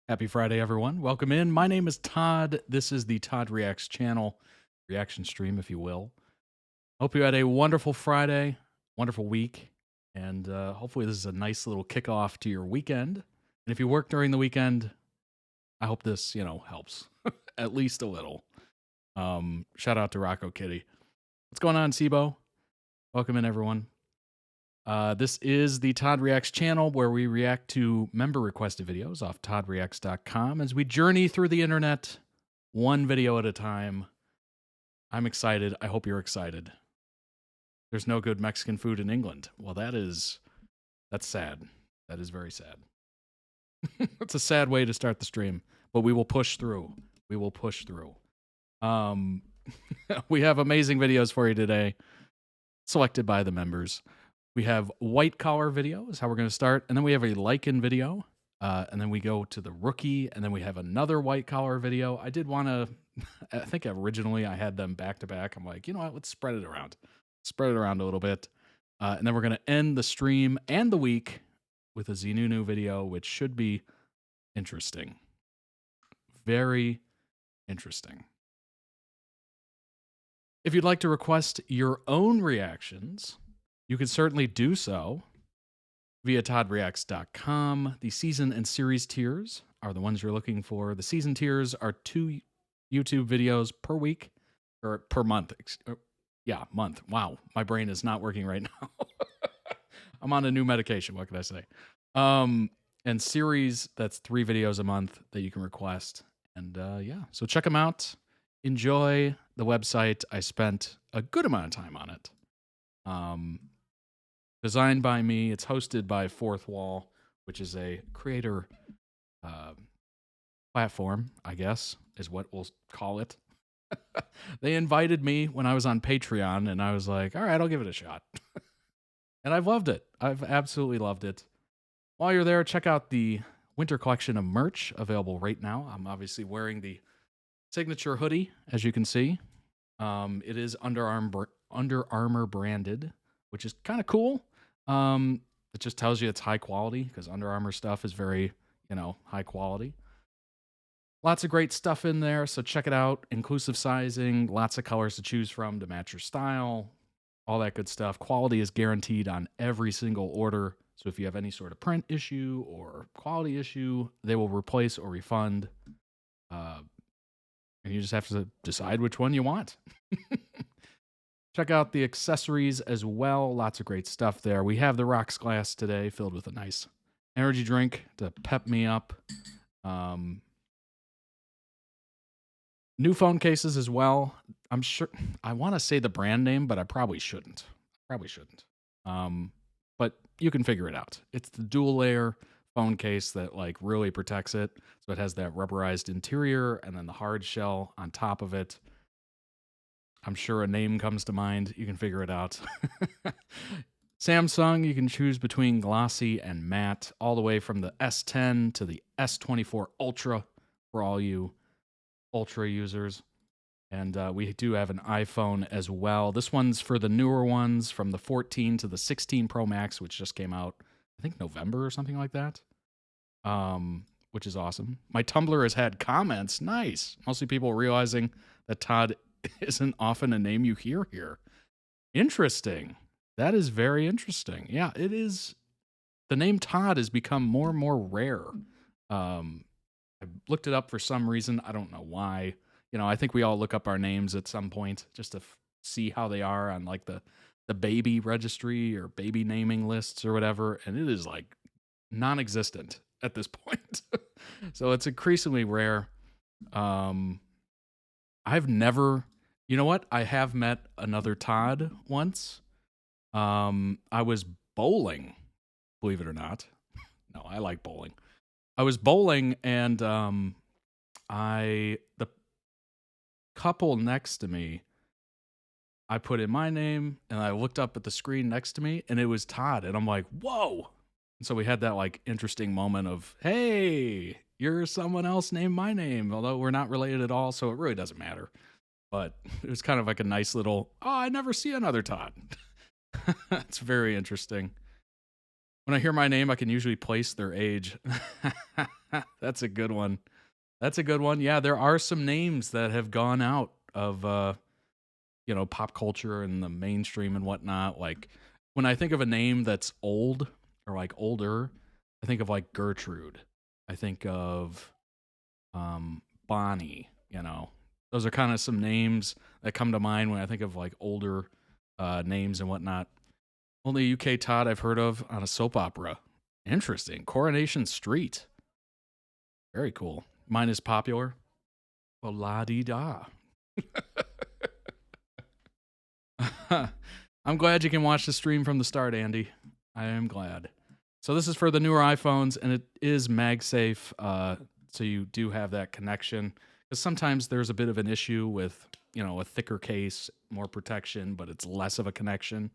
Happy Friday, everyone. Welcome in. My name is Todd. This is the Todd Reacts channel, reaction stream, if you will. Hope you had a wonderful Friday, wonderful week, and hopefully this is a nice little kickoff to your weekend. And if you work during the weekend, I hope this, helps at least a little. Shout out to Rocco Kitty. What's going on, Sibo? Welcome in, everyone. This is the Todd Reacts channel where we react to member requested videos off toddreacts.com as we journey through the internet one video at a time. I'm excited. I hope you're excited. There's no good Mexican food in England. Well, that's sad. That is very sad. It's a sad way to start the stream, but we will push through. We will push through. We have amazing videos for you today, selected by the members. We have white collar video is how we're going to start. And then we have a LYKN video. And then we go to the rookie. And then we have another white collar video. I did want to, I think originally I had them back to back. I'm like, you know what? Let's spread it around. Spread it around a little bit. And then we're going to end the stream and the week with a ZeeNunew video, which should be interesting. Very interesting. If you'd like to request your own reactions, you can certainly do so via toddreacts.com. The season and series tiers are the ones you're looking for. The season tiers are 2 YouTube videos per week or per month. Yeah, month. Wow, my brain is not working right now. I'm on a new medication. What can I say? And series, that's 3 videos a month that you can request. And yeah, so check them out. Enjoy the website. I spent a good amount of time on it. Designed by me. It's hosted by Fourth Wall, which is a creator platform, I guess, is what we'll call it. They invited me when I was on Patreon, and I was like, all right, I'll give it a shot. And I've loved it. I've absolutely loved it. While you're there, check out the winter collection of merch available right now. I'm obviously wearing the signature hoodie, as you can see. It is Under Armour branded, which is kind of cool. It just tells you it's high quality because Under Armour stuff is very, high quality. Lots of great stuff in there, so check it out. Inclusive sizing, lots of colors to choose from to match your style, all that good stuff. Quality is guaranteed on every single order. So if you have any sort of print issue or quality issue, they will replace or refund. And you just have to decide which one you want. Check out the accessories as well. Lots of great stuff there. We have the rocks glass today filled with a nice energy drink to pep me up. New phone cases as well. I'm sure I want to say the brand name, but I probably shouldn't. But you can figure it out. It's the dual layer phone case that really protects it. So it has that rubberized interior and then the hard shell on top of it. I'm sure a name comes to mind. You can figure it out. Samsung, you can choose between glossy and matte, all the way from the S10 to the S24 Ultra for all you Ultra users. And we do have an iPhone as well. This one's for the newer ones, from the 14 to the 16 Pro Max, which just came out, I think, November or something like that, which is awesome. My Tumblr has had comments. Nice. Mostly people realizing that Todd isn't often a name you hear here. Interesting. That is very interesting. Yeah, it is. The name Todd has become more and more rare. I looked it up for some reason. I don't know why. I think we all look up our names at some point just to see how they are on the baby registry or baby naming lists or whatever. And it is non-existent at this point. So it's increasingly rare. I've never, I have met another Todd once. I was bowling, believe it or not. No, I like bowling. I was bowling and the couple next to me, I put in my name and I looked up at the screen next to me and it was Todd. And I'm like, whoa. And so we had that interesting moment of, hey, you're someone else named my name, although we're not related at all. So it really doesn't matter. But it was kind of like a nice little, I never see another Todd. It's very interesting. When I hear my name, I can usually place their age. That's a good one. That's a good one. Yeah, there are some names that have gone out of pop culture and the mainstream and whatnot. Like when I think of a name that's old or like older, I think of like Gertrude. I think of Bonnie. Those are kind of some names that come to mind when I think of like older names and whatnot. Only UK Todd I've heard of on a soap opera. Interesting. Coronation Street. Very cool. Mine is popular. Well, la di da. I'm glad you can watch the stream from the start, Andy. I am glad. So this is for the newer iPhones, and it is MagSafe, so you do have that connection. Because sometimes there's a bit of an issue with, a thicker case, more protection, but it's less of a connection.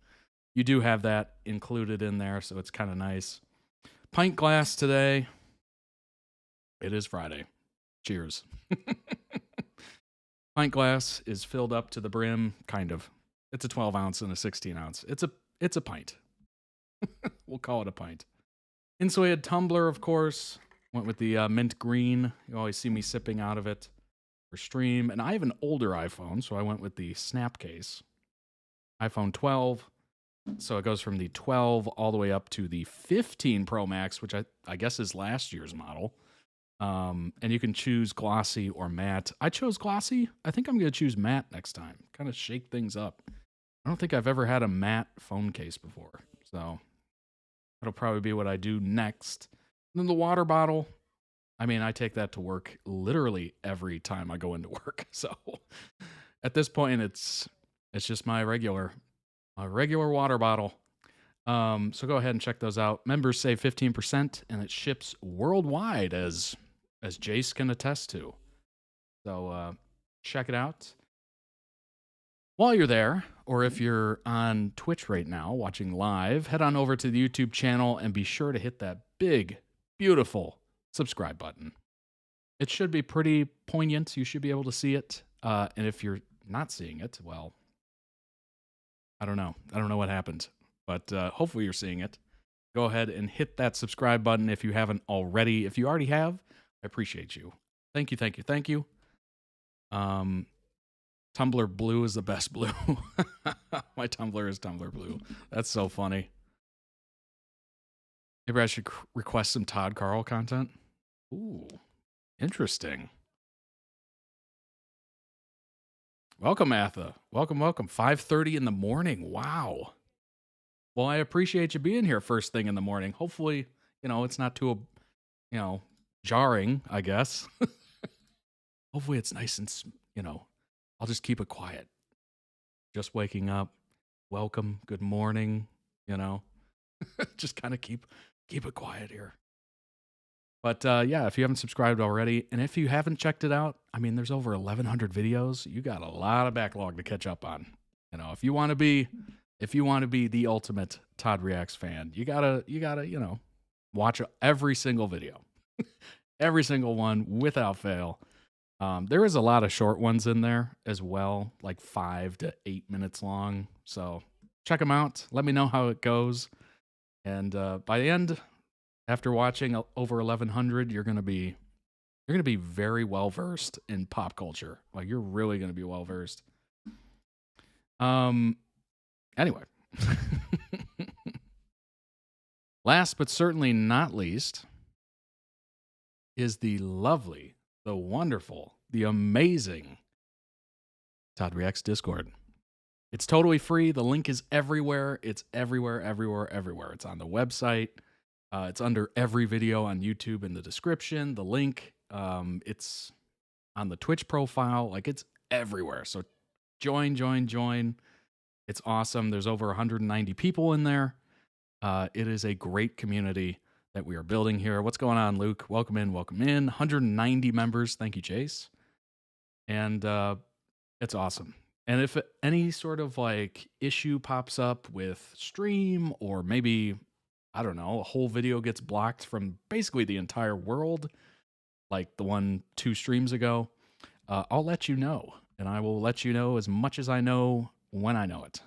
You do have that included in there, so it's kind of nice. Pint glass today. It is Friday. Cheers. Pint glass is filled up to the brim, kind of. It's a 12 ounce and a 16 ounce. It's a pint. We'll call it a pint. Insulated tumbler, of course. Went with the mint green. You always see me sipping out of it for stream. And I have an older iPhone, so I went with the snap case. iPhone 12. So it goes from the 12 all the way up to the 15 Pro Max, which I guess is last year's model. And you can choose glossy or matte. I chose glossy. I think I'm going to choose matte next time. Kind of shake things up. I don't think I've ever had a matte phone case before. So that'll probably be what I do next. And then the water bottle. I mean, I take that to work literally every time I go into work. So at this point, it's just my regular water bottle. So go ahead and check those out. Members save 15%, and it ships worldwide, as Jace can attest to. So check it out. While you're there, or if you're on Twitch right now watching live, head on over to the YouTube channel and be sure to hit that big, beautiful subscribe button. It should be pretty poignant. You should be able to see it. And if you're not seeing it, well, I don't know. I don't know what happened. But hopefully you're seeing it. Go ahead and hit that subscribe button if you haven't already. If you already have, I appreciate you. Thank you, thank you, thank you. Tumblr blue is the best blue. My Tumblr is Tumblr blue. That's so funny. Maybe I should request some Todd Carl content. Ooh, interesting. Welcome, Atha. Welcome, welcome. 5:30 in the morning. Wow. Well, I appreciate you being here first thing in the morning. Hopefully, it's not too, jarring, I guess. Hopefully it's nice and, I'll just keep it quiet. Just waking up. Welcome. Good morning. Just kind of keep it quiet here. But yeah, if you haven't subscribed already, and if you haven't checked it out, I mean, there's over 1,100 videos. You got a lot of backlog to catch up on. If you want to be the ultimate Todd Reacts fan, you gotta, watch every single video, every single one without fail. There is a lot of short ones in there as well, like 5 to 8 minutes long. So check them out. Let me know how it goes. And by the end, after watching over 1,100, you're gonna be very well versed in pop culture. Like you're really gonna be well versed. Anyway, last but certainly not least is the lovely, the wonderful, the amazing Todd Reacts Discord. It's totally free. The link is everywhere. It's everywhere, everywhere, everywhere. It's on the website. It's under every video on YouTube in the description. The link, it's on the Twitch profile. Like it's everywhere. So join. It's awesome. There's over 190 people in there. It is a great community that we are building here. What's going on, Luke? Welcome in. 190 members. Thank you, Chase. And it's awesome. And if any sort of like issue pops up with stream, or maybe, I don't know, a whole video gets blocked from basically the entire world, like the 2 streams ago, I'll let you know. And I will let you know as much as I know when I know it.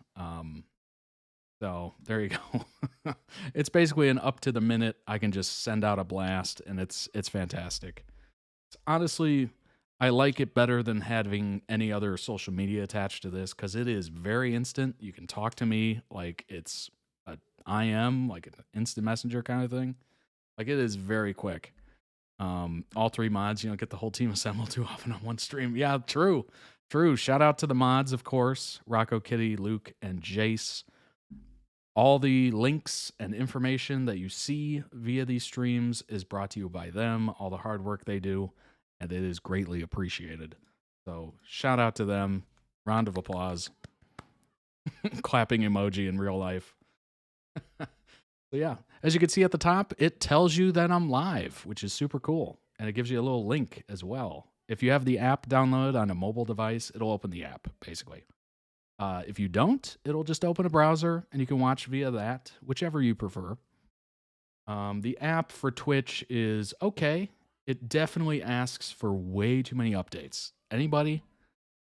So there you go. It's basically an up to the minute. I can just send out a blast, and it's fantastic. Honestly, I like it better than having any other social media attached to this because it is very instant. You can talk to me like it's a IM, like an instant messenger kind of thing. Like it is very quick. All three mods, get the whole team assembled too often on one stream. Yeah, true. True. Shout out to the mods, of course. Rocco Kitty, Luke, and Jace. All the links and information that you see via these streams is brought to you by them, all the hard work they do, and it is greatly appreciated. So shout out to them. Round of applause. Clapping emoji in real life. So yeah, as you can see at the top, it tells you that I'm live, which is super cool. And it gives you a little link as well. If you have the app downloaded on a mobile device, it'll open the app, basically. If you don't, it'll just open a browser and you can watch via that, whichever you prefer. The app for Twitch is okay. It definitely asks for way too many updates. Anybody?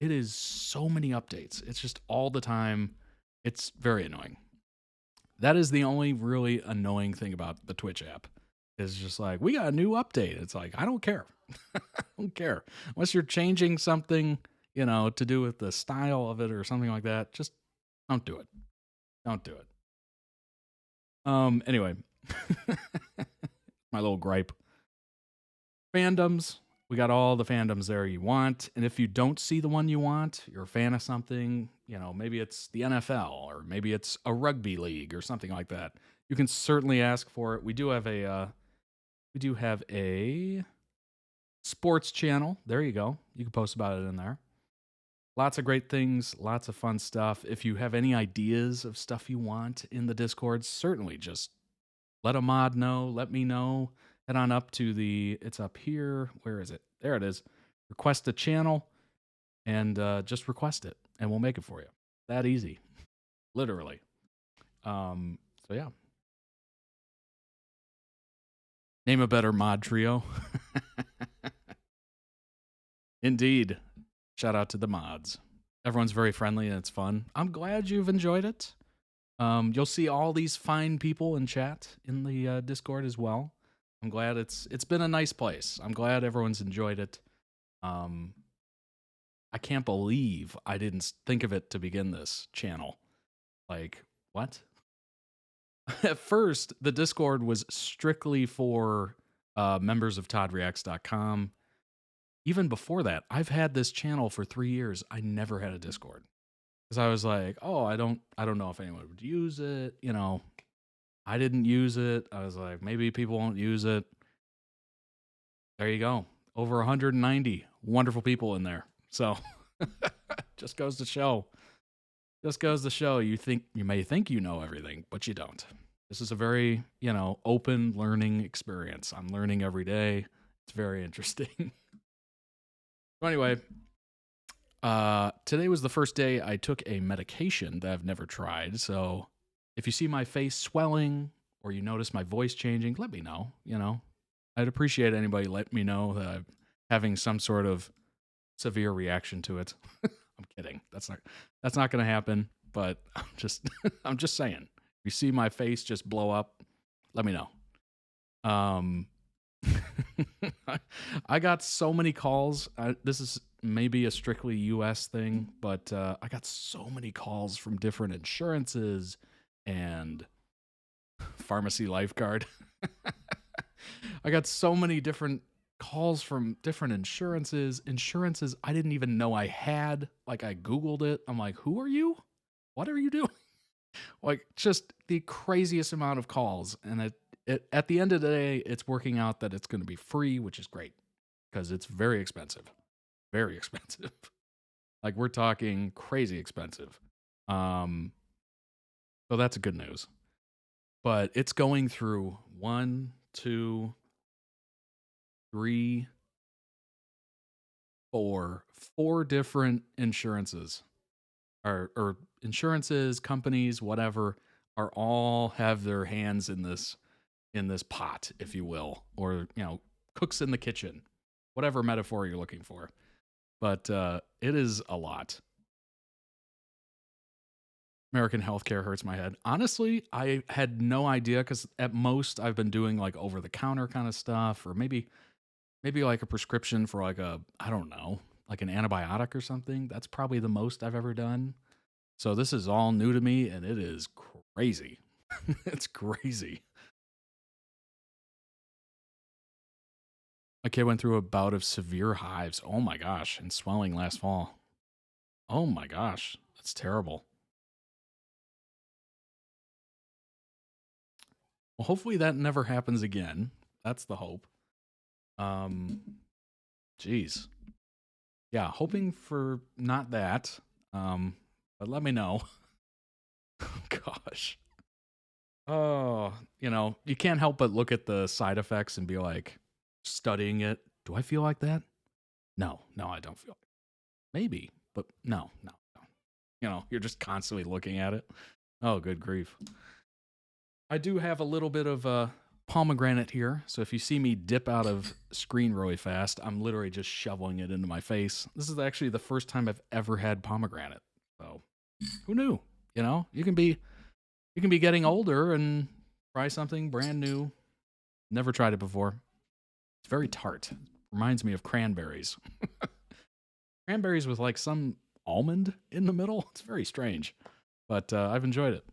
It is so many updates. It's just all the time. It's very annoying. That is the only really annoying thing about the Twitch app. Is just like, we got a new update. It's like, I don't care. I don't care. Unless you're changing something, to do with the style of it or something like that, just don't do it. Don't do it. Anyway, my little gripe. Fandoms. We got all the fandoms there you want. And if you don't see the one you want, you're a fan of something, maybe it's the NFL or maybe it's a rugby league or something like that. You can certainly ask for it. We do have a sports channel. There you go. You can post about it in there. Lots of great things, lots of fun stuff. If you have any ideas of stuff you want in the Discord, certainly just let a mod know, let me know. Head on up to it's up here. Where is it? There it is. Request a channel and just request it and we'll make it for you. That easy. Literally. So yeah. Name a better mod trio. Indeed. Shout out to the mods. Everyone's very friendly and it's fun. I'm glad you've enjoyed it. You'll see all these fine people in chat in the Discord as well. I'm glad it's been a nice place. I'm glad everyone's enjoyed it. I can't believe I didn't think of it to begin this channel. Like, what? At first, the Discord was strictly for members of ToddReacts.com. Even before that, I've had this channel for 3 years. I never had a Discord. Because I was like, oh, I don't know if anyone would use it. I didn't use it. I was like, maybe people won't use it. There you go. Over 190 wonderful people in there. So just goes to show. Just goes to show you may think you know everything, but you don't. This is a very, open learning experience. I'm learning every day. It's very interesting. So anyway, today was the first day I took a medication that I've never tried. So if you see my face swelling or you notice my voice changing, let me know. I'd appreciate anybody let me know that I'm having some sort of severe reaction to it. I'm kidding. That's not going to happen. But I'm just saying. If you see my face just blow up, let me know. I got so many calls. This is maybe a strictly US thing, but I got so many calls from different insurances and pharmacy lifeguard. I got so many different calls from different insurances I didn't even know I had. Like, I Googled it. I'm like, who are you? What are you doing? Like, just the craziest amount of calls. And at the end of the day, it's working out that it's going to be free, which is great because it's very expensive. Very expensive. Like, we're talking crazy expensive. So that's good news. But it's going through 1, 2, 3, 4 different insurances or insurances, companies, whatever, are all have their hands in this pot, if you will, or, cooks in the kitchen, whatever metaphor you're looking for. But it is a lot. American healthcare hurts my head. Honestly, I had no idea because at most I've been doing like over the counter kind of stuff, or maybe like a prescription for like a, I don't know, like an antibiotic or something. That's probably the most I've ever done. So this is all new to me and it is crazy. It's crazy. My kid went through a bout of severe hives. Oh my gosh, and swelling last fall. Oh my gosh, that's terrible. Well, hopefully that never happens again. That's the hope. Um, geez. Yeah, hoping for not that. But let me know. Gosh. Oh, you can't help but look at the side effects and be like, studying it. Do I feel like that? No, I don't feel like it. Maybe, but no. You're just constantly looking at it. Oh, good grief. I do have a little bit of pomegranate here, so if you see me dip out of screen really fast, I'm literally just shoveling it into my face. This is actually the first time I've ever had pomegranate. So, who knew? You can be getting older and try something brand new. Never tried it before. It's very tart. Reminds me of cranberries. Cranberries with like some almond in the middle. It's very strange, but I've enjoyed it.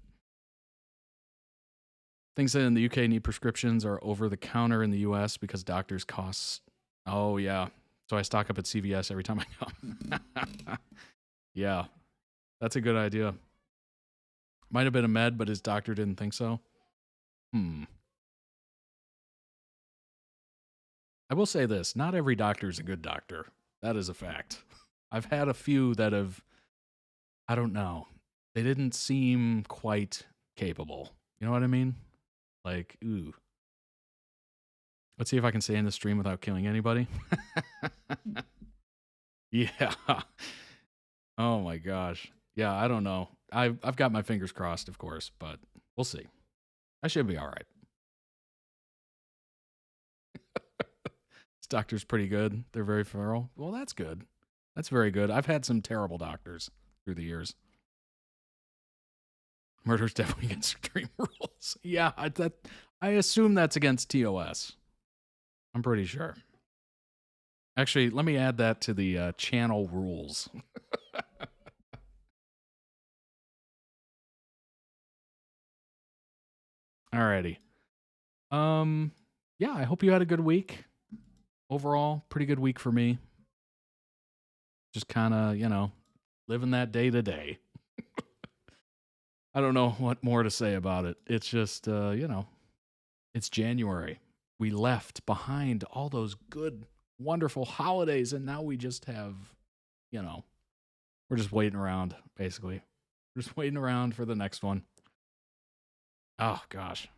Things that in the UK need prescriptions are over the counter in the US because doctors' costs. Oh, yeah. So I stock up at CVS every time I go. Yeah, that's a good idea. Might have been a med, but his doctor didn't think so. I will say this, not every doctor is a good doctor. That is a fact. I've had a few that have, I don't know, they didn't seem quite capable. You know what I mean? Like, ooh. Let's see if I can stay in the stream without killing anybody. Yeah. Oh my gosh. Yeah, I don't know. I've got my fingers crossed, of course, but we'll see. I should be all right. This doctor's pretty good. They're very thorough. Well, that's good. That's very good. I've had some terrible doctors through the years. Murder's definitely against extreme rules. Yeah, I assume that's against TOS. I'm pretty sure. Actually, let me add that to the channel rules. Alrighty. Yeah, I hope you had a good week. Overall, pretty good week for me. Just kind of, living that day to day. I don't know what more to say about it. It's just, it's January. We left behind all those good, wonderful holidays, and now we just have, we're just waiting around, basically. We're just waiting around for the next one. Oh, gosh.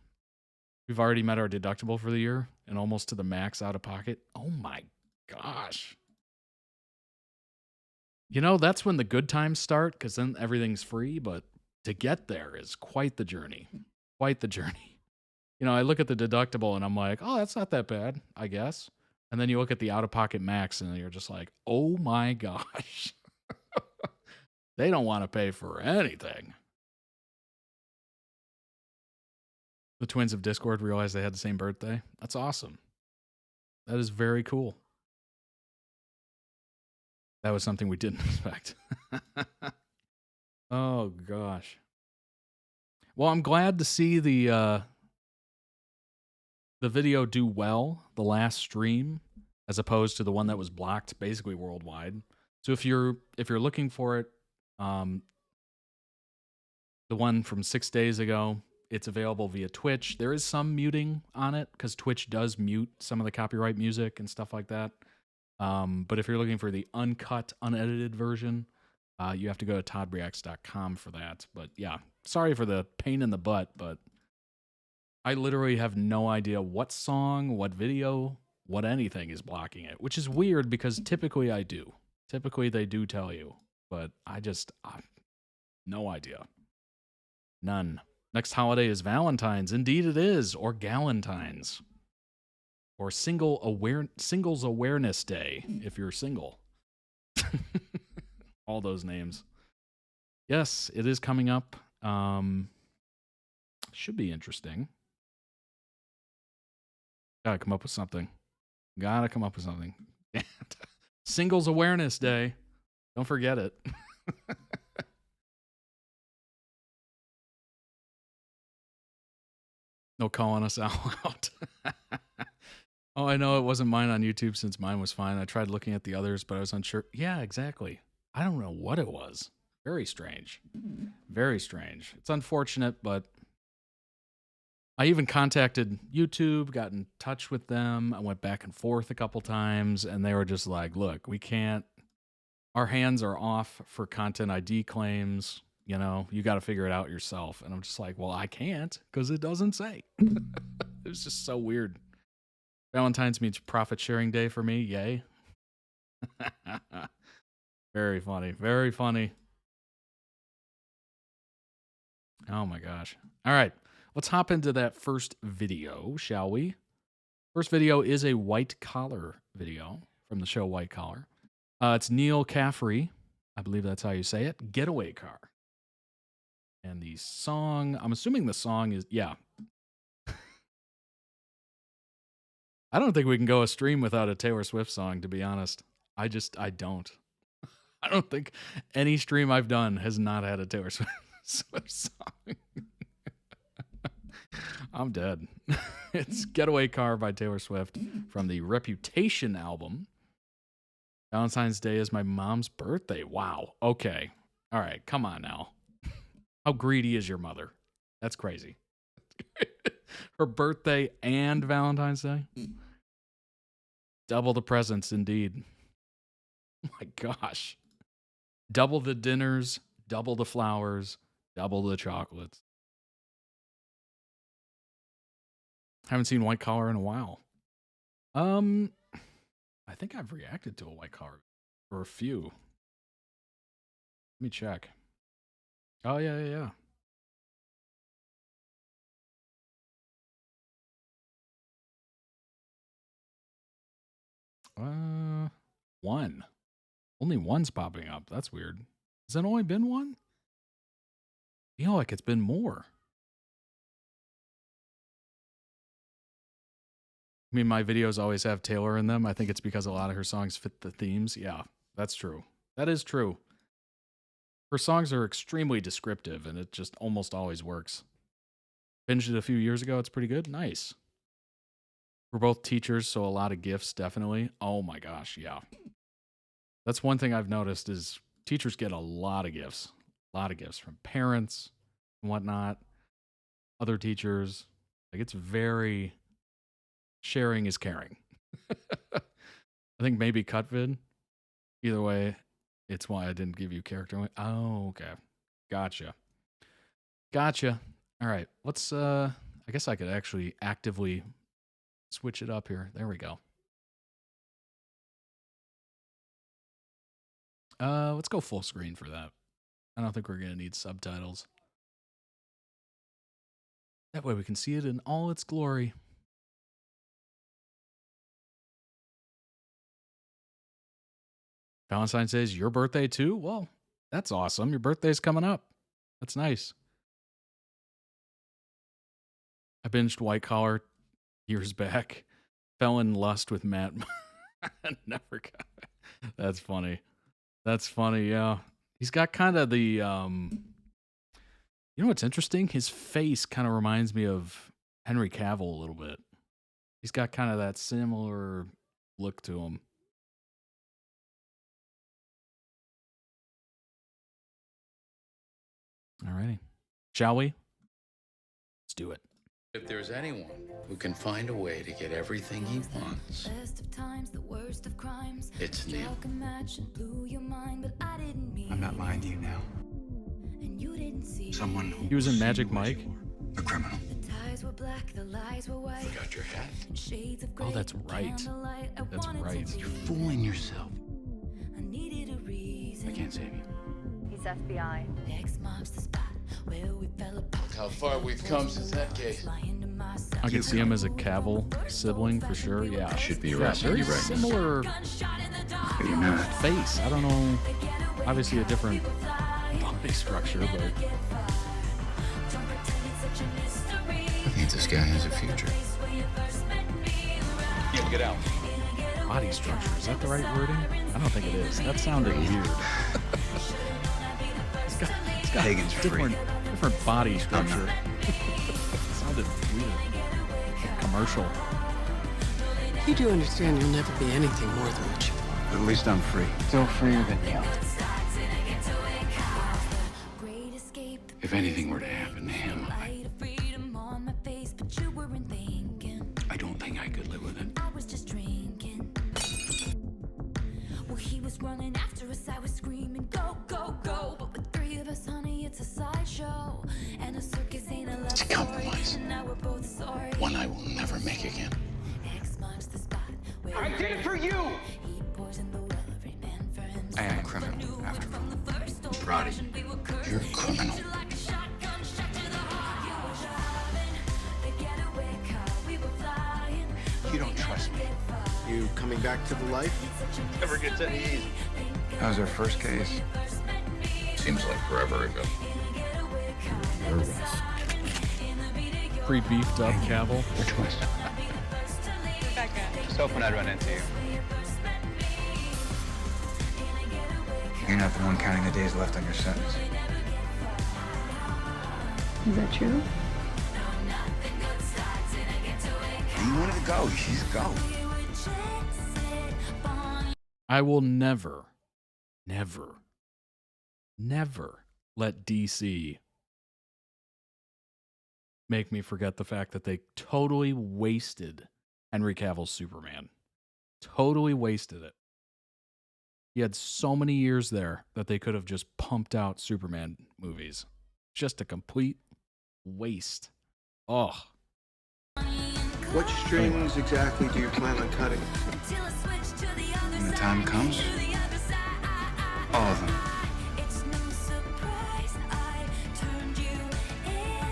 We've already met our deductible for the year and almost to the max out of pocket. Oh, my gosh. That's when the good times start because then everything's free, but to get there is quite the journey. Quite the journey. I look at the deductible and I'm like, oh, that's not that bad, I guess. And then you look at the out-of-pocket max and you're just like, oh my gosh. They don't want to pay for anything. The twins of Discord realized they had the same birthday. That's awesome. That is very cool. That was something we didn't expect. Oh, gosh. Well, I'm glad to see the video do well, the last stream, as opposed to the one that was blocked basically worldwide. So if you're looking for it, the one from 6 days ago, it's available via Twitch. There is some muting on it because Twitch does mute some of the copyright music and stuff like that. But if you're looking for the uncut, unedited version, you have to go to toddreacts.com for that. But yeah, sorry for the pain in the butt, but I literally have no idea what song, what video, what anything is blocking it, which is weird because typically I do. Typically they do tell you, but I no idea. None. Next holiday is Valentine's. Indeed it is, or Galentine's. Or Singles Awareness Day, if you're single. All those names. Yes, it is coming up. Should be interesting. Gotta come up with something. Gotta come up with something. Singles Awareness Day. Don't forget it. No calling us out. Oh, I know it wasn't mine on YouTube since mine was fine. I tried looking at the others, but I was unsure. Yeah, exactly. I don't know what it was. Very strange. Very strange. It's unfortunate, but I even contacted YouTube, got in touch with them. I went back and forth a couple times, and they were just like, look, we can't. Our hands are off for content ID claims. You know, you got to figure it out yourself. And I'm just like, well, I can't because it doesn't say. It was just so weird. Valentine's means profit sharing day for me. Yay. Very funny. Very funny. Oh my gosh. All right. Let's hop into that first video, shall we? First video is a white collar video from the show White Collar. It's Neil Caffrey. I believe that's how you say it. Getaway Car. And the song, I'm assuming the song is, yeah. I don't think we can go a stream without a Taylor Swift song, to be honest. I don't. I don't think any stream I've done has not had a Taylor Swift song. I'm dead. It's Getaway Car by Taylor Swift from the Reputation album. Valentine's Day is my mom's birthday. Wow. Okay. All right. Come on now. How greedy is your mother? That's crazy. Her birthday and Valentine's Day? Double the presents, indeed. Oh my gosh. Double the dinners, double the flowers, double the chocolates. Haven't seen White Collar in a while. I think I've reacted to a White Collar or a few. Let me check. Oh, yeah. One. Only one's popping up. That's weird. Has it only been one? I feel like it's been more. I mean, my videos always have Taylor in them. I think it's because a lot of her songs fit the themes. Yeah, that's true. That is true. Her songs are extremely descriptive, and it just almost always works. Binged it a few years ago. It's pretty good. Nice. We're both teachers, so a lot of gifts, definitely. Oh my gosh, yeah. That's one thing I've noticed is teachers get a lot of gifts. A lot of gifts from parents and whatnot. Other teachers. Like, it's very... Sharing is caring. I think maybe Cutvid. Either way, it's why I didn't give you character. Oh, okay. Gotcha. All right. Let's, I guess I could actually actively switch it up here. There we go. Let's go full screen for that. I don't think we're going to need subtitles. That way we can see it in all its glory. Valentine's Day is your birthday too? Well, that's awesome. Your birthday's coming up. That's nice. I binged White Collar years back. Fell in lust with Matt. Never got it. That's funny. That's funny, yeah. He's got kind of the, you know what's interesting? His face kind of reminds me of Henry Cavill a little bit. He's got kind of that similar look to him. Alrighty. Shall we? Let's do it. If there's anyone who can find a way to get everything he wants, it's Neil. I'm not lying to you now. Someone who He was in Magic Mike. a criminal. Forgot your hat. Oh, that's right. That's right. You're fooling yourself. I can't save you. He's FBI. Look how far we've come since that case. I can see him as a Cavill sibling for sure. Yeah. Should be Yeah, arrested. very You're right. similar You're not. face. I don't know. Obviously a different body structure, but This guy has a future. Yeah, get out. Body structure. Is that the right wording? I don't think it is. That sounded weird. It's got Hagen's free. different body structure. Sounded weird. Like commercial. You do understand you'll never be anything more than what you But at least I'm free. Still freer than you. If anything were to happen to him, I don't think I could live with it. I was just drinking. Well, he was running after us. I was screaming, go, go, go. But with three of us, honey, it's a sideshow. And a circus ain't a love It's a story. compromise. And now we're both sorry. One I will never make again. X marks the spot where I did it for you! he poisoned the well. Every man for himself. I am a criminal, after all. From the first Roddy, origin, we were cursed. you're a criminal. Like a shotgun shot to the heart. You were driving the getaway car. We were flying. You don't trust me. You coming back to the light? Never gets any easy. That was our first case. Seems like forever ago. Pre-beefed up Cavill. Which was? Just hoping I'd run into you. You're not the one counting the days left on your sentence. Is that true? You wanted to go. You should just go. I will never, never, never let DC make me forget the fact that they totally wasted Henry Cavill's Superman. Totally wasted it. He had so many years there that they could have just pumped out Superman movies. Just a complete waste. Oh. What strings exactly do you plan on cutting? When the time comes, all of them. It's no surprise I turned you in.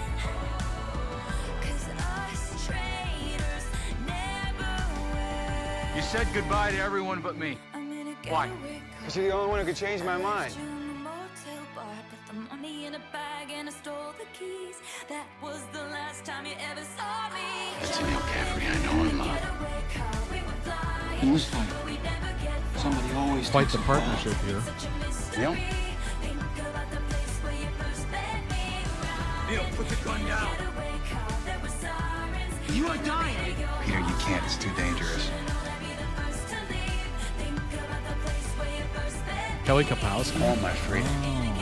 'Cause us traitors never win. You said goodbye to everyone but me. I'm in a Why? getaway car. Because you're the only one who could change my mind. In the motel bar, put the money in a bag and I stole the keys. That was the last time you ever saw me. That's Neil Caffrey. I know him. Getaway car, we were flying, In this fight, but we never get far. somebody always Quite takes the a fall. partnership here. Such a mystery. Neil? Think about the place where you first met me. Neil, put the gun down. Getaway car, there were sirens. You are dying. Peter, you can't. It's too dangerous. Kelly Kapowski. All my freedom.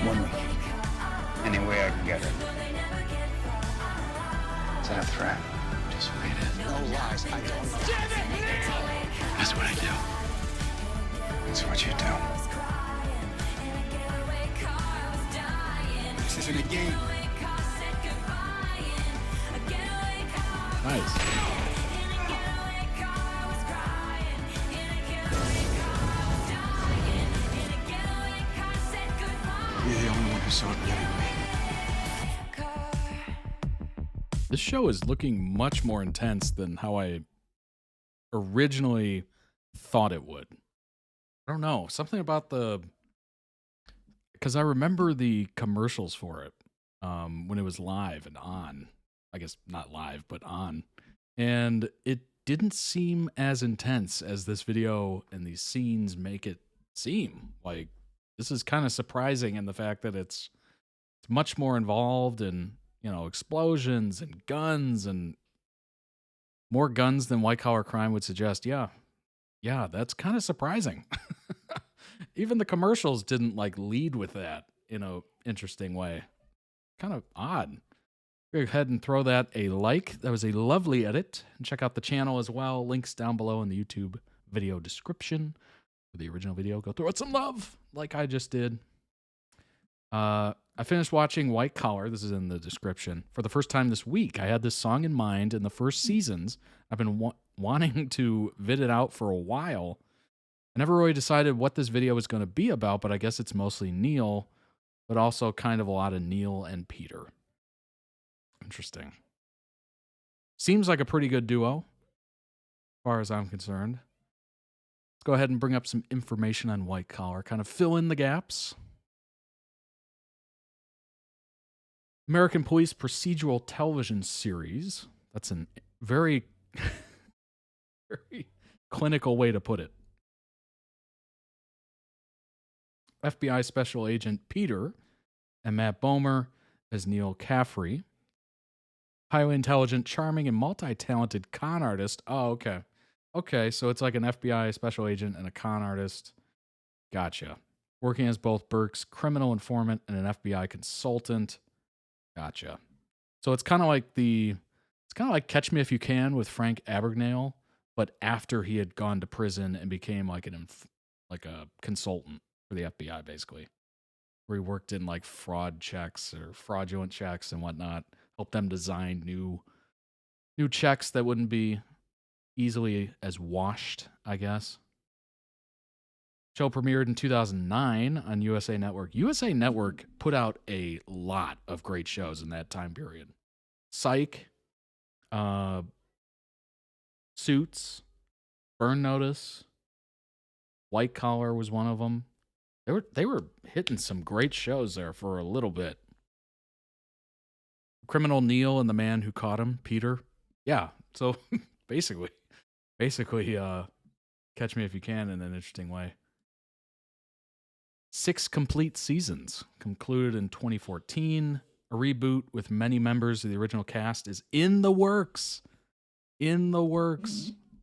1 week. Any way I can get it. Is that a threat? Just the way it is. No lies. I don't know. That's what I do. That's what you do. This isn't a game. Nice. You're the only one who saw it living me. This show is looking much more intense than how I originally thought it would. I don't know. Something about because I remember the commercials for it when it was live and on. I guess not live, but on. And it didn't seem as intense as this video and these scenes make it seem. Like, this is kind of surprising in the fact that it's much more involved in, explosions and guns and more guns than white collar crime would suggest. Yeah, that's kind of surprising. Even the commercials didn't lead with that in a interesting way. Kind of odd. Go ahead and throw that a like. That was a lovely edit. And check out the channel as well. Links down below in the YouTube video description for the original video. Go throw it some love like I just did. I finished watching White Collar. This is in the description. For the first time this week, I had this song in mind in the first seasons. I've been wanting to vid it out for a while. I never really decided what this video was going to be about, but I guess it's mostly Neil, but also kind of a lot of Neil and Peter. Interesting. Seems like a pretty good duo, as far as I'm concerned. Let's go ahead and bring up some information on White Collar, kind of fill in the gaps. American Police procedural television series That's a very, very clinical way to put it. FBI Special Agent Peter and Matt Bomer as Neil Caffrey. Highly intelligent, charming, and multi-talented con artist. Oh, okay. Okay, so it's like an FBI special agent and a con artist. Gotcha. Working as both Burke's criminal informant and an FBI consultant. Gotcha. So it's kind of like Catch Me If You Can with Frank Abagnale, but after he had gone to prison and became like a consultant for the FBI, basically, where he worked in like fraud checks or fraudulent checks and whatnot, helped them design new checks that wouldn't be easily as washed, I guess. Show premiered in 2009 on USA Network. USA Network put out a lot of great shows in that time period. Psych, Suits, Burn Notice, White Collar was one of them. They were hitting some great shows there for a little bit. Criminal Neil and the Man Who Caught Him, Peter. Yeah, so basically, Catch Me If You Can in an interesting way. 6 complete seasons concluded in 2014. A reboot with many members of the original cast is in the works.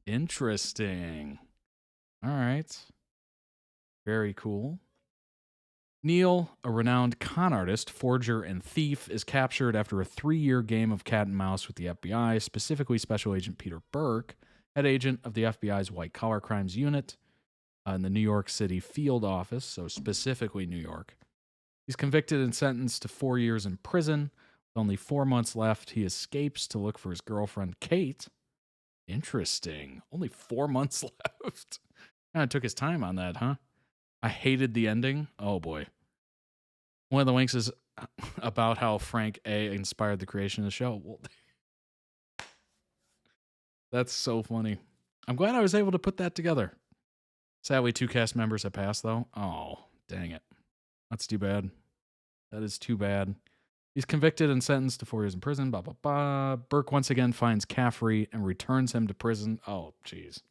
Interesting. All right. Very cool. Neil, a renowned con artist, forger, and thief, is captured after a 3-year game of cat and mouse with the FBI, specifically Special Agent Peter Burke, head agent of the FBI's White Collar Crimes Unit in the New York City field office, so specifically New York. He's convicted and sentenced to 4 years in prison. With only 4 months left, he escapes to look for his girlfriend, Kate. Interesting. Only 4 months left. Kind of took his time on that, huh? I hated the ending. Oh, boy. One of the links is about how Frank A. inspired the creation of the show. Well, that's so funny. I'm glad I was able to put that together. Sadly, 2 cast members have passed, though. Oh, dang it. That's too bad. That is too bad. He's convicted and sentenced to 4 years in prison. Blah, blah, blah. Burke once again finds Caffrey and returns him to prison. Oh, jeez.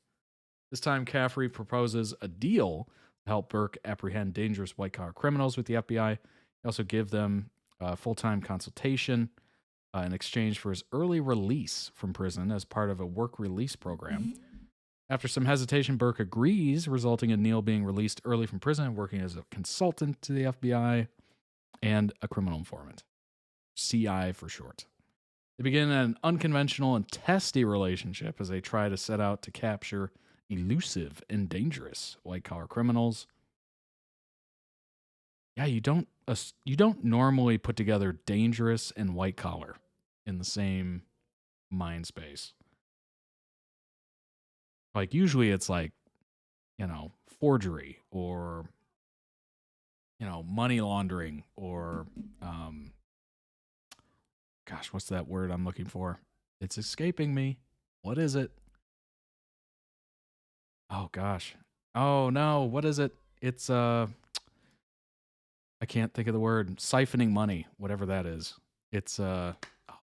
This time, Caffrey proposes a deal to help Burke apprehend dangerous white-collar criminals with the FBI. He also give them full-time consultation in exchange for his early release from prison as part of a work release program. After some hesitation, Burke agrees, resulting in Neil being released early from prison and working as a consultant to the FBI and a criminal informant. CI for short. They begin an unconventional and testy relationship as they try to set out to capture elusive and dangerous white-collar criminals. Yeah, you don't normally put together dangerous and white-collar in the same mind space. Like, usually it's like, forgery or, money laundering or, gosh, what's that word I'm looking for? It's escaping me. What is it? Oh, gosh. Oh, no. What is it? It's, I can't think of the word. Siphoning money, whatever that is. It's, oh,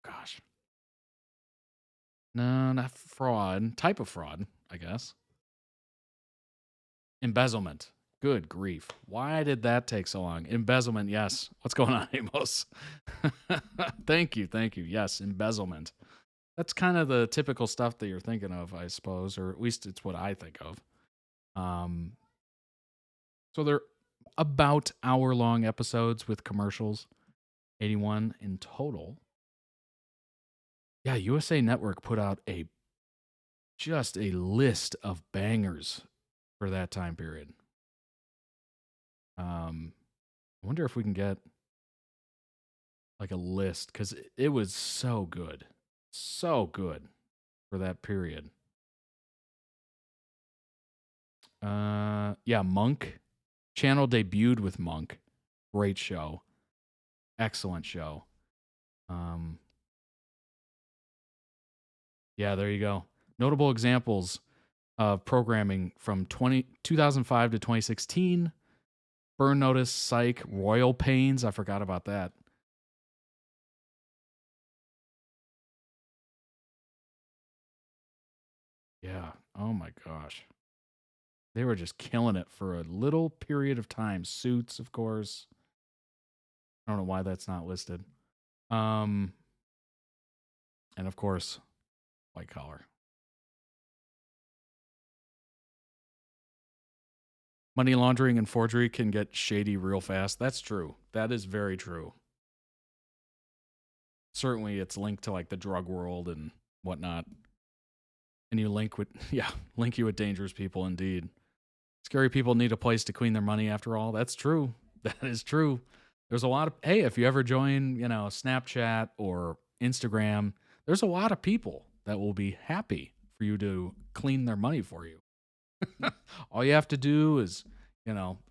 gosh. No, not fraud. Type of fraud, I guess. Embezzlement. Good grief. Why did that take so long? Embezzlement, yes. What's going on, Amos? Thank you. Yes, embezzlement. That's kind of the typical stuff that you're thinking of, I suppose, or at least it's what I think of. So they're about hour-long episodes with commercials, 81 in total. Yeah, USA Network put out just a list of bangers for that time period. I wonder if we can get like a list, because it was so good for that period. Yeah, Monk. Channel debuted with Monk. Great show. Excellent show. Yeah, there you go. Notable examples of programming from 2005 to 2016. Burn Notice, Psych, Royal Pains. I forgot about that. Yeah. Oh my gosh. They were just killing it for a little period of time. Suits, of course. I don't know why that's not listed. And of course, White Collar. Money laundering and forgery can get shady real fast. That's true. That is very true. Certainly it's linked to like the drug world and whatnot. And you link with, link you with dangerous people indeed. Scary people need a place to clean their money after all. That's true. That is true. There's a lot of, hey, if you ever join, Snapchat or Instagram, there's a lot of people that will be happy for you to clean their money for you. All you have to do is,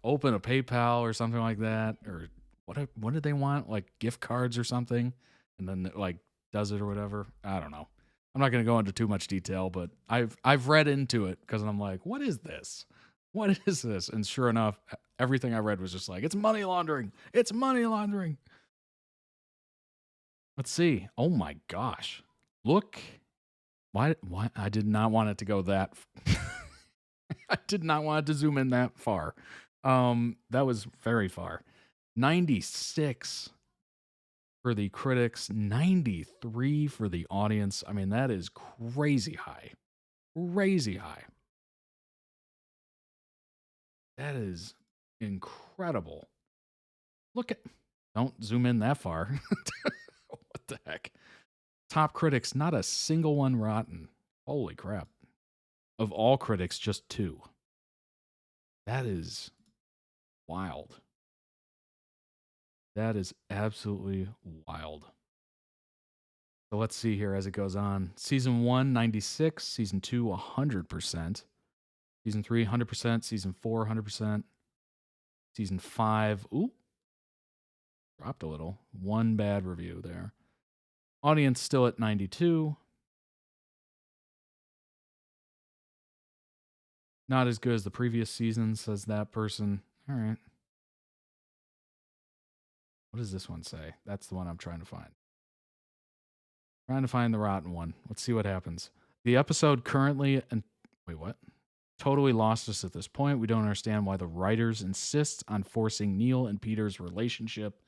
open a PayPal or something like that. Or what did they want? Like gift cards or something? And then it, like does it or whatever. I don't know. I'm not going to go into too much detail, but I've read into it because I'm like, what is this? What is this? And sure enough, everything I read was just like, it's money laundering. It's money laundering. Let's see. Oh my gosh. Look. Why I did not want it to go that I did not want it to zoom in that far. That was very far. 96 for the critics, 93 for the audience. I mean, that is crazy high. Crazy high. That is incredible. Look at, don't zoom in that far. What the heck? Top critics, not a single one rotten. Holy crap. Of all critics, just 2. That is wild. That is absolutely wild. So let's see here as it goes on. Season 1, 96. Season 2, 100%. Season 3, 100%. Season 4, 100%. Season 5, dropped a little. 1 bad review there. Audience still at 92. Not as good as the previous season, says that person. All right. What does this one say? That's the one I'm trying to find. Trying to find the rotten one. Let's see what happens. The episode currently... Wait, what? Totally lost us at this point. We don't understand why the writers insist on forcing Neil and Peter's relationship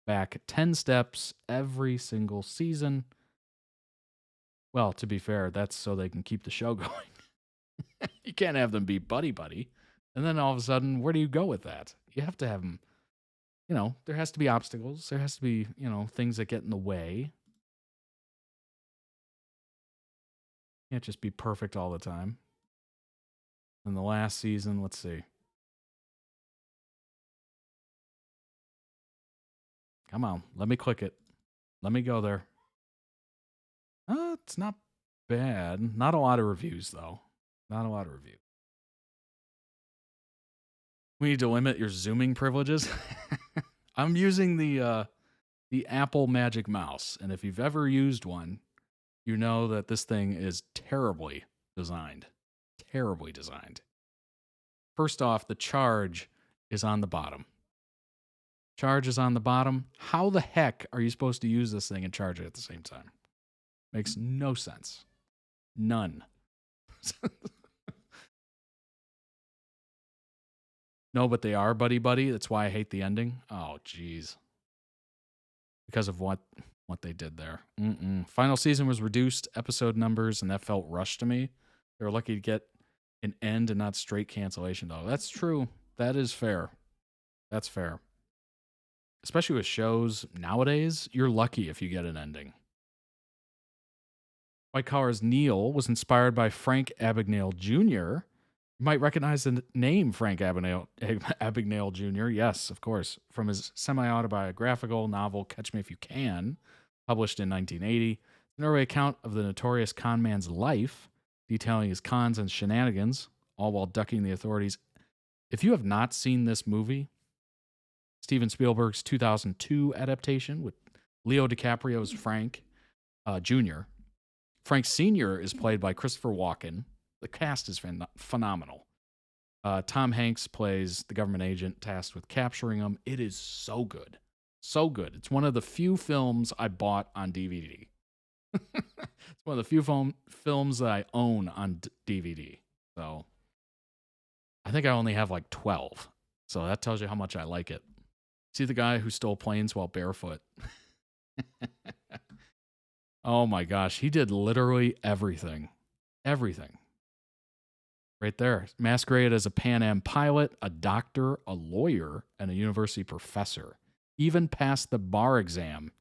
back 10 steps every single season. Well, to be fair, that's so they can keep the show going. You can't have them be buddy-buddy. And then all of a sudden, where do you go with that? You have to have them, there has to be obstacles. There has to be, things that get in the way. Can't just be perfect all the time. And the last season, let's see. Come on, let me click it. Let me go there. It's not bad. Not a lot of reviews, though. Not a lot of reviews. We need to limit your zooming privileges. I'm using the Apple Magic Mouse, and if you've ever used one, you know that this thing is terribly designed. Terribly designed. First off, the charge is on the bottom. Charge is on the bottom. How the heck are you supposed to use this thing and charge it at the same time? Makes no sense. None. No, but they are buddy-buddy. That's why I hate the ending. Oh, jeez. Because of what they did there. Final season was reduced episode numbers, and that felt rushed to me. They were lucky to get an end and not straight cancellation, though. That's true. That is fair. That's fair. Especially with shows nowadays, you're lucky if you get an ending. White Collar's Neil was inspired by Frank Abagnale Jr. You might recognize the name Frank Abagnale Jr. Yes, of course. From his semi-autobiographical novel Catch Me If You Can, published in 1980. An early account of the notorious con man's life, detailing his cons and shenanigans, all while ducking the authorities. If you have not seen this movie, Steven Spielberg's 2002 adaptation with Leo DiCaprio's Frank Jr. Frank Sr. is played by Christopher Walken. The cast is phenomenal. Tom Hanks plays the government agent tasked with capturing him. It is so good. So good. It's one of the few films I bought on DVD. It's one of the few films that I own on DVD. So I think I only have like 12. So that tells you how much I like it. See the guy who stole planes while barefoot? Oh my gosh. He did literally everything. Everything. Right there. Masqueraded as a Pan Am pilot, a doctor, a lawyer, and a university professor. Even passed the bar exam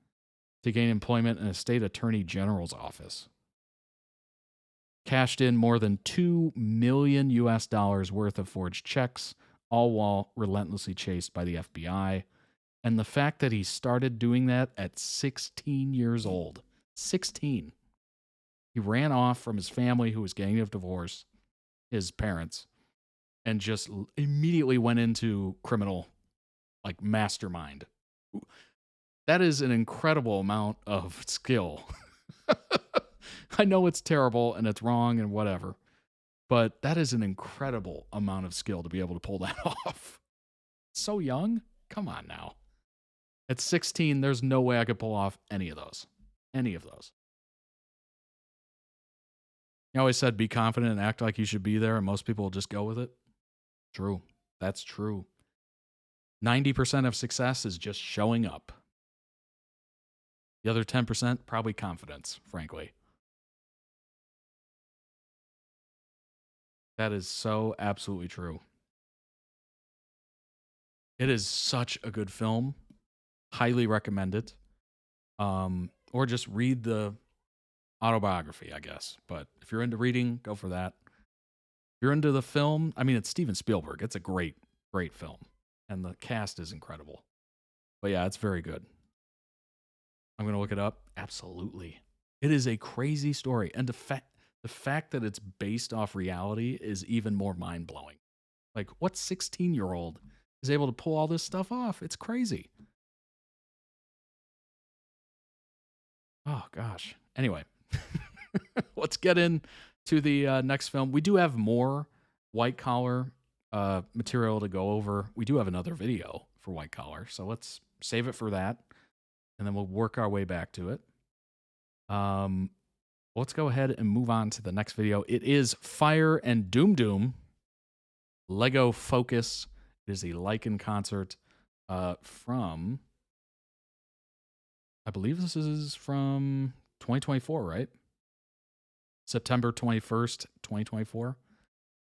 to gain employment in a state attorney general's office. Cashed in more than $2 million worth of forged checks, all while relentlessly chased by the FBI. And the fact that he started doing that at 16 years old. 16. He ran off from his family who was getting a divorce, his parents, and just immediately went into criminal, like, mastermind. That is an incredible amount of skill. I know it's terrible and it's wrong and whatever, but that is an incredible amount of skill to be able to pull that off. So young? Come on now. At 16, there's no way I could pull off any of those. Any of those. You always said be confident and act like you should be there, and most people will just go with it. True. That's true. 90% of success is just showing up. The other 10%, probably confidence, frankly. That is so absolutely true. It is such a good film. Highly recommend it. Or just read the autobiography, I guess. But if you're into reading, go for that. If you're into the film, I mean, it's Steven Spielberg. It's a great, great film. And the cast is incredible. But yeah, it's very good. I'm going to look it up. Absolutely. It is a crazy story. And the fact that it's based off reality is even more mind-blowing. Like, what 16-year-old is able to pull all this stuff off? It's crazy. Oh, gosh. Anyway, let's get into the next film. We do have more White Collar material to go over. We do have another video for White Collar, so let's save it for that, and then we'll work our way back to it. Let's go ahead and move on to the next video. It is Fire and Doom Doom, Lego Focus. It is a LYKN concert from, I believe this is from 2024, right? September 21st, 2024.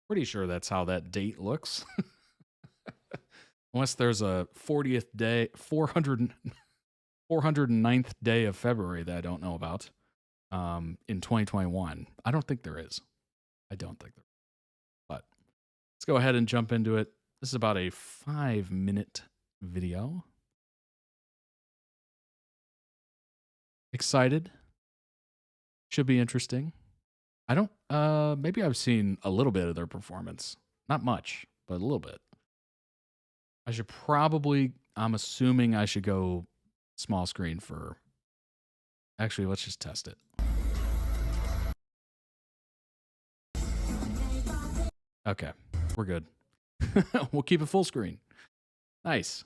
Pretty sure that's how that date looks. Unless there's a 40th day, 409th day of February that I don't know about in 2021. I don't think there is. I don't think there is. But let's go ahead and jump into it. This is about a 5-minute video. Excited. Should be interesting. I don't, maybe I've seen a little bit of their performance. Not much, but a little bit. I should probably, I'm assuming I should go small screen for, actually, let's just test it. Okay, we're good. We'll keep it full screen. Nice.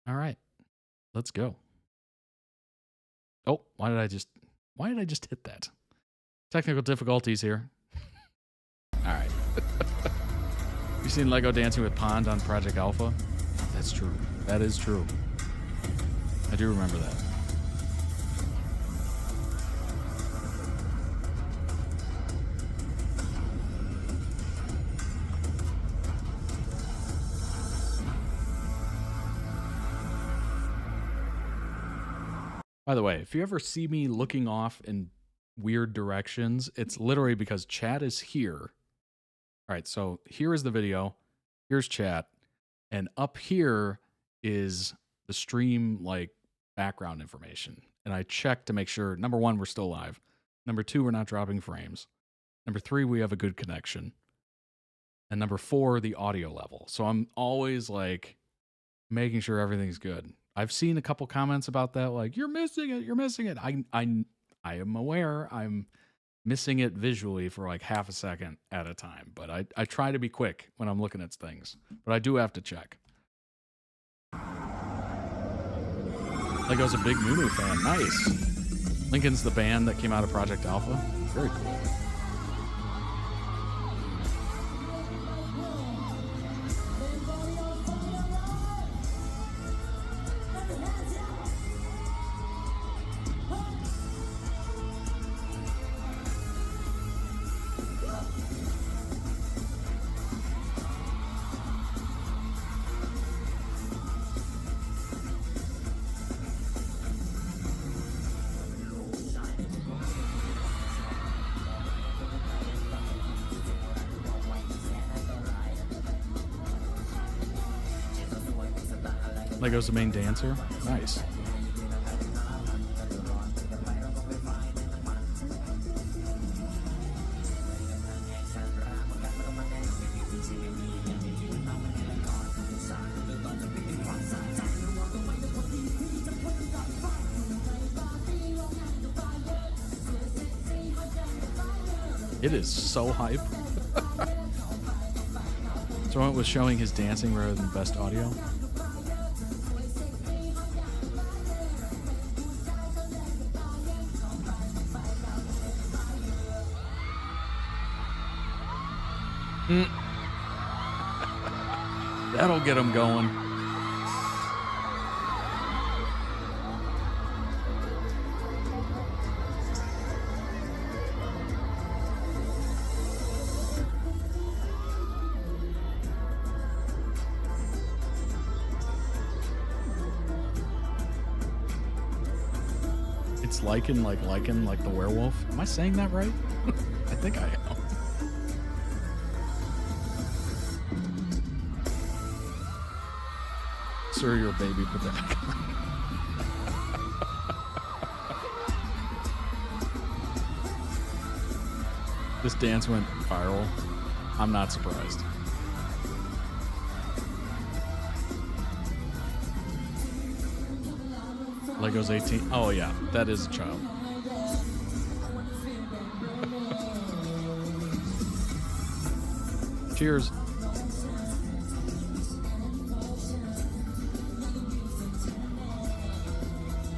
All right, let's go. Oh, why did I just hit that? Technical difficulties here. All right. You seen Lego Dancing with Pond on Project Alpha? That's true. That is true. I do remember that. By the way, if you ever see me looking off in weird directions, it's literally because chat is here. All right, so here is the video. Here's chat. And up here is the stream, like, background information. And I checked to make sure, number one, we're still live. Number two, we're not dropping frames. Number three, we have a good connection. And number four, the audio level. So I'm always, like, making sure everything's good. I've seen a couple comments about that, like, you're missing it, you're missing it. I am aware I'm missing it visually for like half a second at a time, but I try to be quick when I'm looking at things, but I do have to check. Lego's a big ZeeNunew fan. Nice. Lincoln's the band that came out of Project Alpha. Very cool. Lego's the main dancer. Nice. It is so hype. So it was showing his dancing rather than best audio. That'll get him going. It's LYKN, like the werewolf. Am I saying that right? I think I am. Sir, your baby, put that back on. This dance went viral. I'm not surprised. Lego's 18. Oh yeah, that is a child. Cheers.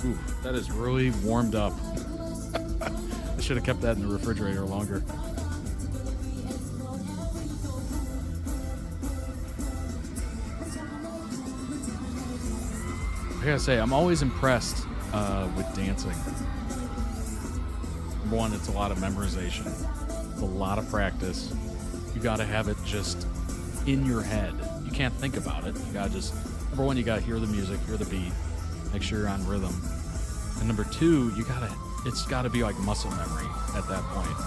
Ooh, that is really warmed up. I should have kept that in the refrigerator longer. I gotta say, I'm always impressed with dancing. Number one, it's a lot of memorization. It's a lot of practice. You gotta have it just in your head. You can't think about it. You gotta just, number one, you gotta hear the music, hear the beat, make sure you're on rhythm. And number two, it's gotta be like muscle memory at that point.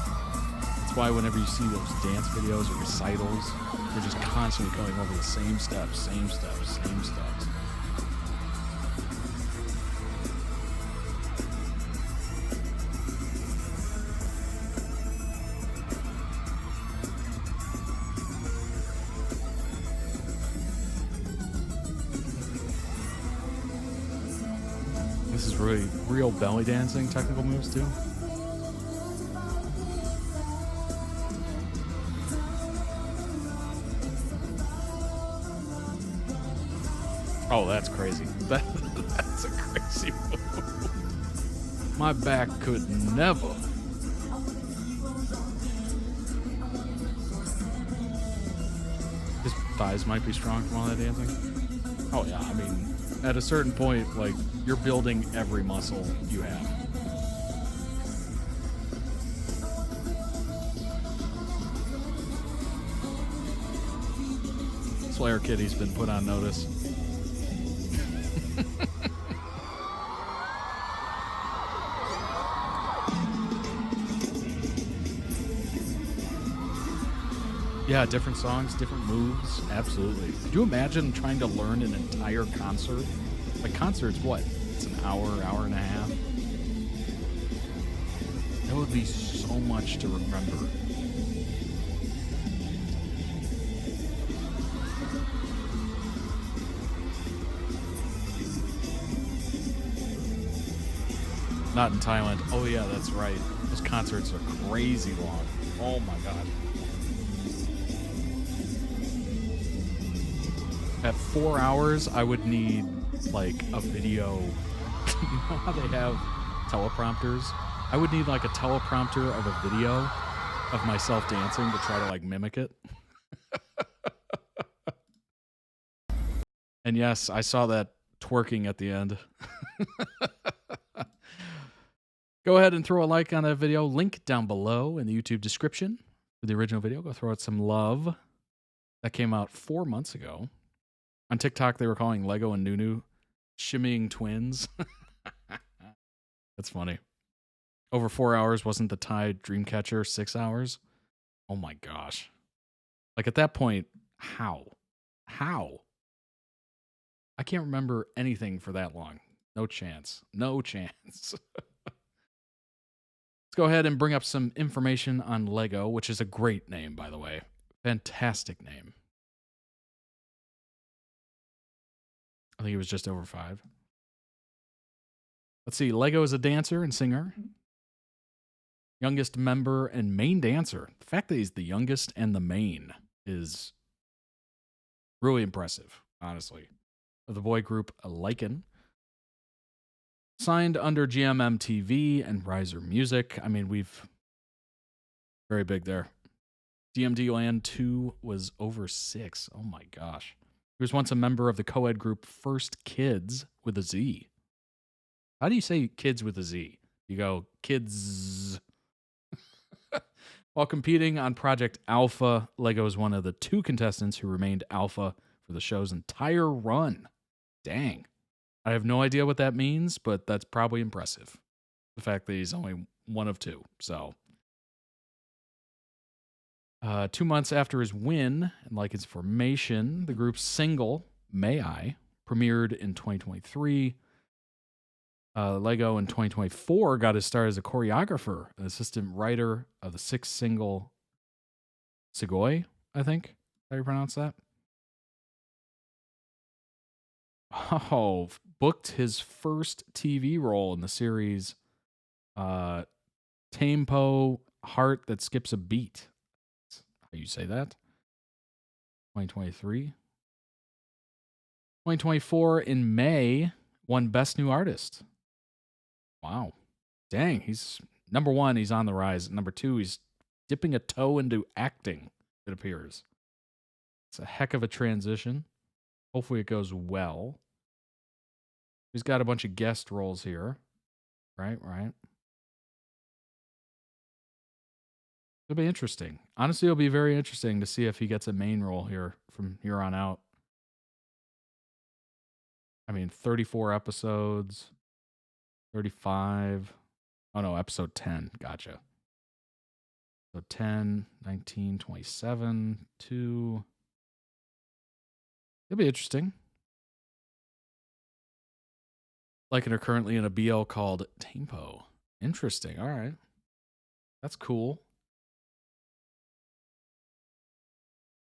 That's why whenever you see those dance videos or recitals, they're just constantly going over the same steps, same steps, same steps. This is really real belly dancing technical moves too. Oh, that's crazy. That's a crazy move. My back could never. His thighs might be strong from all that dancing. Oh yeah, I mean, at a certain point, like, you're building every muscle you have. Slayer Kitty's been put on notice. Yeah, different songs, different moves. Absolutely. Could you imagine trying to learn an entire concert? Like, concerts, what? It's an hour, hour and a half. That would be so much to remember. Not in Thailand. Oh yeah, that's right. Those concerts are crazy long. Oh my god. At 4 hours, I would need like a video. You know how they have teleprompters. I would need like a teleprompter of a video of myself dancing to try to like mimic it. And yes, I saw that twerking at the end. Go ahead and throw a like on that video. Link down below in the YouTube description for the original video. Go throw it some love. That came out 4 months ago. On TikTok, they were calling Lego and ZeeNunew shimmying twins. That's funny. Over 4 hours wasn't the Tide Dreamcatcher 6 hours? Oh my gosh. Like at that point, how? How? I can't remember anything for that long. No chance. No chance. Let's go ahead and bring up some information on Lego, which is a great name, by the way. Fantastic name. I think he was just over 5. Let's see. Lego is a dancer and singer. Youngest member and main dancer. The fact that he's the youngest and the main is really impressive, honestly. Of the boy group LYKN. Signed under GMM-TV and Riser Music. I mean, we've... Very big there. DMD Land 2 was over 6. Oh my gosh. He was once a member of the co-ed group First Kids with a Z. How do you say kids with a Z? You go, kids. While competing on Project Alpha, Lego is one of the 2 contestants who remained Alpha for the show's entire run. Dang. I have no idea what that means, but that's probably impressive. The fact that he's only one of 2. So, 2 months after his win, and like its formation, the group's single, May I, premiered in 2023. Lego in 2024 got his start as a choreographer, an assistant writer of the 6th single, Segoi, I think. How do you pronounce that? Oh, booked his first TV role in the series Tempo Heart That Skips a Beat. That's how you say that? 2023. 2024 in May won Best New Artist. Wow. Dang, he's number 1, he's on the rise. Number 2, he's dipping a toe into acting, it appears. It's a heck of a transition. Hopefully it goes well. He's got a bunch of guest roles here. Right. It'll be interesting. Honestly, it'll be very interesting to see if he gets a main role here from here on out. I mean, 34 episodes, 35. Oh, no, episode 10. Gotcha. So 10, 19, 27, 2. It'll be interesting. LYKN are currently in a BL called Tempo. Interesting. All right. That's cool.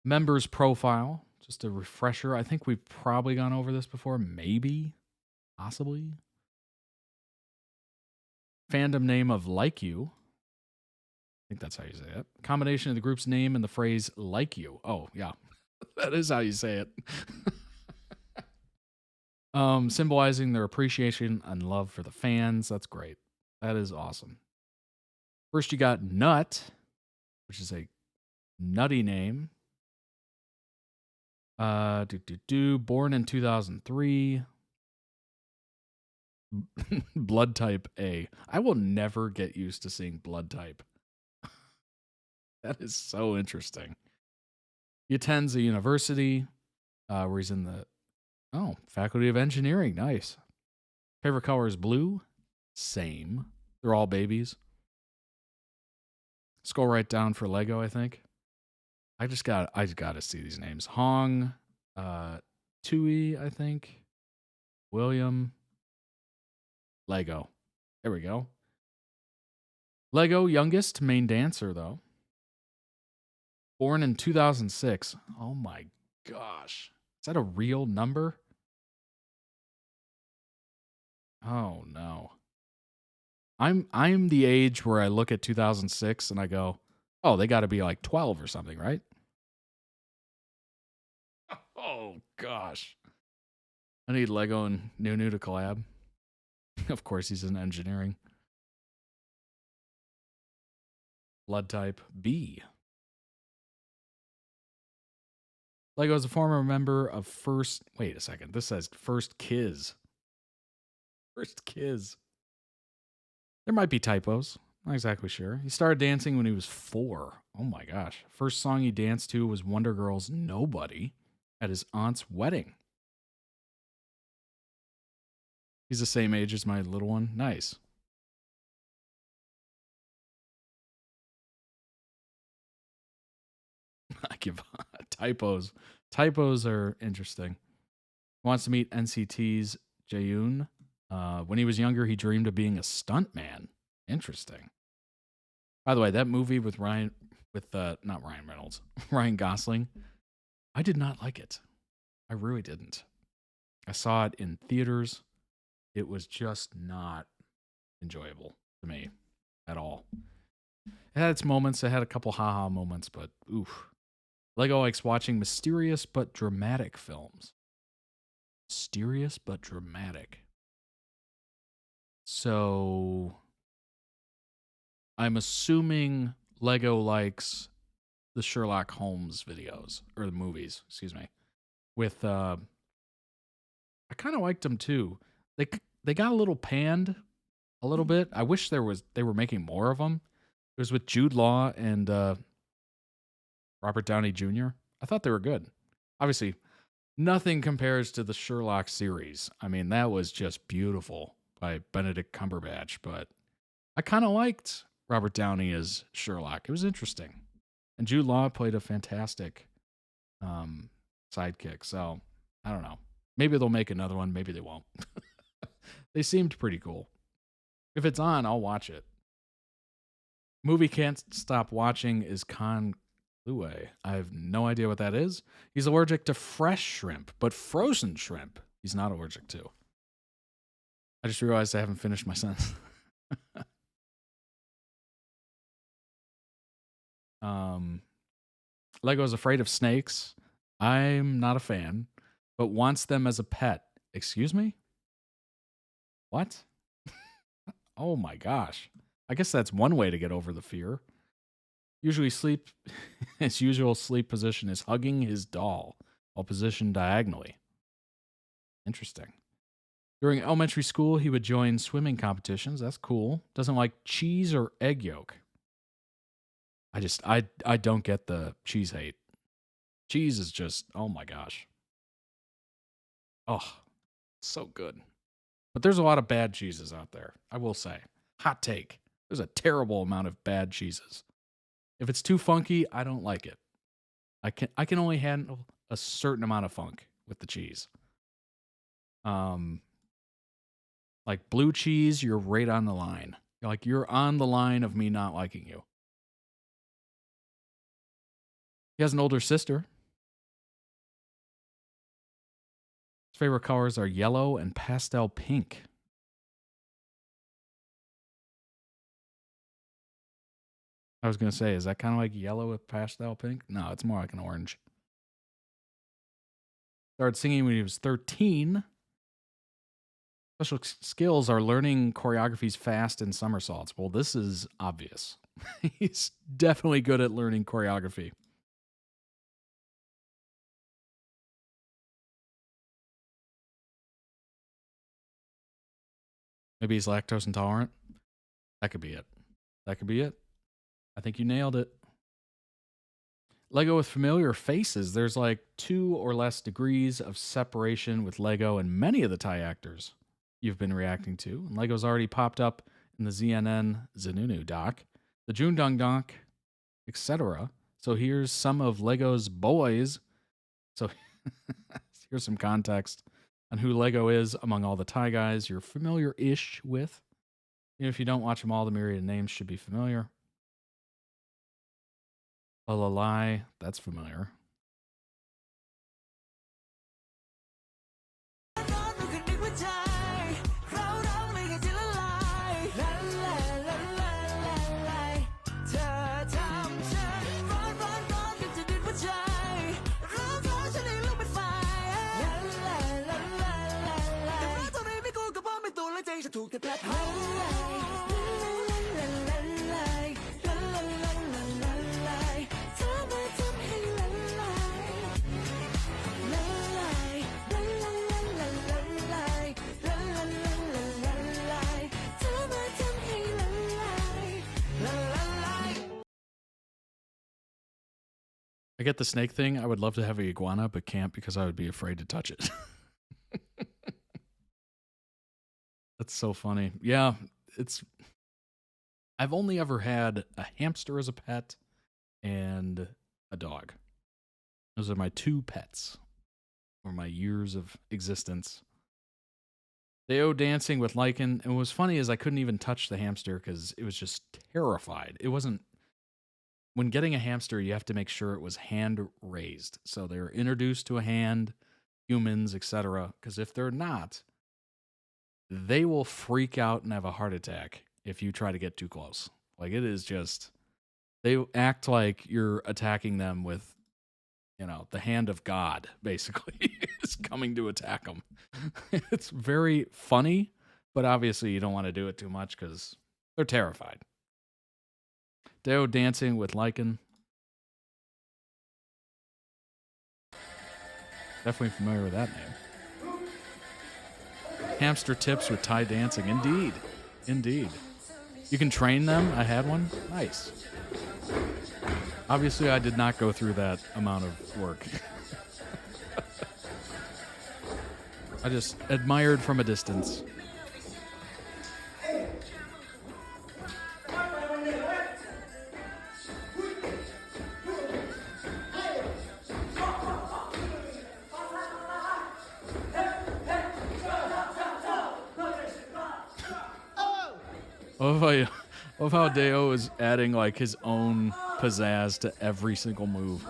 Members profile. Just a refresher. I think we've probably gone over this before. Maybe. Possibly. Fandom name of Like You. I think that's how you say it. Combination of the group's name and the phrase like you. Oh, yeah. That is how you say it. Symbolizing their appreciation and love for the fans. That's great. That is awesome. First, you got Nut, which is a nutty name. Born in 2003. Blood type A. I will never get used to seeing blood type. That is so interesting. He attends a university where he's in the faculty of engineering. Nice. Favorite color is blue. Same. They're all babies. Scroll right down for Lego, I think. I just gotta see these names. Hong, Tui, I think. William. Lego. There we go. Lego, youngest main dancer, though. Born in 2006. Oh my gosh. Is that a real number? Oh no. I'm the age where I look at 2006 and I go, oh, they got to be like 12 or something, right? Oh gosh. I need Lego and ZeeNunew to collab. Of course, he's in engineering. Blood type B. Lego is a former member of First. Wait a second. This says First Kiz. First Kiz. There might be typos. Not exactly sure. He started dancing when he was 4. Oh my gosh. First song he danced to was Wonder Girl's Nobody at his aunt's wedding. He's the same age as my little one. Nice. I give typos. Typos are interesting. Wants to meet NCT's Jaeyoon. When he was younger, he dreamed of being a stuntman. Interesting. By the way, that movie with not Ryan Reynolds, Ryan Gosling, I did not like it. I really didn't. I saw it in theaters. It was just not enjoyable to me at all. It had its moments. It had a couple haha moments, but oof. Lego likes watching mysterious but dramatic films. Mysterious but dramatic. So I'm assuming Lego likes the Sherlock Holmes videos, or the movies, excuse me. With I kind of liked them too. They got a little panned a little bit. I wish they were making more of them. It was with Jude Law and Robert Downey Jr. I thought they were good. Obviously, nothing compares to the Sherlock series. I mean, that was just beautiful by Benedict Cumberbatch, but I kind of liked Robert Downey as Sherlock. It was interesting. And Jude Law played a fantastic sidekick. So, I don't know. Maybe they'll make another one. Maybe they won't. They seemed pretty cool. If it's on, I'll watch it. Movie can't stop watching is Con Lue. I have no idea what that is. He's allergic to fresh shrimp, but frozen shrimp he's not allergic to. I just realized I haven't finished my sentence. Lego's afraid of snakes. I'm not a fan, but wants them as a pet. Excuse me? What? Oh my gosh. I guess that's one way to get over the fear. His usual sleep position is hugging his doll while positioned diagonally. Interesting. During elementary school, he would join swimming competitions. That's cool. Doesn't like cheese or egg yolk. I don't get the cheese hate. Cheese is just, oh my gosh. Oh, so good. But there's a lot of bad cheeses out there, I will say. Hot take. There's a terrible amount of bad cheeses. If it's too funky, I don't like it. I can only handle a certain amount of funk with the cheese. Like blue cheese, you're right on the line. You're on the line of me not liking you. He has an older sister. His favorite colors are yellow and pastel pink. I was going to say, is that kind of like yellow with pastel pink? No, it's more like an orange. Started singing when he was 13. Special skills are learning choreographies fast and somersaults. Well, this is obvious. He's definitely good at learning choreography. Maybe he's lactose intolerant. That could be it. That could be it. I think you nailed it. Lego with familiar faces. There's like 2 or less degrees of separation with Lego and many of the Thai actors you've been reacting to. And Lego's already popped up in the ZNN ZeeNunew doc, the Jundong doc, etc. So here's some of Lego's boys. So here's some context on who Lego is among all the Thai guys you're familiar-ish with. Even if you don't watch them all, the myriad names should be familiar. Alalai, that's familiar. get the snake thing. I would love to have an iguana, but can't because I would be afraid to touch it. That's so funny. Yeah, I've only ever had a hamster as a pet and a dog. Those are my 2 pets for my years of existence. They dancing with LYKN. And what was funny is I couldn't even touch the hamster because it was just terrified. It wasn't. When getting a hamster, you have to make sure it was hand raised. So they're introduced to a hand, humans, etc. Because if they're not, they will freak out and have a heart attack if you try to get too close. Like, it is just, they act like you're attacking them with, the hand of God, basically, is coming to attack them. It's very funny, but obviously you don't want to do it too much because they're terrified. Deo dancing with LYKN. Definitely familiar with that name. Hamster tips with Thai dancing. Indeed. Indeed. You can train them. I had one. Nice. Obviously, I did not go through that amount of work. I just admired from a distance. Love how Deo is adding like his own pizzazz to every single move.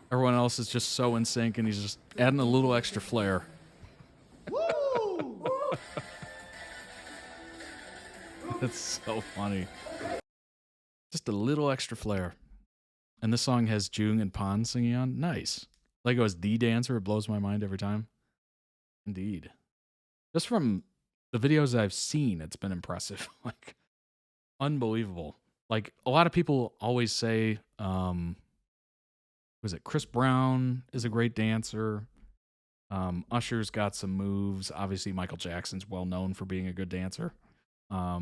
Everyone else is just so in sync, and he's just adding a little extra flair. It's so funny. Just a little extra flair. And this song has Jung and Pan singing on. Nice. Lego is the dancer. It blows my mind every time. Indeed. Just from the videos I've seen, it's been impressive. Like, unbelievable. Like, a lot of people always say, was it Chris Brown is a great dancer. Usher's got some moves. Obviously, Michael Jackson's well known for being a good dancer. I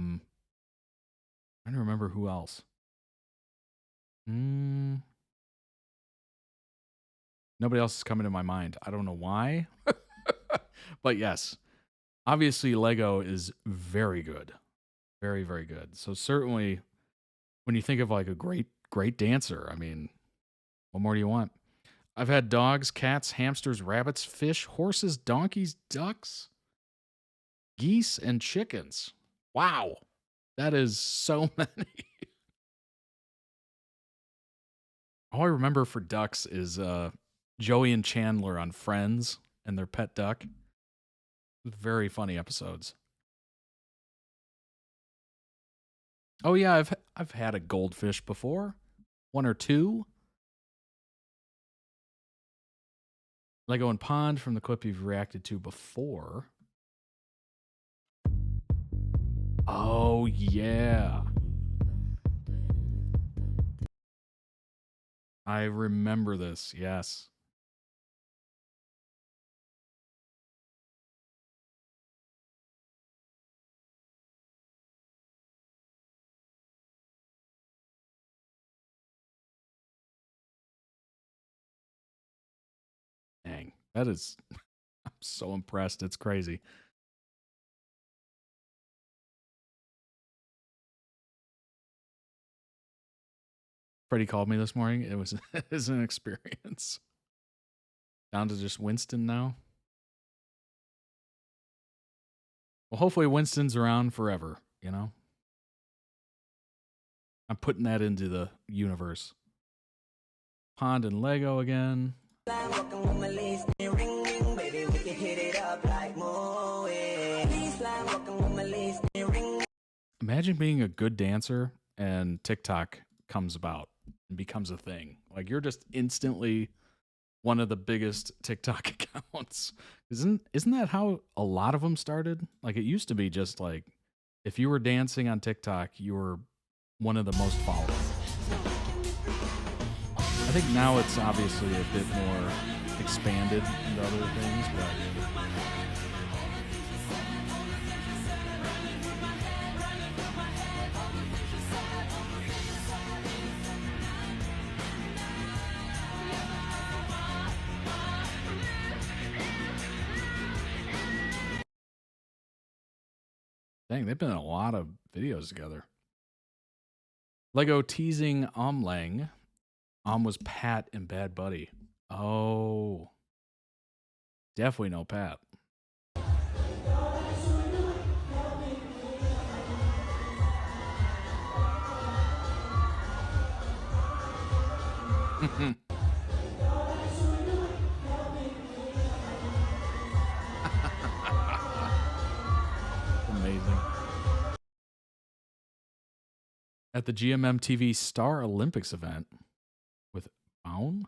don't remember who else. Nobody else is coming to my mind. I don't know why. But yes, obviously Lego is very good. Very, very good. So certainly when you think of like a great dancer, I mean, what more do you want? I've had dogs, cats, hamsters, rabbits, fish, horses, donkeys, ducks, geese, and chickens. Wow. That is so many. All I remember for ducks is Joey and Chandler on Friends and their pet duck. Very funny episodes. Oh yeah, I've had a goldfish before. 1 or 2. Lego and Pond from the clip you've reacted to before. Oh yeah. I remember this, yes. Dang, that is, I'm so impressed. It's crazy. Freddie called me this morning. It was an experience. Down to just Winston now. Well, hopefully Winston's around forever, you know? I'm putting that into the universe. Pond and Lego again. Imagine being a good dancer and TikTok comes about and becomes a thing. Like, you're just instantly one of the biggest TikTok accounts. Isn't that how a lot of them started? Like, it used to be just like, if you were dancing on TikTok, you were one of the most followed. I think now it's obviously a bit more expanded into other things, but Dang, they've been in a lot of videos together. Lego teasing Lang. Was Pat in Bad Buddy. Oh. Definitely no Pat. Amazing. At the GMM TV Star Olympics event with Baum.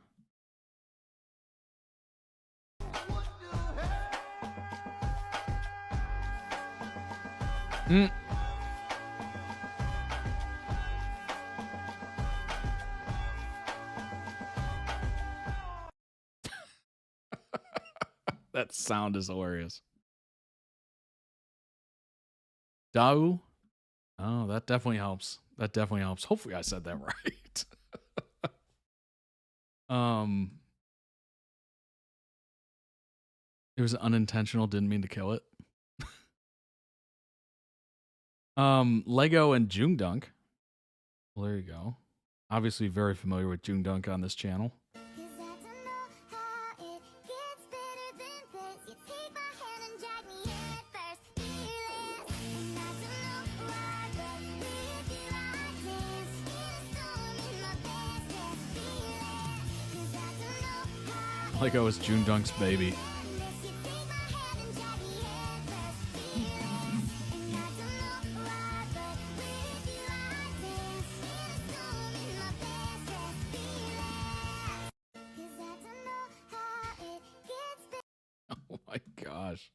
That sound is hilarious. Dao. Oh, that definitely helps. That definitely helps. Hopefully I said that right. It was unintentional, didn't mean to kill it. Lego and Jungdunk. Well, there you go. Obviously very familiar with Jungdunk on this channel. Lego is Jundunk's baby. Oh my gosh.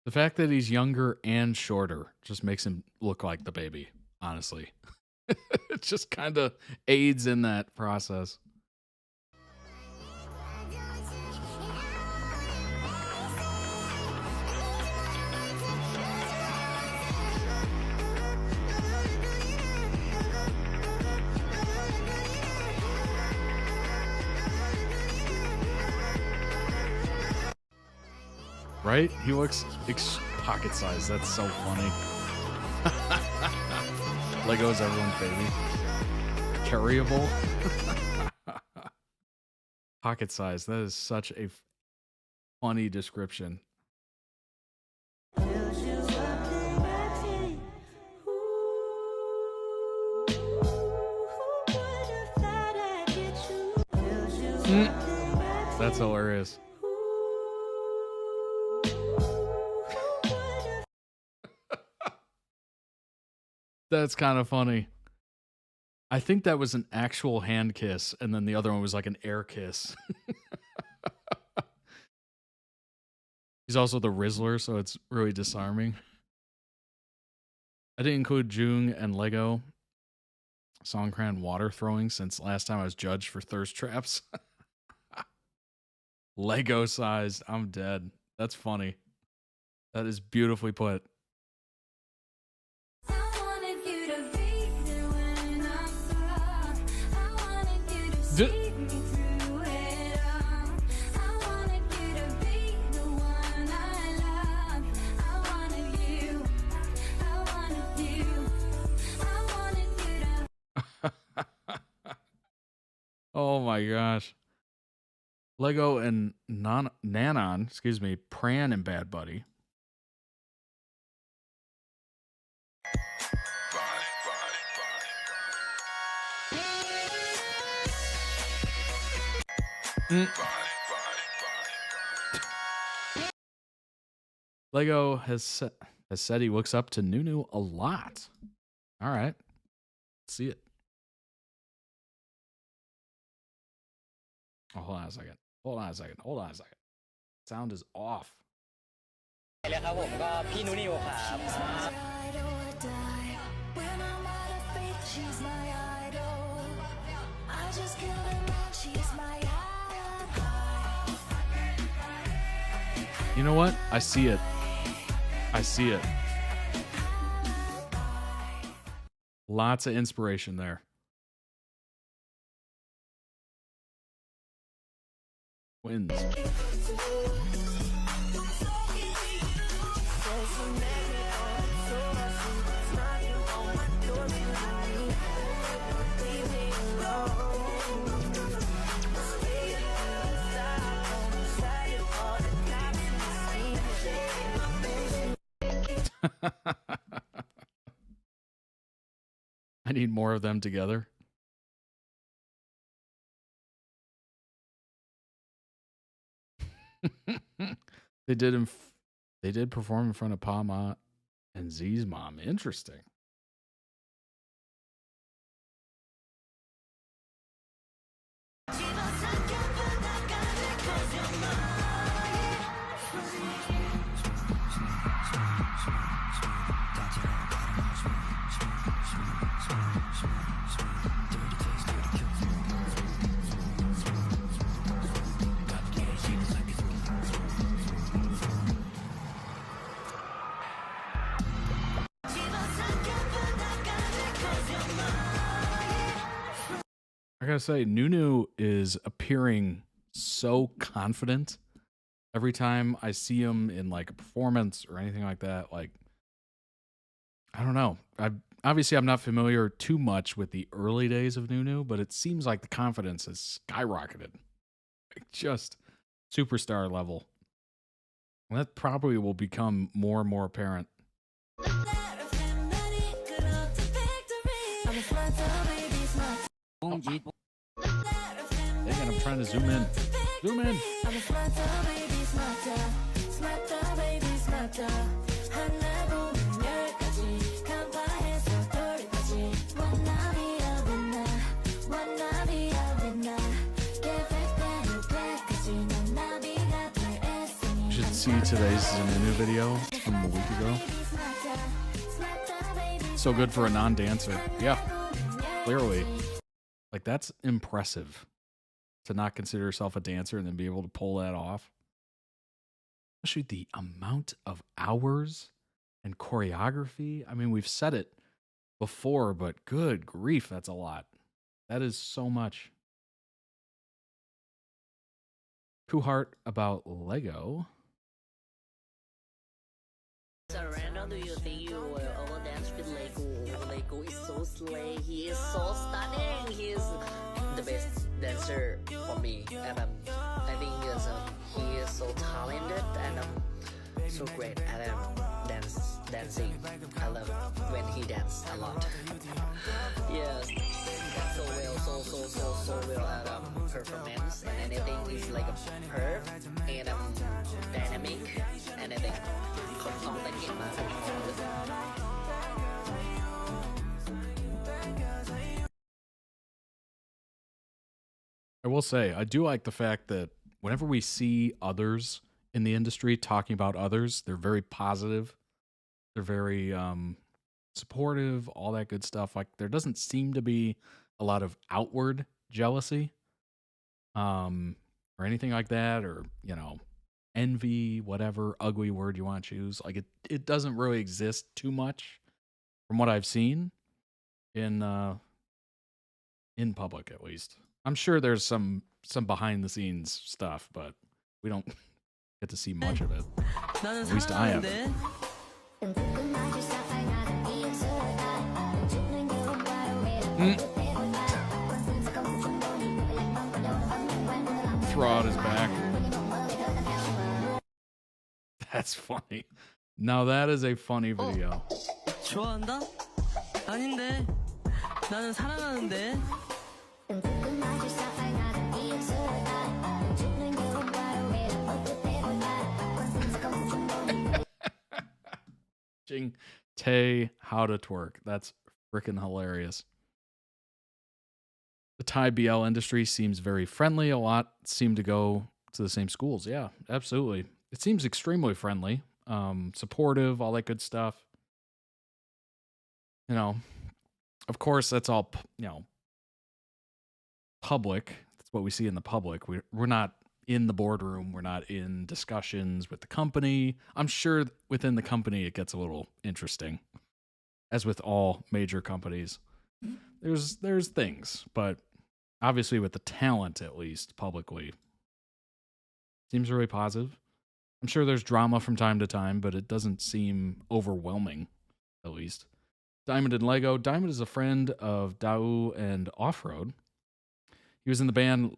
The fact that he's younger and shorter just makes him look like the baby, honestly. It just kind of aids in that process. Right? He looks pocket sized. That's so funny. Lego's everyone's baby. Carryable. Pocket size. That is such a funny description. That's hilarious. That's kind of funny. I think that was an actual hand kiss, and then the other one was like an air kiss. He's also the Rizzler, so it's really disarming. I didn't include Jung and Lego Songkran water throwing since last time I was judged for thirst traps. Lego sized. I'm dead. That's funny. That is beautifully put. Oh my gosh. Lego and Nanon, excuse me, Pran and Bad Buddy. Lego has said he looks up to ZeeNunew a lot. All right. Let's see it. Oh, hold on a second. Hold on a second. Hold on a second. Sound is off. เลยครับผมก็พี่นูนิวครับ You know what? I see it. I see it. Lots of inspiration there. Wins. I need more of them together. They did they did perform in front of Pa Ma and Z's mom. Interesting. I gotta say, ZeeNunew is appearing so confident every time I see him in like a performance or anything like that. Like, I don't know. I'm not familiar too much with the early days of ZeeNunew, but it seems like the confidence has skyrocketed, like just superstar level. And that probably will become more and more apparent. Dang it, I'm trying to zoom in. Zoom in. You should see today's ZeeNunew video from a week ago. So good for a non-dancer. Yeah, clearly. Like, that's impressive to not consider yourself a dancer and then be able to pull that off. Especially the amount of hours and choreography. I mean, we've said it before, but good grief, that's a lot. That is so much. Cool heart about Lego. Serena, do you think you will overdance with Lego? Lego is so slay. He is so stunning. He is the best dancer for me, and I think he is so talented and so great at dancing. I love when he dances a lot. Yes, so well, so well at performance, and anything is like a perf and dynamic, and I think I will say, I do like the fact that whenever we see others in the industry talking about others, they're very positive. They're very supportive, all that good stuff. Like, there doesn't seem to be a lot of outward jealousy or anything like that, or, you know, envy, whatever ugly word you want to choose. Like, it doesn't really exist too much from what I've seen in public, at least. I'm sure there's some behind the scenes stuff, but we don't get to see much of it. At least I haven't. Fraud is back. That's funny. Now that is a funny video. 좋아한다? 아닌데. 나는 사랑하는데. Teaching Tay how to twerk. That's freaking hilarious. The Thai BL industry seems very friendly. A lot seem to go to the same schools. Yeah, absolutely. It seems extremely friendly, supportive, all that good stuff. You know, of course, that's all, you know, public. That's what we see in the public. We're not in the boardroom. We're not in discussions with the company. I'm sure within the company it gets a little interesting, as with all major companies. There's things, but obviously with the talent, at least publicly, seems really positive. I'm sure there's drama from time to time, but it doesn't seem overwhelming, at least. Diamond and Lego. Diamond is a friend of Dao and Offroad. He was in the band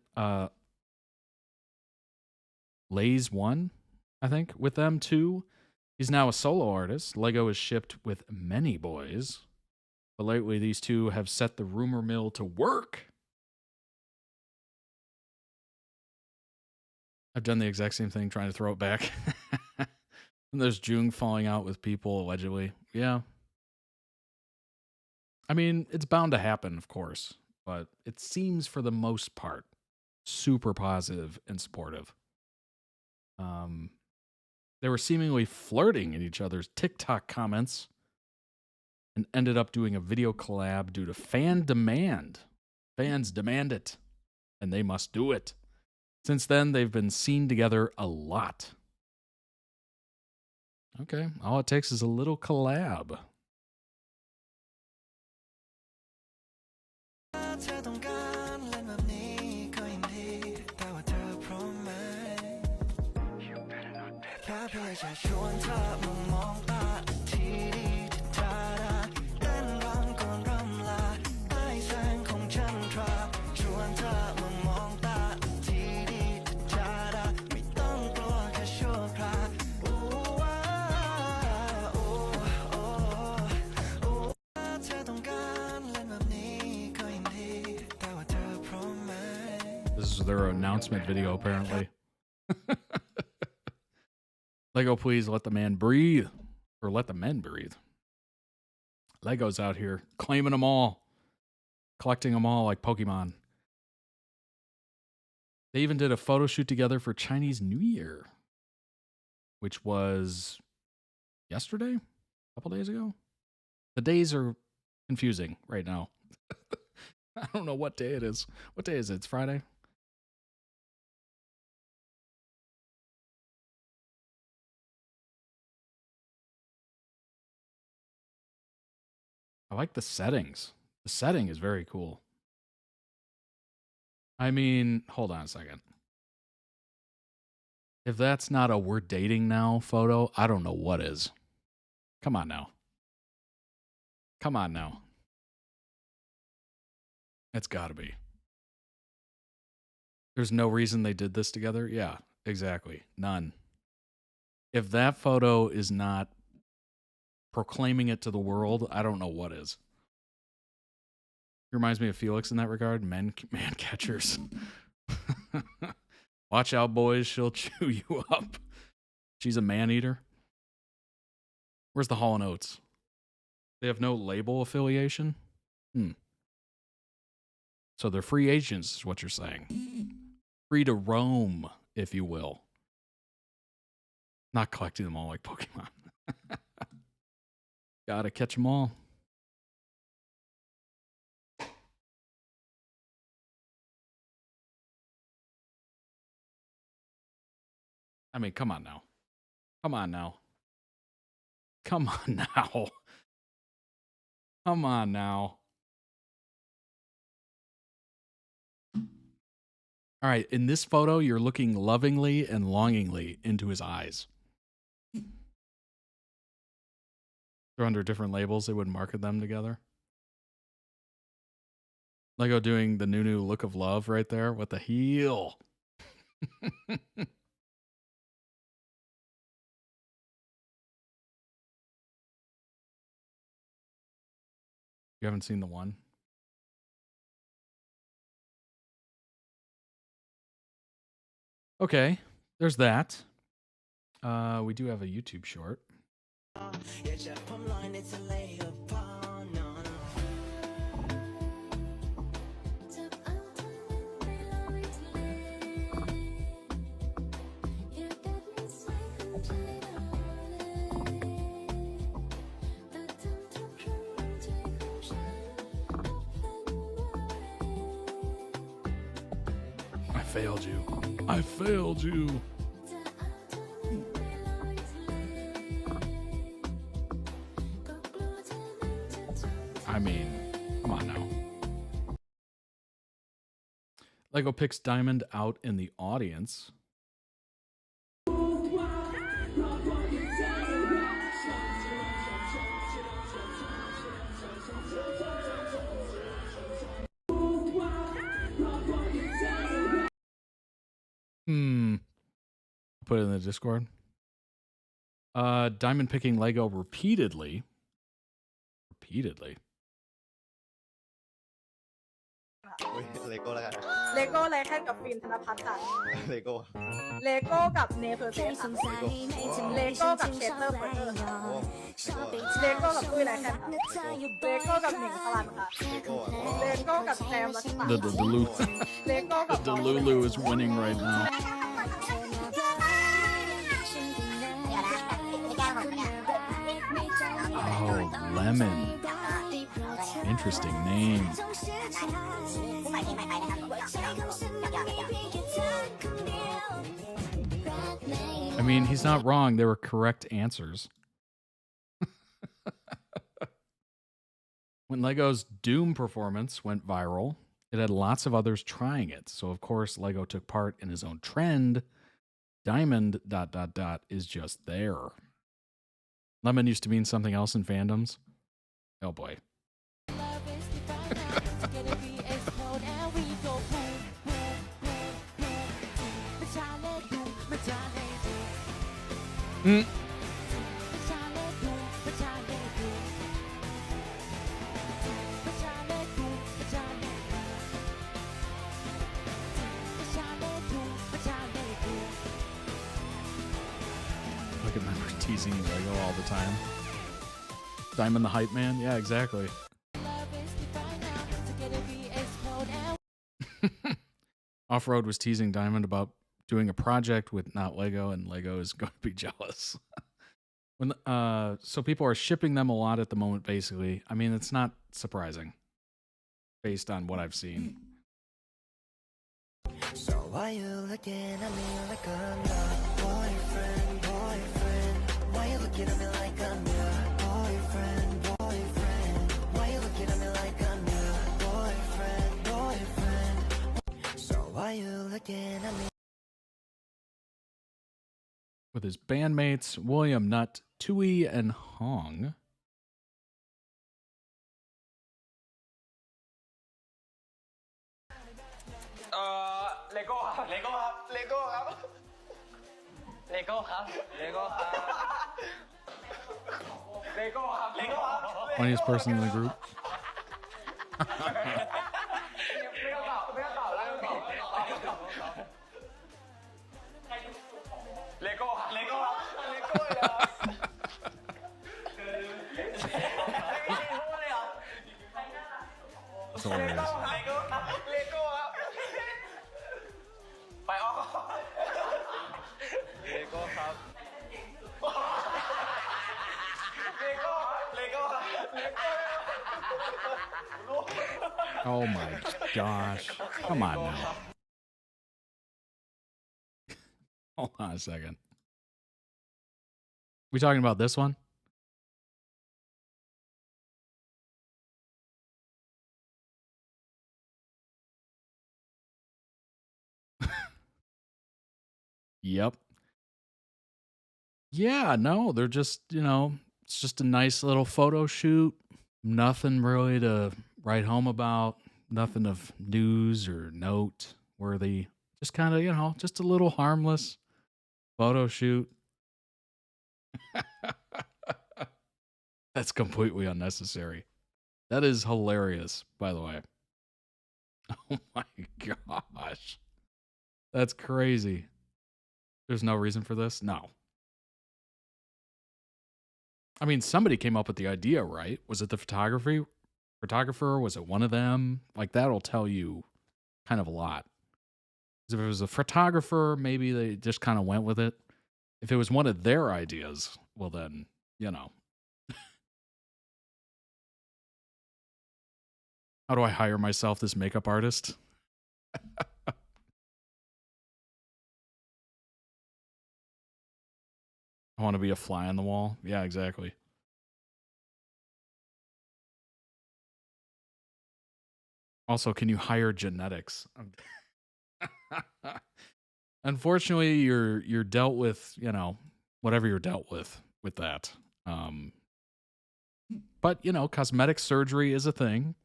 Lays One, I think, with them too. He's now a solo artist. Lego is shipped with many boys, but lately these two have set the rumor mill to work. I've done the exact same thing, trying to throw it back. And there's Jung falling out with people, allegedly. Yeah. I mean, it's bound to happen, of course, but it seems for the most part super positive and supportive. They were seemingly flirting in each other's TikTok comments and ended up doing a video collab due to fan demand. Fans demand it, and they must do it. Since then, they've been seen together a lot. Okay, all it takes is a little collab. This is their announcement video, apparently. Lego, please let the man breathe. Or let the men breathe. Lego's out here claiming them all. Collecting them all like Pokemon. They even did a photo shoot together for Chinese New Year. Which was yesterday? A couple days ago? The days are confusing right now. I don't know what day it is. What day is it? It's Friday? I like the settings. The setting is very cool. I mean, hold on a second. If that's not a we're dating now photo, I don't know what is. Come on now. Come on now. It's gotta be. There's no reason they did this together? Yeah, exactly. None. If that photo is not proclaiming it to the world, I don't know what is. He reminds me of Felix in that regard. Man catchers. Watch out, boys. She'll chew you up. She's a man eater. Where's the Hall & Oates? They have no label affiliation? So they're free agents, is what you're saying. Free to roam, if you will. Not collecting them all like Pokemon. Gotta catch them all. I mean, come on now. Come on now. Come on now. Come on now. All right, in this photo, you're looking lovingly and longingly into his eyes. They're under different labels. They wouldn't market them together. Lego doing the ZeeNunew look of love right there. What the heel? You haven't seen the one? Okay, there's that. We do have a YouTube short. I failed you. I failed you. I mean, come on now. Lego picks Diamond out in the audience. Put it in the Discord. Diamond picking Lego repeatedly. Repeatedly. เลโก้แล้วกัน เลโก้ไลแคนกับฟิล์มธนภัทรค่ะ เลโก้ เลโก้กับเนเธอร์เซค่ะเลโก้กับเชสเตอร์เฟอร์เตอร์ค่ะเลโก้กับตุ้ยไลแคนค่ะเลโก้กับหนิงพลันค่ะเลโก้กับแซมรัชตา The Lulu. เลโก้กับ The Lulu is winning right now. Oh, Lemon. Interesting name. I mean, he's not wrong. They were correct answers. When Lego's Doom performance went viral, it had lots of others trying it. So, of course, Lego took part in his own trend. Diamond ... is just there. Lemon used to mean something else in fandoms. Oh boy. I can remember teasing Lego all the time. Diamond the Hype Man? Yeah, exactly. Off-Road was teasing Diamond about doing a project with not Lego, and Lego is going to be jealous. So people are shipping them a lot at the moment, basically. I mean, it's not surprising based on what I've seen. So why you looking at me like I'm your boyfriend? Why you looking at me like I'm your boyfriend? Why you looking at me like I'm your boyfriend? So why you looking at me? With his bandmates, William, Nutt, Tui, and Hong. Lego ครับ Lego ครับ Lego ครับ Lego ครับ Lego ครับ Lego ครับ Lego ครับ Funniest person in the group. ไม่ต้องตอบไม่ต้องตอบแล้วไม่ต้องตอบ Lego ครับ Lego ครับ Lego เลยเหรอไม่มีพูดเลยเหรอ That's hilarious. Lego ครับ Lego ครับ ไปออก Lego ครับ Lego Lego ครับ Lego Oh my gosh. Come on now. Hold on a second. We talking about this one? Yep. Yeah, no, they're just, it's just a nice little photo shoot. Nothing really to write home about. Nothing of news or note worthy. Just kind of, just a little harmless photo shoot. That's completely unnecessary. That is hilarious, by the way. Oh my gosh. That's crazy. There's no reason for this? No. I mean, somebody came up with the idea, right? Was it the photographer? Was it one of them? Like, that'll tell you kind of a lot. 'Cause if it was a photographer, maybe they just kind of went with it. If it was one of their ideas, well then, How do I hire myself this makeup artist? I want to be a fly on the wall. Yeah, exactly. Also, can you hire genetics? Unfortunately, you're dealt with, whatever you're dealt with that. But, cosmetic surgery is a thing.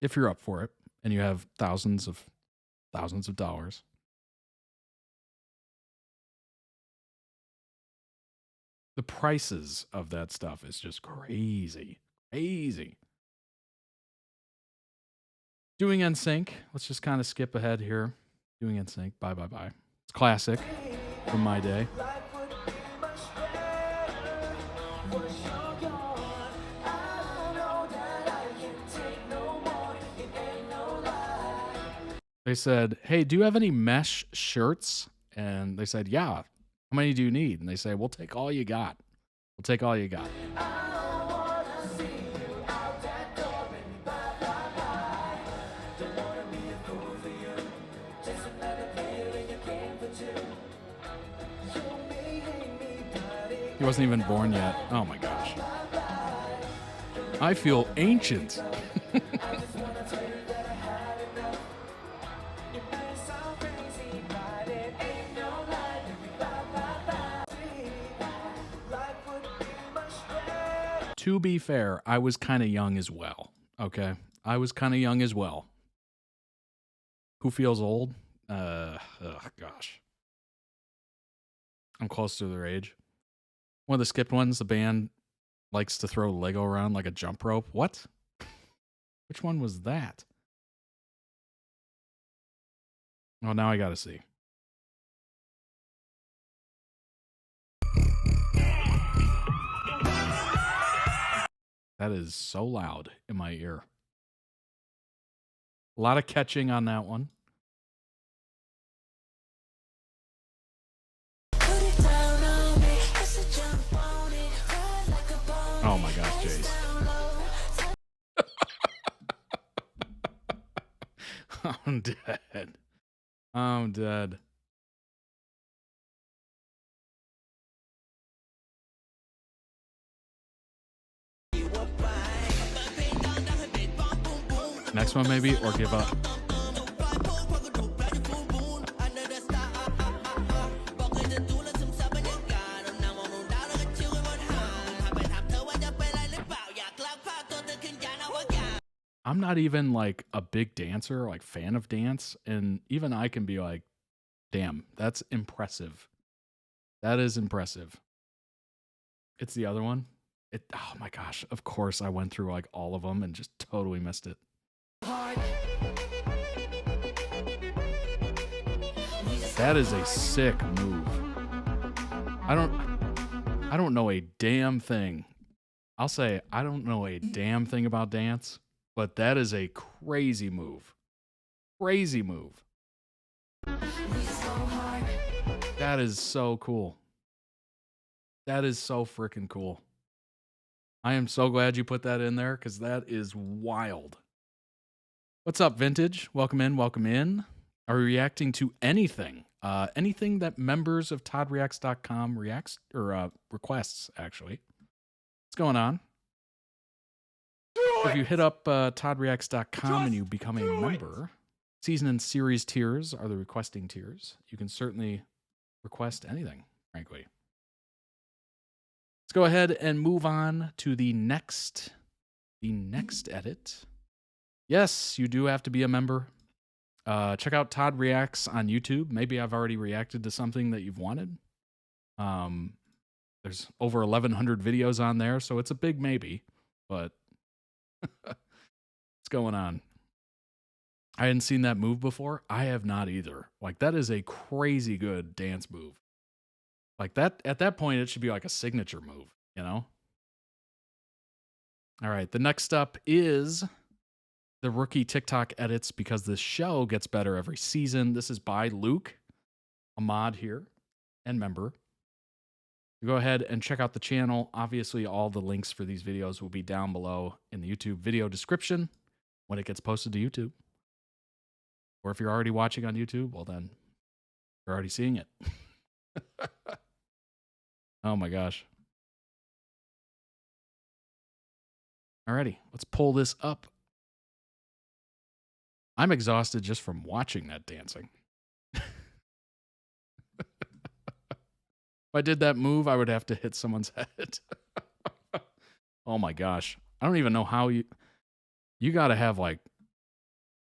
If you're up for it and you have thousands of dollars. The prices of that stuff is just crazy. Crazy. Doing NSYNC. Let's just kind of skip ahead here. Doing NSYNC. Bye, bye, bye. It's classic from my day. They said, hey, do you have any mesh shirts? And they said, yeah. How many do you need? And they say, we'll take all you got. We'll take all you got. He wasn't even born yet. Oh my gosh. I feel ancient. To be fair, I was kind of young as well. Okay. I was kind of young as well. Who feels old? Gosh. I'm close to their age. One of the skipped ones, the band likes to throw Lego around like a jump rope. What? Which one was that? Oh, now I gotta see. That is so loud in my ear. A lot of catching on that one. Oh my gosh, Jace. I'm dead. I'm dead. Next one maybe, or give up. I'm not even like a big dancer, like fan of dance, and even I can be like, damn, that's impressive. That is impressive. It's the other one. Oh my gosh, of course I went through like all of them and just totally missed it. That is a sick move. I don't know a damn thing. I'll say I don't know a damn thing about dance, but that is a crazy move. Crazy move. That is so cool. That is so freaking cool. I am so glad you put that in there because that is wild. What's up, Vintage? Welcome in, welcome in. Are we reacting to anything? Anything that members of ToddReacts.com requests, actually. What's going on? If you hit up ToddReacts.com and you become a member, season and series tiers are the requesting tiers. You can certainly request anything, frankly. Let's go ahead and move on to the next edit. Yes, you do have to be a member. Check out Todd Reacts on YouTube. Maybe I've already reacted to something that you've wanted. There's over 1,100 videos on there, so it's a big maybe, but what's going on? I hadn't seen that move before. I have not either. Like, that is a crazy good dance move. Like that, at that point, it should be like a signature move, you know? All right, the next up is the rookie TikTok edits because this show gets better every season. This is by Luke, a mod here and member. Go ahead and check out the channel. Obviously, all the links for these videos will be down below in the YouTube video description when it gets posted to YouTube. Or if you're already watching on YouTube, well then, you're already seeing it. Oh my gosh. Alrighty, let's pull this up. I'm exhausted just from watching that dancing. If I did that move, I would have to hit someone's head. Oh my gosh. I don't even know how you got to have like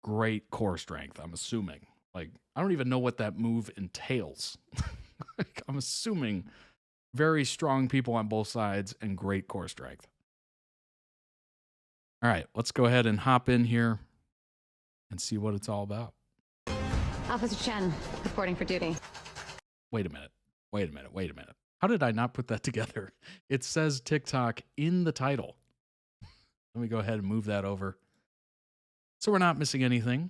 great core strength, I'm assuming. Like, I don't even know what that move entails. Like, I'm assuming very strong people on both sides and great core strength. All right, let's go ahead and hop in here and see what it's all about. Officer Chen, reporting for duty. Wait a minute. How did I not put that together? It says TikTok in the title. Let me go ahead and move that over so we're not missing anything.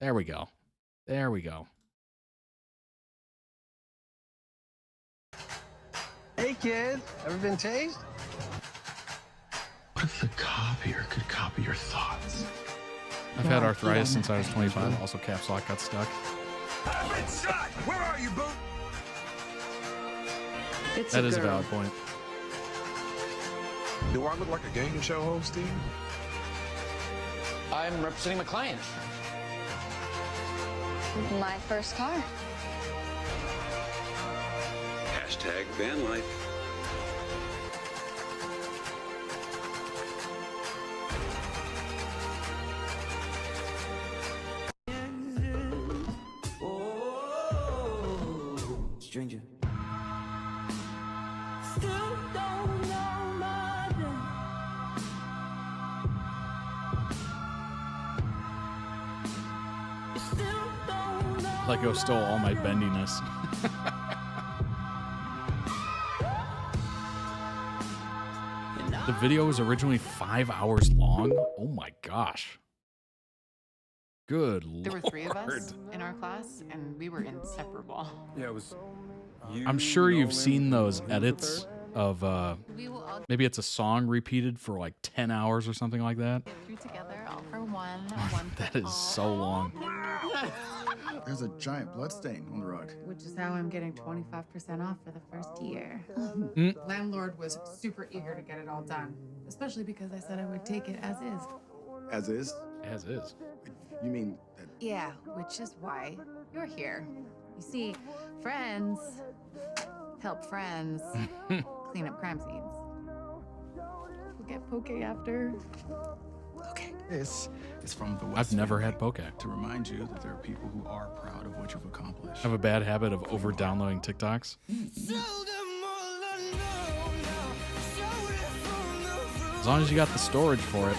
There we go. Hey kid, ever been tased? What if the copier could copy your thoughts? I've had arthritis since I was 25. Also, caps lock got stuck. I've been shot! Where are you, boo? That is a valid point. Do I look like a game show host, Steve? I'm representing my client. My first car. Hashtag van life. Stranger. Lego stole all my bendiness. The video was originally 5 hours long. Oh my gosh. Good Lord. There were 3 of us in our class, and we were inseparable. Yeah, it was. I'm sure you've seen those edits of maybe it's a song repeated for like 10 hours or something like that. Get through together, all for one. That is so long. There's a giant blood stain on the rug. Which is how I'm getting 25% off for the first year. Landlord was super eager to get it all done, especially because I said I would take it as is. As is? As is. You mean that? Yeah, which is why you're here. You see, friends help friends clean up crime scenes. We'll get poke after. Okay. This is from the West. I've never had poke. To remind you that there are people who are proud of what you've accomplished. I have a bad habit of over-downloading TikToks. As long as you got the storage for it.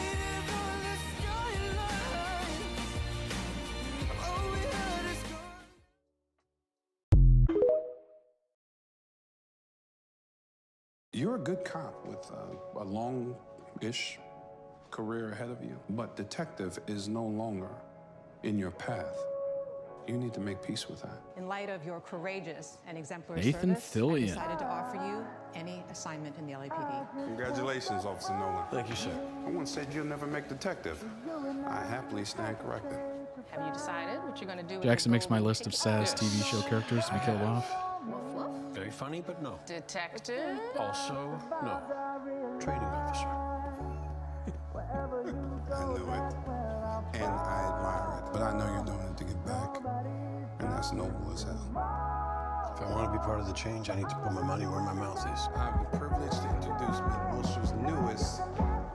You're a good cop with a long-ish career ahead of you, but detective is no longer in your path. You need to make peace with that. In light of your courageous and exemplary Nathan service, Fillion. I decided to offer you any assignment in the LAPD. Congratulations, Officer Nolan. Thank you, sir. I once said you'll never make detective. I happily stand corrected. Have you decided what you're going to do with Jackson the makes my golden list of ticket? saddest TV show characters to be killed off. Woof, woof. Very funny, but no. Detective? Also, no. Training officer. I knew it, and I admire it, but I know you're doing it to get back, and that's noble as hell. If I want to be part of the change, I need to put my money where my mouth is. I have the privilege to introduce Mid-Ulster's newest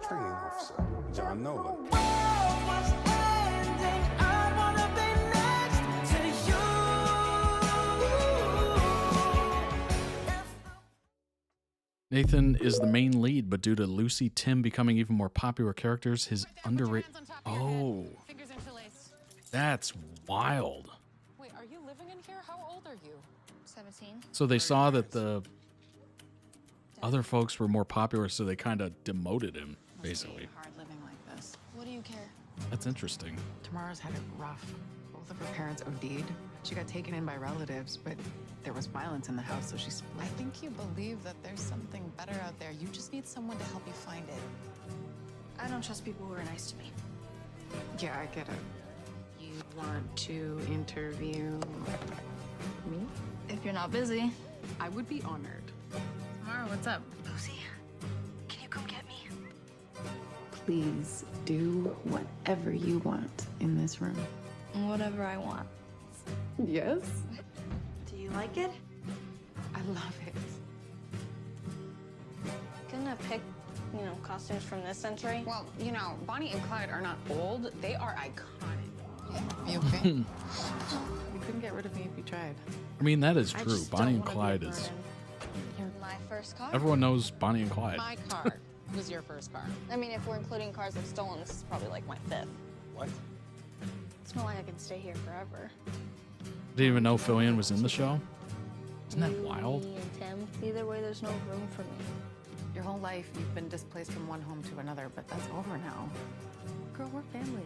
training officer, John Nolan. Nathan is the main lead, but due to Lucy Tim becoming even more popular characters, his underrated... Oh. That's wild. Wait, are you living in here? How old are you? 17. So they saw that the other folks were more popular, so they kind of demoted him, basically. Hard living like this. What do you care? That's interesting. Tamara's had it rough. Both of her parents OD'd. She got taken in by relatives, but there was violence in the house, so she split. I think you believe that there's something better out there. You just need someone to help you find it. I don't trust people who are nice to me. Yeah, I get it. You want to interview me? If you're not busy. I would be honored. Tamara, what's up? Lucy, can you come get me? Please do whatever you want in this room. Whatever I want. Yes? Do you like it? I love it. Couldn't have picked, costumes from this century? Well, Bonnie and Clyde are not old. They are iconic. You okay? You couldn't get rid of me if you tried. I mean, that is I true. just Bonnie don't and wanna be Clyde a is burden. my first car. Everyone knows Bonnie and Clyde. My car was your first car. I mean, if we're including cars I've stolen, this is probably like my fifth. What? It's not like I can stay here forever. Didn't even know Fillion was in the show. Isn't that wild? Me and Tim. Either way, there's no room for me. Your whole life, you've been displaced from one home to another, but that's over now. Girl, we're family.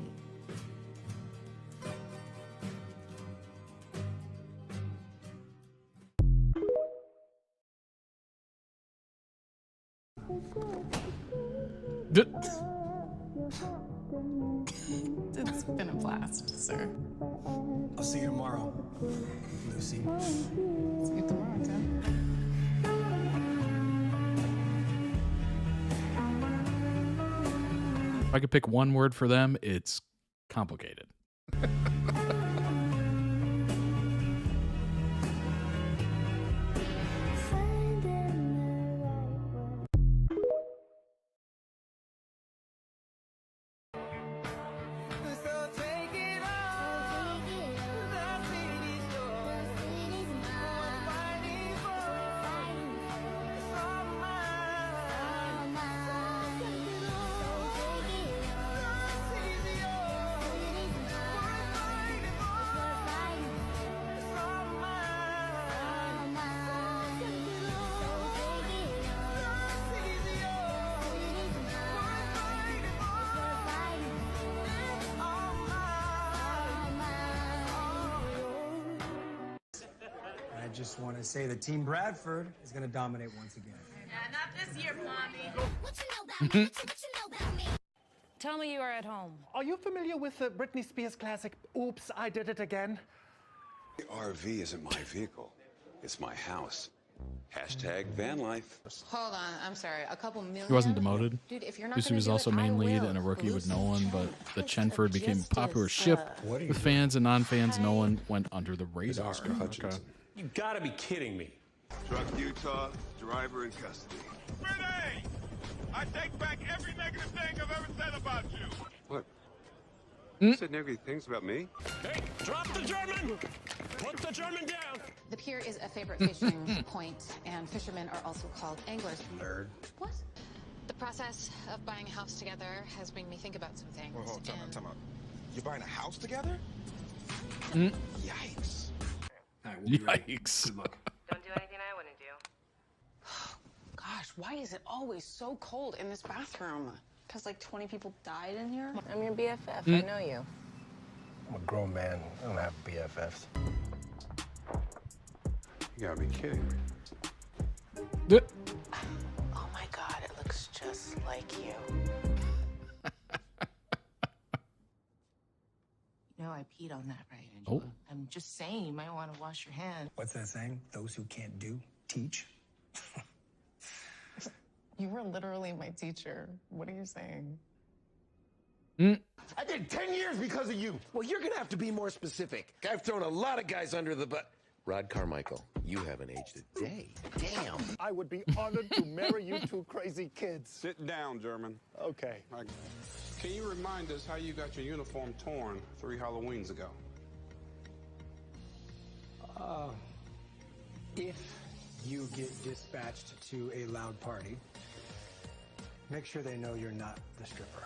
It's been a blast, sir. I'll see you tomorrow, Lucy. See you tomorrow, Tim. If I could pick one word for them, it's complicated. I just want to say that Team Bradford is going to dominate once again. Not this year, Mommy. Tell me you are at home. Are you familiar with the Britney Spears classic, Oops, I Did It Again? The RV isn't my vehicle. It's my house. Hashtag van life. Hold on, I'm sorry. A couple million. He wasn't demoted. Dude, if you're not Lucy gonna was do also it, I main lead will. and a rookie with Lucy Nolan, but the Chenford became a just popular as, ship what are with fans and non-fans. Nolan went under the radar. Oscar Hutchinson. Okay. You gotta be kidding me. Truck Utah, driver in custody. Renee! I take back every negative thing I've ever said about you. What? You said negative things about me? Hey, drop the German! Put the German down! The pier is a favorite fishing point, and fishermen are also called anglers. Nerd. What? The process of buying a house together has made me think about some things. Whoa, time out, and- time out. You're buying a house together? Yikes. Yikes. Don't do anything I wouldn't do. Gosh, why is it always so cold in this bathroom? Because like 20 people died in here? I'm your BFF. I know you. I'm a grown man. I don't have BFFs. You gotta be kidding me. Oh my God, it looks just like you. You know I peed on that, right? Oh. I'm just saying, you might want to wash your hands. What's that saying? Those who can't do, teach. You were literally my teacher. What are you saying? I did 10 years because of you. Well, you're gonna have to be more specific. I've thrown a lot of guys under the bus. Rod Carmichael, you haven't aged a day. Damn. I would be honored to marry you two crazy kids. Sit down, German. Okay. Can you remind us how you got your uniform torn 3 Halloweens ago? If you get dispatched to a loud party, make sure they know you're not the stripper.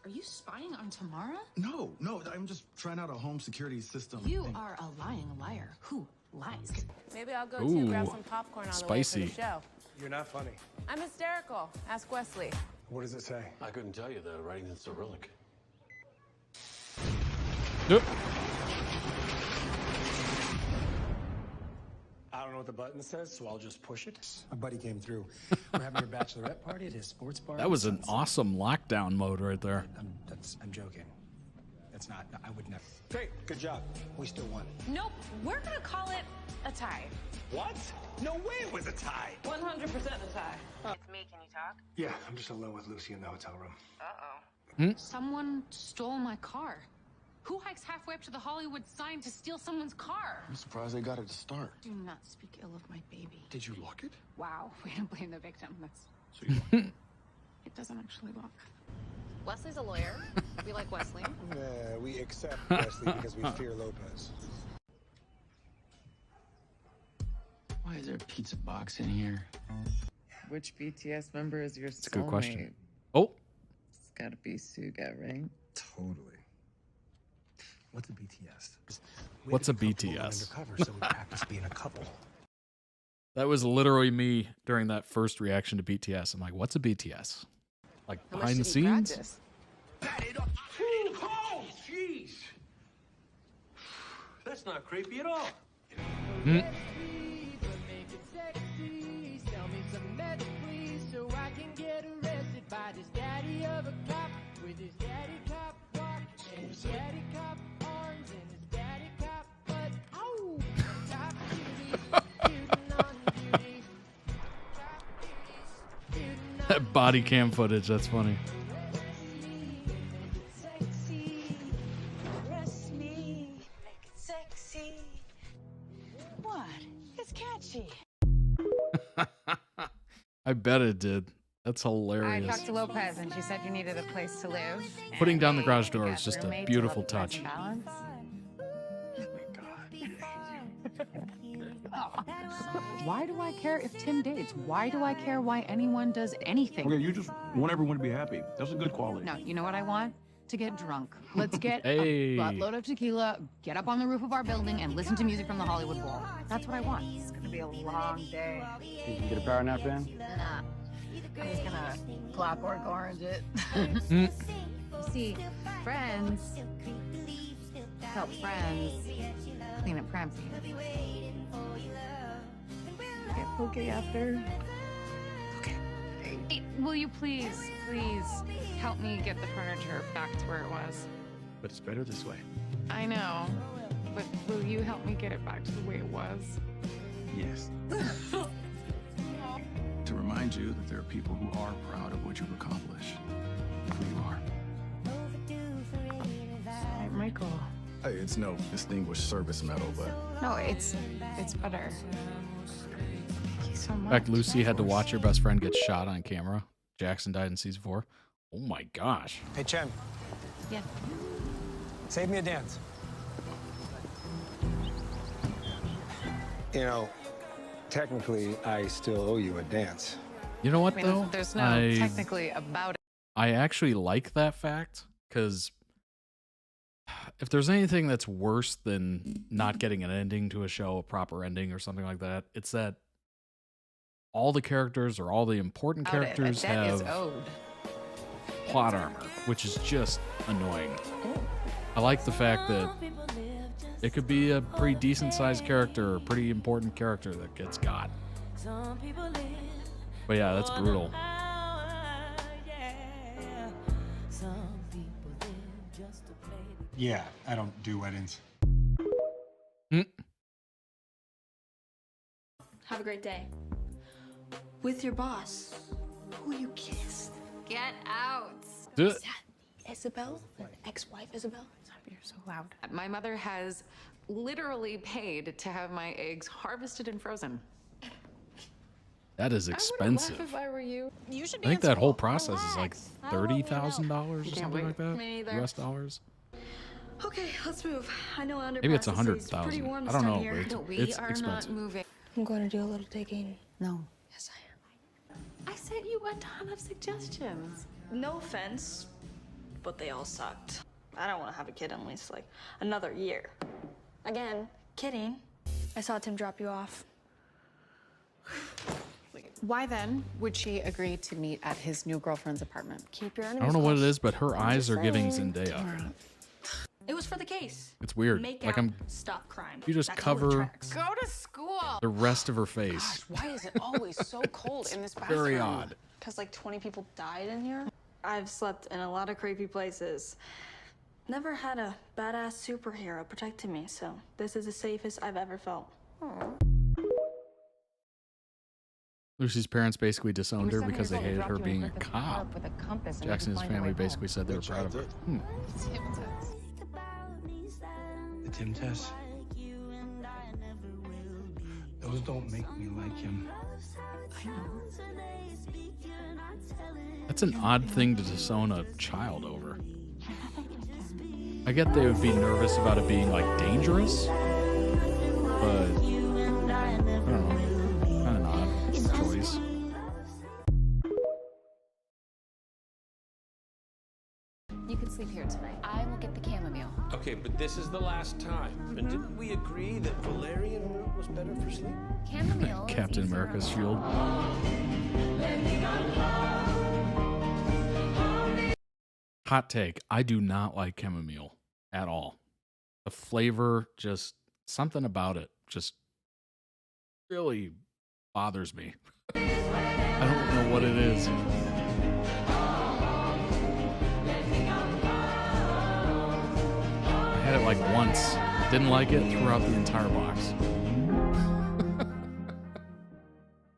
Are you spying on Tamara? No, I'm just trying out a home security system. You are a lying liar. Who lies? Maybe I'll go Ooh, to grab some popcorn on the way spicy. for the show. You're not funny. I'm hysterical. Ask Wesley. What does it say? I couldn't tell you the writing's in Cyrillic. I don't know what the button says, so I'll just push it. My buddy came through. We're having a bachelorette party at his sports bar. That was an awesome lockdown mode right there. I'm joking. It's not. I would never. Great. Good job. We still won. Nope. We're going to call it a tie. What? No way it was a tie. 100% a tie. It's me. Can you talk? Yeah, I'm just alone with Lucy in the hotel room. Uh-oh. Someone stole my car. Who hikes halfway up to the Hollywood sign to steal someone's car? I'm surprised they got it to start. Do not speak ill of my baby. Did you lock it? Wow, way to blame the victim. That's. So you It doesn't actually lock. Wesley's a lawyer. We like Wesley. We accept Wesley because we fear Lopez. is there a pizza box in here? Which BTS member is your soulmate? That's a good question. Oh. It's gotta be Suga, right? Totally. What's a BTS? What's a BTS? Undercover, so we practice being a couple. That was literally me during that first reaction to BTS. I'm like, what's a BTS? Like behind the scenes? Oh, jeez. That's not creepy at all. Hmm. That body cam footage, that's funny. What? It's catchy. I bet it did. That's I hilarious. talked to Lopez and she said you needed a place to live. Putting down the and garage you door got is just a roommates beautiful who love the touch. balance. Why do I care if Tim dates? Why do I care why anyone does anything? Okay, you just want everyone to be happy. That's a good quality. No, you know what I want? To get drunk. Let's get Hey. a buttload of tequila, get up on the roof of our building, and listen to music from the Hollywood Bowl. That's what I want. It's gonna be a long day. You can get a power nap in? Nah. I'm just gonna Clockwork Orange it. You see, friends help friends clean up crime scenes. Get poke after. Will you please help me get the furniture back to where it was? But it's better this way. I know, but will you help me get it back to the way it was? Yes. To remind you that there are people who are proud of what you've accomplished. Who you are. Hey, Michael. Hey, it's no distinguished service medal, but No, it's better. Thank you so In much. fact, Lucy had to watch her best friend get shot on camera. Jackson died in season 4. Oh my gosh. Hey, Chen, Yeah. save me a dance. You know, technically, I still owe you a dance. You know what, I mean, though? there's no technically about it. I actually like that fact, because if there's anything that's worse than not getting an ending to a show, a proper ending or something like that, it's that all the characters or all the important characters A debt is have owed. plot armor, which is just annoying. I like the fact that it could be a pretty decent sized character or a pretty important character that gets got. But yeah, that's brutal. Yeah, I don't do weddings. Have a great day. With your boss, who you kissed. Get out. Do Is it. that Isabel? Ex-wife Isabel? You're so loud. My mother has literally paid to have my eggs harvested and frozen. That is I would laugh expensive. if I were you. You should I be think in that whole school. process is like $30,000 or Can't something wait. like that. Me neither. US dollars. Okay, let's move. I know under Maybe it's parentheses, pretty 100,000. warm I don't this know, time of year. but No, we it's are expensive. not moving. I'm going to do a little digging. No. Yes, I am. I sent you a ton of suggestions. No offense, but they all sucked. I don't want to have a kid at least like another year. Again, kidding. I saw Tim drop you off. Why then would she agree to meet at his new girlfriend's apartment? Keep your I enemies don't know what it close. is, but her eyes are giving saying. Zendaya. It was for the case. It's weird. Make Like out, I'm. stop crime. You just That totally cover tracks. Go to school. the rest of her face. Gosh, why is it always so cold in this bathroom? Very odd. Because like 20 people died in here? I've slept in a lot of creepy places. Never had a badass superhero protecting me, so this is the safest I've ever felt. Lucy's parents basically disowned her because they hated her being a cop. With a compass and Jackson and his family basically said they were Which proud I of her. did. The Tim test. Those don't make me like him. That's an odd thing to disown a child over. I get they would be nervous about it being like dangerous, but I don't know. is the last time. And didn't we agree that valerian root was better for sleep? Chamomile. is Captain easier America's on shield. Hot take. I do not like chamomile at all. The flavor, just something about it, just really bothers me. I don't know what it is. I had it like once. Didn't like it, threw out the entire box.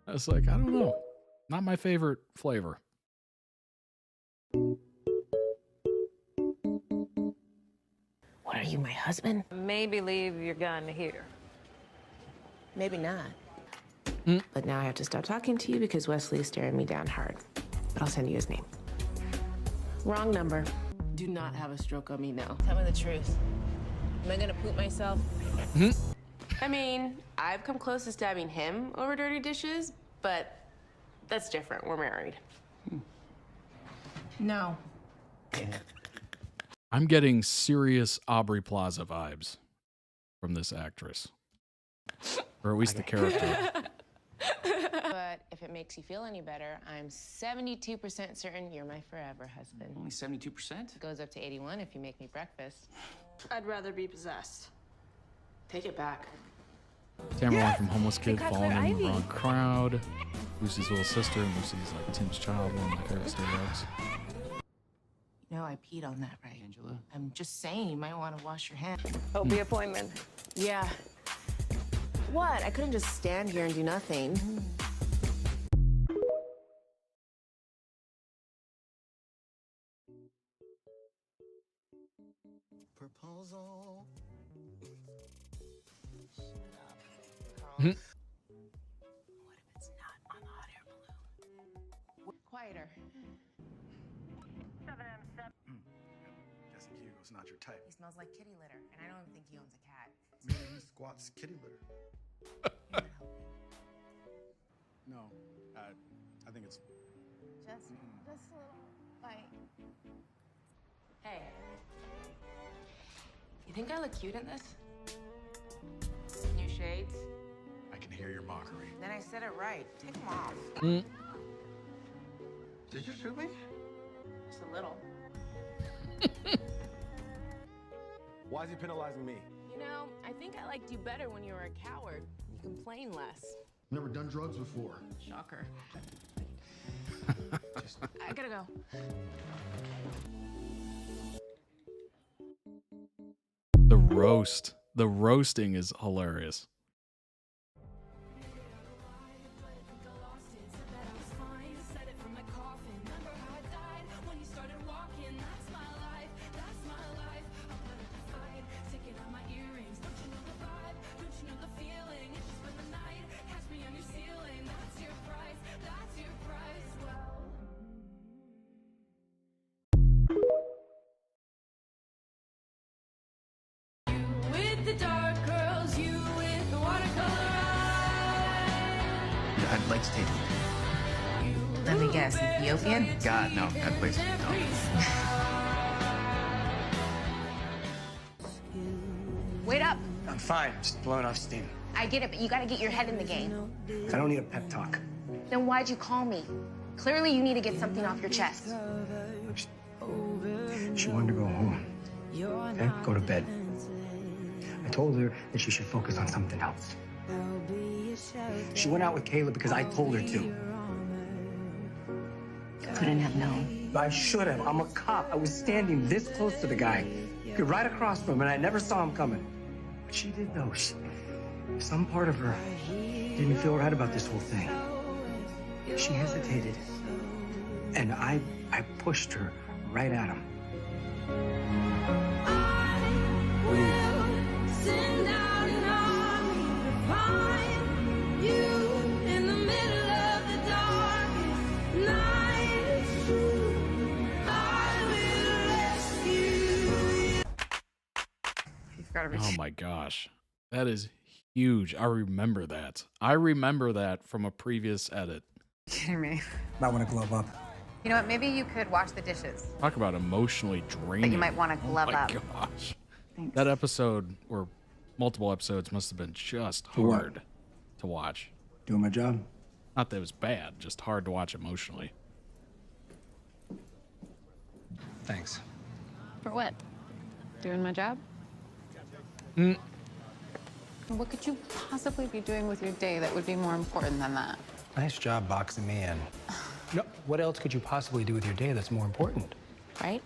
I was like, I don't know. Not my favorite flavor. What are you, my husband? Maybe leave your gun here. Maybe not. Mm. But now I have to stop talking to you because Wesley is staring me down hard. But I'll send you his name. Wrong number. Do not have a stroke on me now. Tell me the truth. Am I gonna poop myself? I mean, I've come close to stabbing him over dirty dishes, but that's different. We're married. No. I'm getting serious Aubrey Plaza vibes from this actress. Or at least the character. But if it makes you feel any better, I'm 72% certain you're my forever husband. Only 72%? It goes up to 81 if you make me breakfast. I'd rather be possessed. Take it back. Tamerlan from Homeless Kid Because falling they're in the Ivy. wrong crowd. Lucy's little sister, and Lucy's like Tim's child, one of my favorite stereotypes. You know, I peed on that, right? Angela? I'm just saying, you might want to wash your hands. OB appointment. Yeah. What? I couldn't just stand here and do nothing. Proposal. Quieter. Guessing Hugo's not your type. He smells like kitty litter, and I don't even think he owns a cat. Maybe he squats kitty litter. No, I think it's. Just a little bite. Hey. You think I look cute in this? New shades? I can hear your mockery. Then I said it right. Take them off. Did you shoot me? Just a little. Why is he penalizing me? You know, I think I liked you better when you were a coward. You complain less. Never done drugs before. Shocker. I gotta go. The roast. The roasting is hilarious. With the dark girls, you with the watercolor eyes. I'd like to take it. Let me guess, Ethiopian? God, no. God, please. No. Wait up. I'm fine, just blowing off steam. I get it, but you gotta get your head in the game. I don't need a pep talk. Then why'd you call me? Clearly you need to get something off your chest. She wanted to go home. Okay? Go to bed. I told her that she should focus on something else. She went out with Caleb because I told her to. Couldn't have known. I should have. I'm a cop. I was standing this close to the guy. Right across from him, and I never saw him coming. But she did, though. Some part of her didn't feel right about this whole thing. She hesitated. And I pushed her right at him. Send out an army to find you in the middle of the darkest night. I will rescue you. Oh my gosh. That is huge. I remember that. I remember that from a previous edit. Kidding me? Might want to glove up. You know what? Maybe you could wash the dishes. Talk about emotionally draining. But you might want to glove oh my up. Gosh. Thanks. That episode, or multiple episodes, must have been just For what? hard to watch. Doing my job. Not that it was bad, just hard to watch emotionally. Thanks. For what? Doing my job? Mm. What could you possibly be doing with your day that would be more important than that? Nice job boxing me in. No, what else could you possibly do with your day that's more important? Right?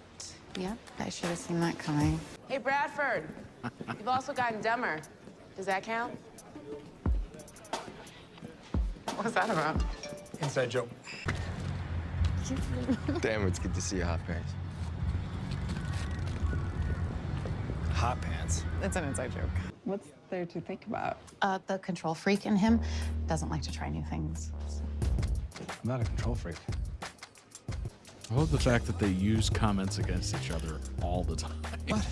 Yep, I should have seen that coming. Hey, Bradford. You've also gotten dumber. Does that count? What was that about? Inside joke. Damn, it's good to see you, Hot Pants. Hot pants. It's an inside joke. What's there to think about? The control freak in him doesn't like to try new things. I'm not a control freak. I love the fact that they use comments against each other all the time. What?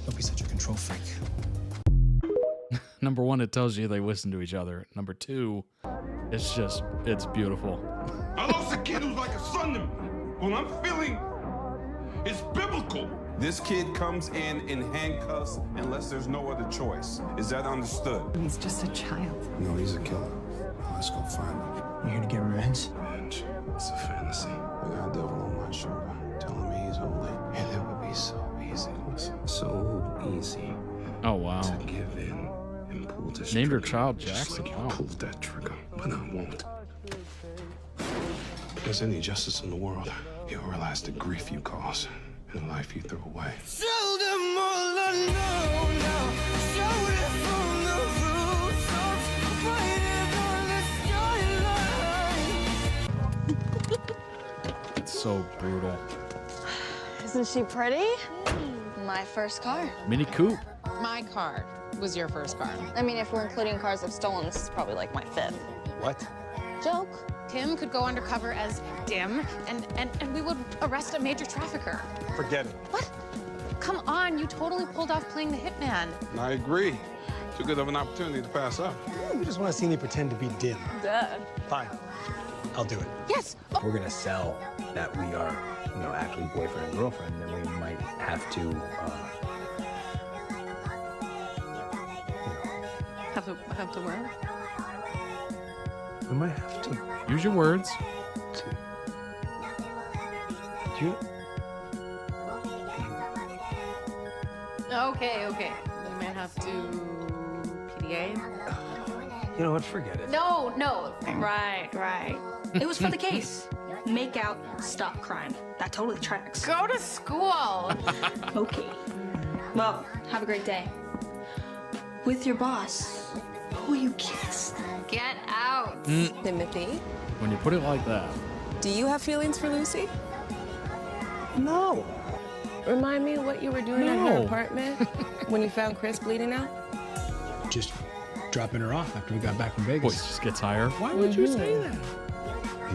Don't be such a control freak. Number one, it tells you they listen to each other. Number two, it's beautiful. I lost a kid who's like a son to me. What I'm feeling is biblical. This kid comes in handcuffs unless there's no other choice. Is that understood? He's just a child. No, he's a killer. Let's go find him. You here to get revenge? Revenge? It's a fantasy. I got a devil on my shoulder telling me he's holy. And it would be so easy. So easy. Oh, wow. To give in and pull this Named her trigger, child just Jackson. like you Wow. pulled that trigger, but I won't. If there's any justice in the world, you'll realize the grief you cause and the life you threw away. Show them all I know now. Show them from the rooftops. Waiting on the skyline. It's so brutal. Isn't she pretty? My first car. Mini Coupe. My car was your first car. I mean, if we're including cars I've stolen, this is probably like my fifth. What? Joke. Tim could go undercover as Dim, and we would arrest a major trafficker. Forget it. What? Come on, you totally pulled off playing the hitman. I agree. Too good of an opportunity to pass up. We just want to see me pretend to be dim. Dad. Fine. I'll do it. Yes. If we're gonna sell that we are, actually boyfriend and girlfriend, then we might have to, Have to what? We might have to. Use your words. Do you? Okay. We might have to PDA. You know what? Forget it. No. Right. It was for the case. Make out, stop crime. That totally tracks. Go to school. Okay. Well, have a great day. With your boss, who you kissed. Get out. Timothy, When you put it like that. do you have feelings for Lucy? No. Remind me what you were doing in her No. apartment when you found Chris bleeding out? Just dropping her off after we got back from Vegas. Voice just gets higher. Why would you say that?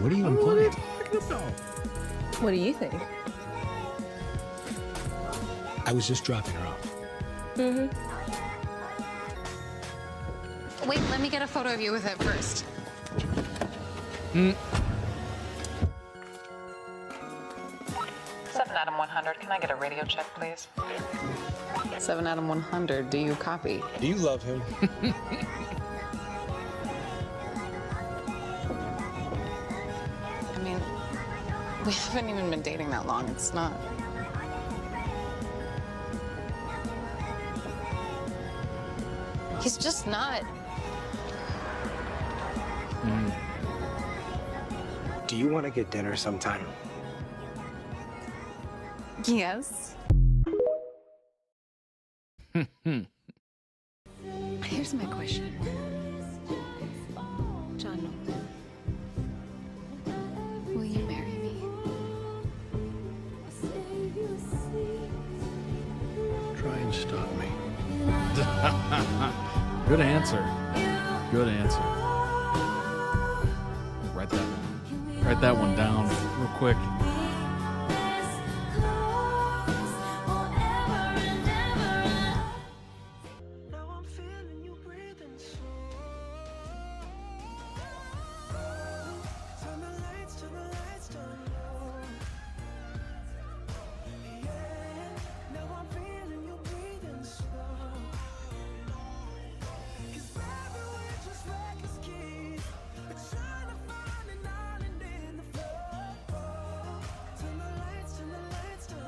What are you implying? What do you think? I was just dropping her off. Wait, let me get a photo of you with it first. 7 out of 100. Can I get a radio check, please? 7 out of 100. Do you copy? Do you love him? I mean, we haven't even been dating that long. It's not. He's just not. Do you want to get dinner sometime? Yes. Here's my question. John, will you marry me? Try and stop me. Good answer. Good answer. Write that one down real quick.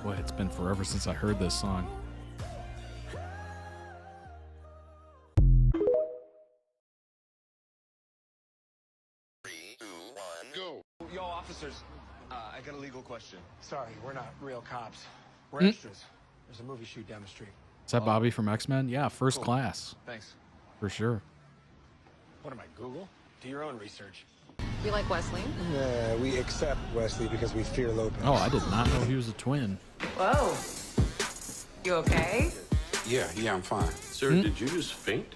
Boy, it's been forever since I heard this song. Yo, officers, I got a legal question. Sorry, we're not real cops. We're extras. There's a movie shoot down the street. Is that Bobby from X-Men? Yeah, first class. Thanks. For sure. What am I, Google? Do your own research. You like Wesley? Yeah, we accept Wesley because we fear Lopez. Oh, I did not know he was a twin. Whoa. You okay? Yeah, I'm fine. Sir, did you just faint?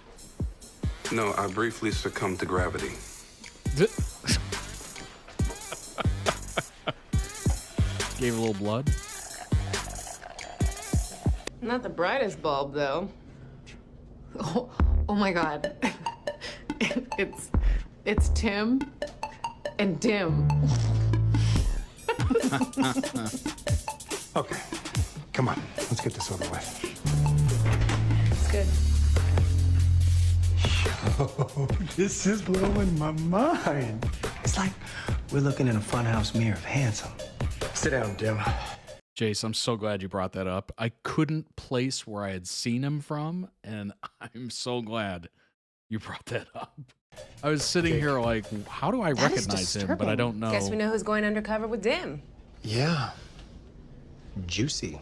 No, I briefly succumbed to gravity. Gave a little blood. Not the brightest bulb, though. Oh my God. It's Tim and Dim. Okay, come on. Let's get this over with. It's good. Oh, this is blowing my mind. It's like we're looking in a funhouse mirror of handsome. Sit down, Dim. Jace, I'm so glad you brought that up. I couldn't place where I had seen him from, and I'm so glad you brought that up. I was sitting here like, how do I recognize him? But I don't know. Guess we know who's going undercover with Dim. Yeah. Juicy.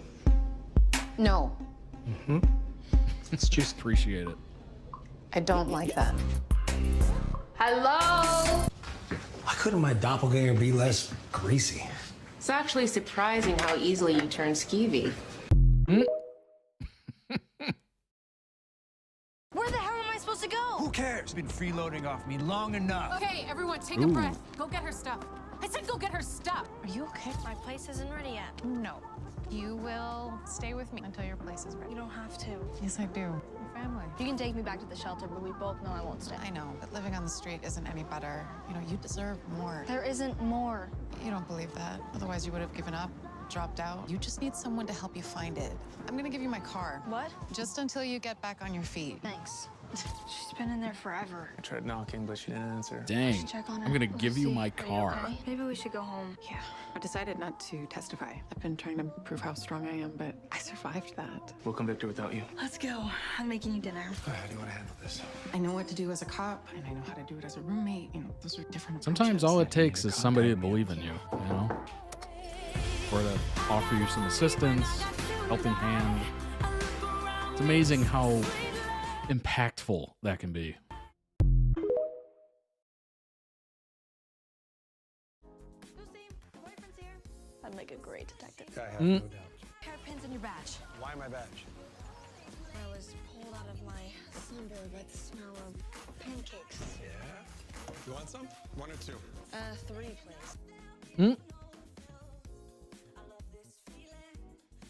No, It's juicy. Appreciate it. I don't like that. Hello? Why couldn't my doppelganger be less greasy? It's actually surprising how easily you turn skeevy. Where the hell am I supposed to go? Who cares? Been freeloading off me long enough. Okay, everyone, take a breath. Go get her stuff. I said go get her stuff. Are you okay? My place isn't ready yet. No. You will stay with me until your place is ready. You don't have to. Yes, I do. Your family. You can take me back to the shelter, but we both know I won't stay. I know, but living on the street isn't any better. You know, you deserve more. There isn't more. You don't believe that. Otherwise, you would have given up, dropped out. You just need someone to help you find it. I'm gonna give you my car. What? Just until you get back on your feet. Thanks. She's been in there forever. I tried knocking, but she didn't answer. Dang. Check on her. I'm going to We'll give you see. my Are car. okay? Maybe we should go home. Yeah, I decided not to testify. I've been trying to prove how strong I am, but I survived that. We'll convict her without you. Let's go. I'm making you dinner. How do you want to handle this? I know what to do as a cop, and I know how to do it as a roommate. You know, those are different Sometimes approaches. all it takes is somebody to believe in you, you know? Or to offer you some assistance, helping hand. It's amazing how impactful that can be. Lucy, boyfriend's here. I'd make a great detective. I have no doubt. Hairpins in your badge. Why my badge? I was pulled out of my sunburn by the smell of pancakes. Yeah? You want some? One or two? 3, please.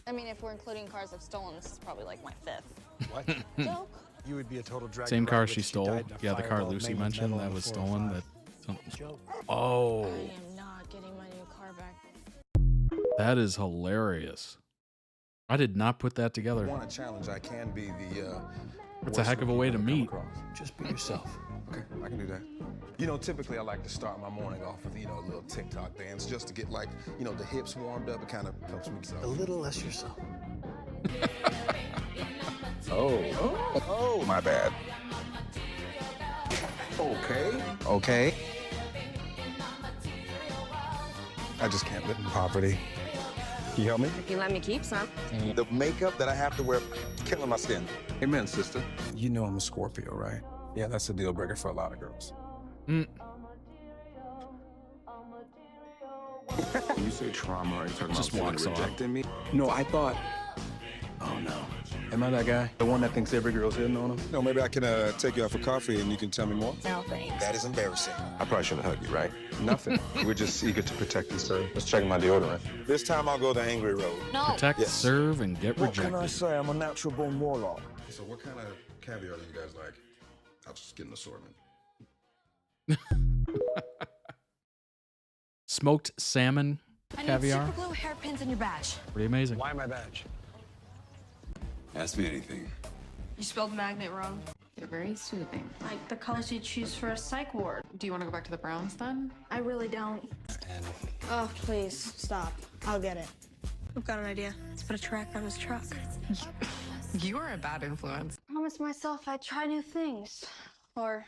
I mean, if we're including cars I've stolen, this is probably like my 5th. What? Joke. You would be a total drag. Same car she stole. Yeah, the car Lucy mentioned that was stolen. Oh. I am not getting my new car back. That is hilarious. I did not put that together. Want a challenge? I can be the. It's a heck of a way to meet. Just be yourself. Okay, I can do that. You know, typically I like to start my morning off with, a little TikTok dance just to get the hips warmed up. It kind of helps me. A little less yourself. Oh, my bad. Okay. I just can't live in poverty. Can you help me? If you let me keep some. The makeup that I have to wear, killing my skin. Amen, sister. You know I'm a Scorpio, right? Yeah, that's a deal breaker for a lot of girls. When you say trauma, are you talking Just about walks someone off. rejecting me? No, I thought. Oh no. Am I that guy? The one that thinks every girl's hitting on him? No, maybe I can take you out for coffee and you can tell me more. No, thanks. That is embarrassing. I probably shouldn't hug you, right? Nothing. We're just eager to protect and serve. Let's check my deodorant. This time I'll go the angry road. No. Protect, Yes. serve, and get What can I rejected. say? I'm a natural born warlock. So what kind of caviar do you guys like? I'll just get an assortment. Smoked salmon caviar. I need super glue hairpins in your badge. Pretty amazing. Why my badge? Ask me anything. You spelled magnet wrong. They're very soothing. Like the colors you choose for a psych ward. Do you want to go back to the Browns then? I really don't. And Oh, please, stop. I'll get it. I've got an idea. Let's put a track on his truck. You're a bad influence. I promised myself I'd try new things. Or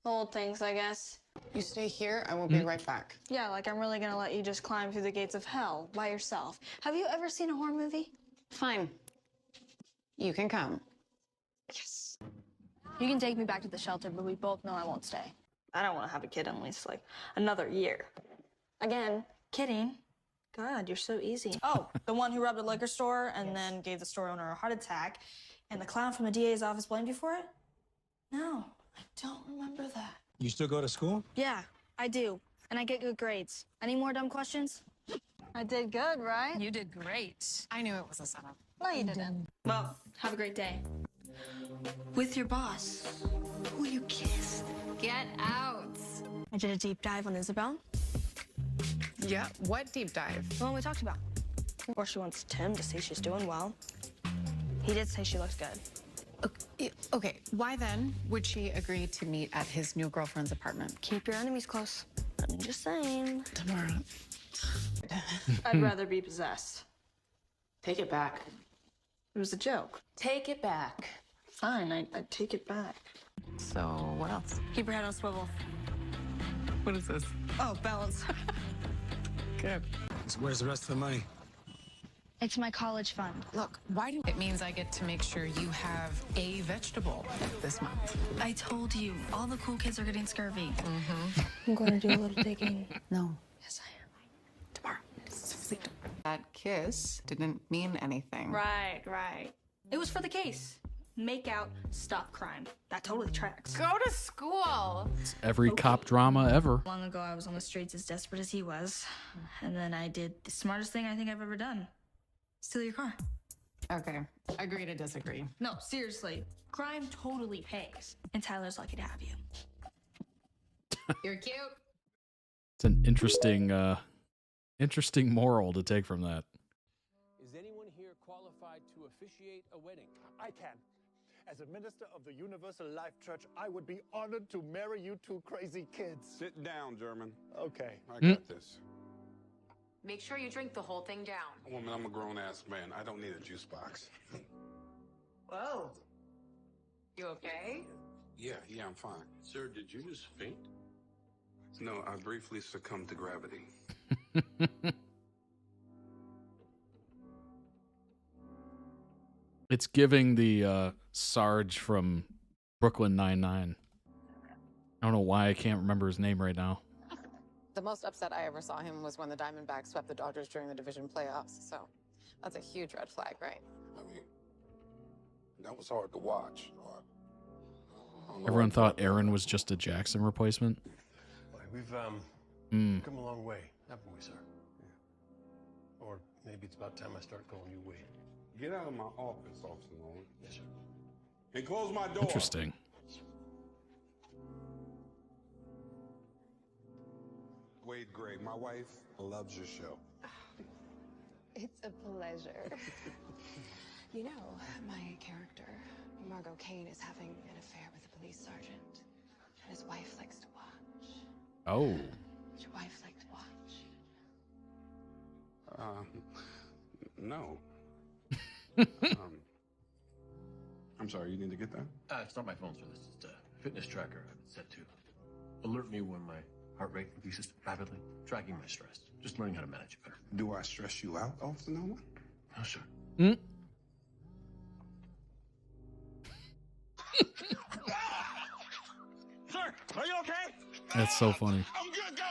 old things, I guess. You stay here, I will be right back. Yeah, like I'm really gonna let you just climb through the gates of hell by yourself. Have you ever seen a horror movie? Fine. You can come. Yes. You can take me back to the shelter, but we both know I won't stay. I don't want to have a kid at least like another year. Again, kidding. God, you're so easy. Oh, the one who robbed a liquor store and then gave the store owner a heart attack, and the clown from the DA's office blamed you for it? No, I don't remember that. You still go to school? Yeah, I do. And I get good grades. Any more dumb questions? I did good, right? You did great. I knew it was a setup. No, you didn't. Well, have a great day. With your boss, who you kissed. Get out. I did a deep dive on Isabel. Yeah, what deep dive? The one we talked about. Or she wants Tim to say she's doing well. He did say she looked good. Okay, why then would she agree to meet at his new girlfriend's apartment? Keep your enemies close. I'm just saying. Tomorrow. I'd rather be possessed. Take it back. It was a joke. Take it back. Fine, I'd take it back. So, what else? Keep your head on swivel. What is this? Oh, balance. Good. So where's the rest of the money? It's my college fund. Look, why do it means I get to make sure you have a vegetable this month? I told you, all the cool kids are getting scurvy. Mm-hmm. I'm going to do a little digging. No. Yes, I am. Tomorrow. That kiss didn't mean anything. Right, right. It was for the case. Make out, stop crime. That totally tracks. Go to school. It's every cop drama ever. Long ago, I was on the streets as desperate as he was. And then I did the smartest thing I think I've ever done. Steal your car. Okay, agree to disagree. No, seriously. Crime totally pays. And Tyler's lucky to have you. You're cute. It's an interesting moral to take from that. Is anyone here qualified to officiate a wedding? I can. As a minister of the Universal Life Church, I would be honored to marry you two crazy kids. Sit down, German. Okay. I got this. Make sure you drink the whole thing down. Woman, I'm a grown-ass man. I don't need a juice box. Whoa. You okay? Yeah, I'm fine. Sir, did you just faint? No, I briefly succumbed to gravity. It's giving the Sarge from Brooklyn Nine-Nine. I don't know why I can't remember his name right now. The most upset I ever saw him was when the Diamondbacks swept the Dodgers during the division playoffs. So that's a huge red flag, right? I mean, that was hard to watch. Everyone thought Aaron was just a Jackson replacement. We've come a long way, haven't we, sir? Yeah. Or maybe it's about time I start calling you Wade. Get out of my office, Officer Nolan. Yes, sir. And close my door. Interesting. Wade Gray, my wife loves your show. It's a pleasure. You know, my character, Margot Kane, is having an affair with a police sergeant. And his wife likes to watch. Oh. Would your wife like to watch? No. I'm sorry, you need to get that? It's not my phone, sir. This is the fitness tracker I've set to alert me when my heart rate increases rapidly, tracking my stress. Just learning how to manage it better. Do I stress you out, Officer Nolan? No, sir. Sir, are you okay? That's so funny. I'm good. Go.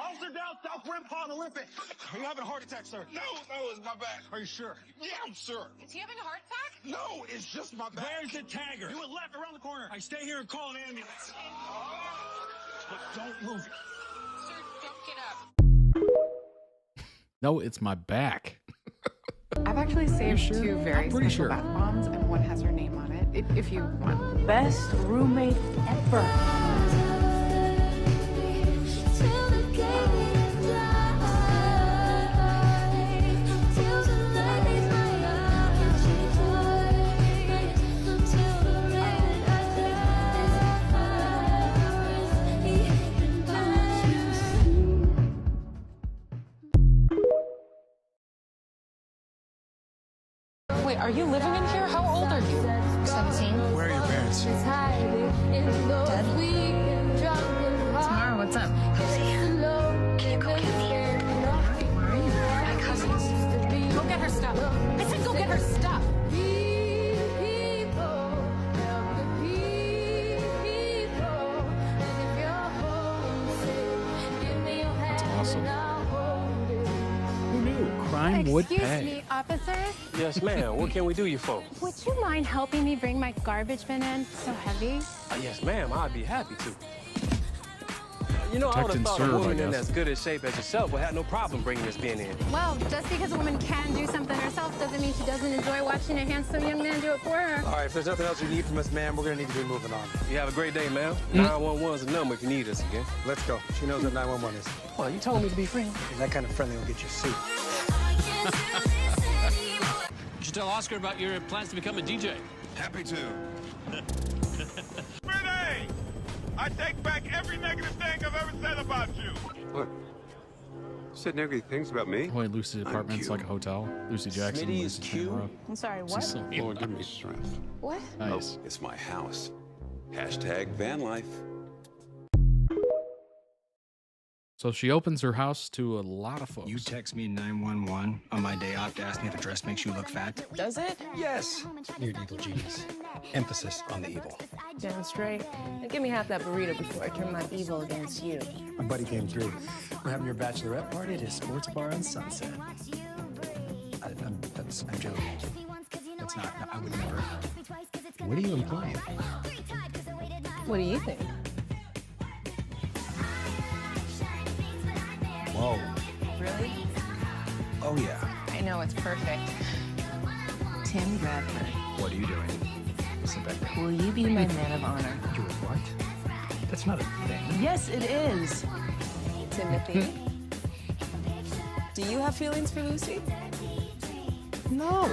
Officer down, South Rim Pond Olympic. Are you having a heart attack, sir? No, it's my back. Are you sure? Yeah, I'm sure. Is he having a heart attack? No, it's just my back. There's the tagger. You went left around the corner. I stay here and call an ambulance. But don't move. Sir, don't get up. No, it's my back. I've actually saved sure? two very I'm pretty special sure. bath bombs, and one has her name on it, if you want. Best roommate ever. are you living in here? How old are you? 17. Where are your parents? Dead? Tamara, what's up? Can you go get me? Where are you? My cousins. Go get her stuff. I said go get her stuff. That's awesome. Who knew? Crime would Excuse pay. me, officers. Yes, ma'am. What can we do you for? Would you mind helping me bring my garbage bin in? So heavy. Yes, ma'am. I'd be happy to. You know, I Protect would have and thought serve, a I woman in guess. as good a shape as yourself would have no problem bringing this bin in. Well, just because a woman can do something herself doesn't mean she doesn't enjoy watching a handsome young man do it for her. All right, if there's nothing else you need from us, ma'am, we're gonna need to be moving on. You have a great day, ma'am. Mm. 911 is the number if you need us again. Let's go. She knows what 911 is. Well, you told me to be friendly. That kind of friendly will get you a seat. You should tell Oscar about your plans to become a DJ. Happy to. Renee! I take back every negative thing I've ever said about you. Look, you said negative things about me. Boy, Lucy's apartment's like a hotel. Lucy Jackson. Smitty is Lucy cute. Tamara. I'm sorry, She's what? so Lord, give me strength. What? nice. Oh, it's my house. Hashtag van life. So she opens her house to a lot of folks. You text me 911 on my day off to ask me if a dress makes you look fat? Does it? Yes. You're an evil genius. Emphasis on the evil. Damn straight. And give me half that burrito before I turn my evil against you. My buddy came through. We're having your bachelorette party at his sports bar on Sunset. I'm joking. That's not, I would never. What are you implying? What do you think? Whoa. Really? Oh, yeah. I know, it's perfect. Tim Bradford, What are you doing? Sit back down. will you be my man of honor? You're what? That's not a thing. Yes, it is. Timothy. Do you have feelings for Lucy? No.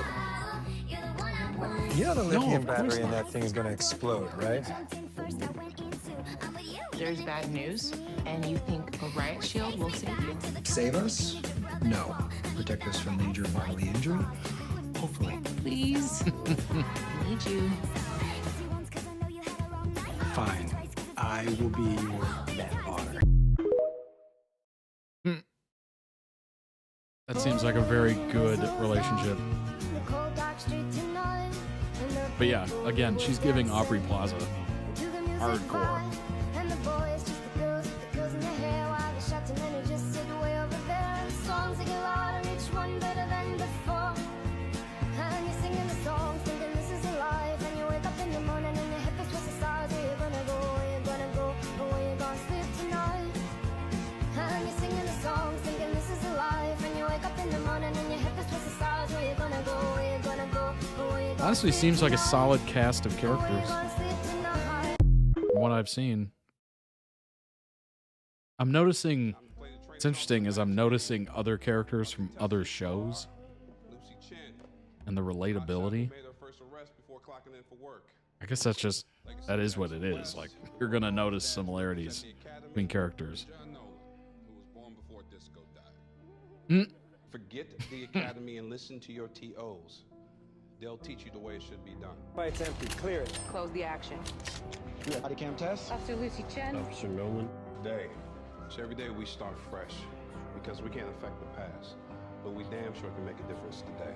You know the lithium of course battery in not. that thing is going to explode, right? There's bad news, and you think a riot shield will save you? Save us? No. Protect us from major bodily injury? Hopefully. Please. I need you. Fine. I will be your man of honor. That seems like a very good relationship. But yeah, again, she's giving Aubrey Plaza hardcore. Honestly, seems like a solid cast of characters. From what I've seen. I'm noticing, what's interesting is I'm noticing other characters from other shows and the relatability. I guess that's just, that is what it is. Like, you're going to notice similarities between characters. Forget the academy and listen to your TOs. They'll teach you the way it should be done. It's empty. Clear it. Close the action. You body cam test? Officer Lucy Chen. Officer Nolan. Day. So every day we start fresh because we can't affect the past, but we damn sure can make a difference today.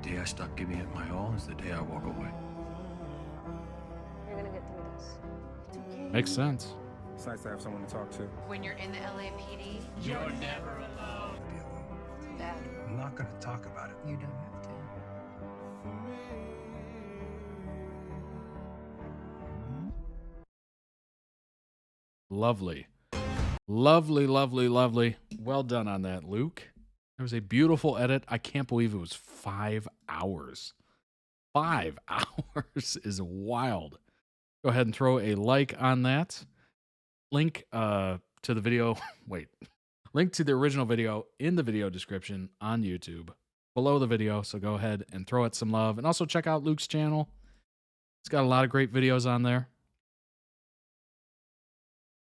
The day I stop giving it my all is the day I walk away. You're gonna get through this. Makes sense. It's nice to have someone to talk to. When you're in the LAPD, You're never alone. Bad. I'm not going to talk about it. You don't have to. Lovely. Lovely, lovely, lovely. Well done on that, Luke. It was a beautiful edit. I can't believe it was 5 hours. 5 hours is wild. Go ahead and throw a like on that. Link to the video. Wait. Link to the original video in the video description on YouTube below the video. So go ahead and throw it some love. And also check out Luke's channel. He's got a lot of great videos on there.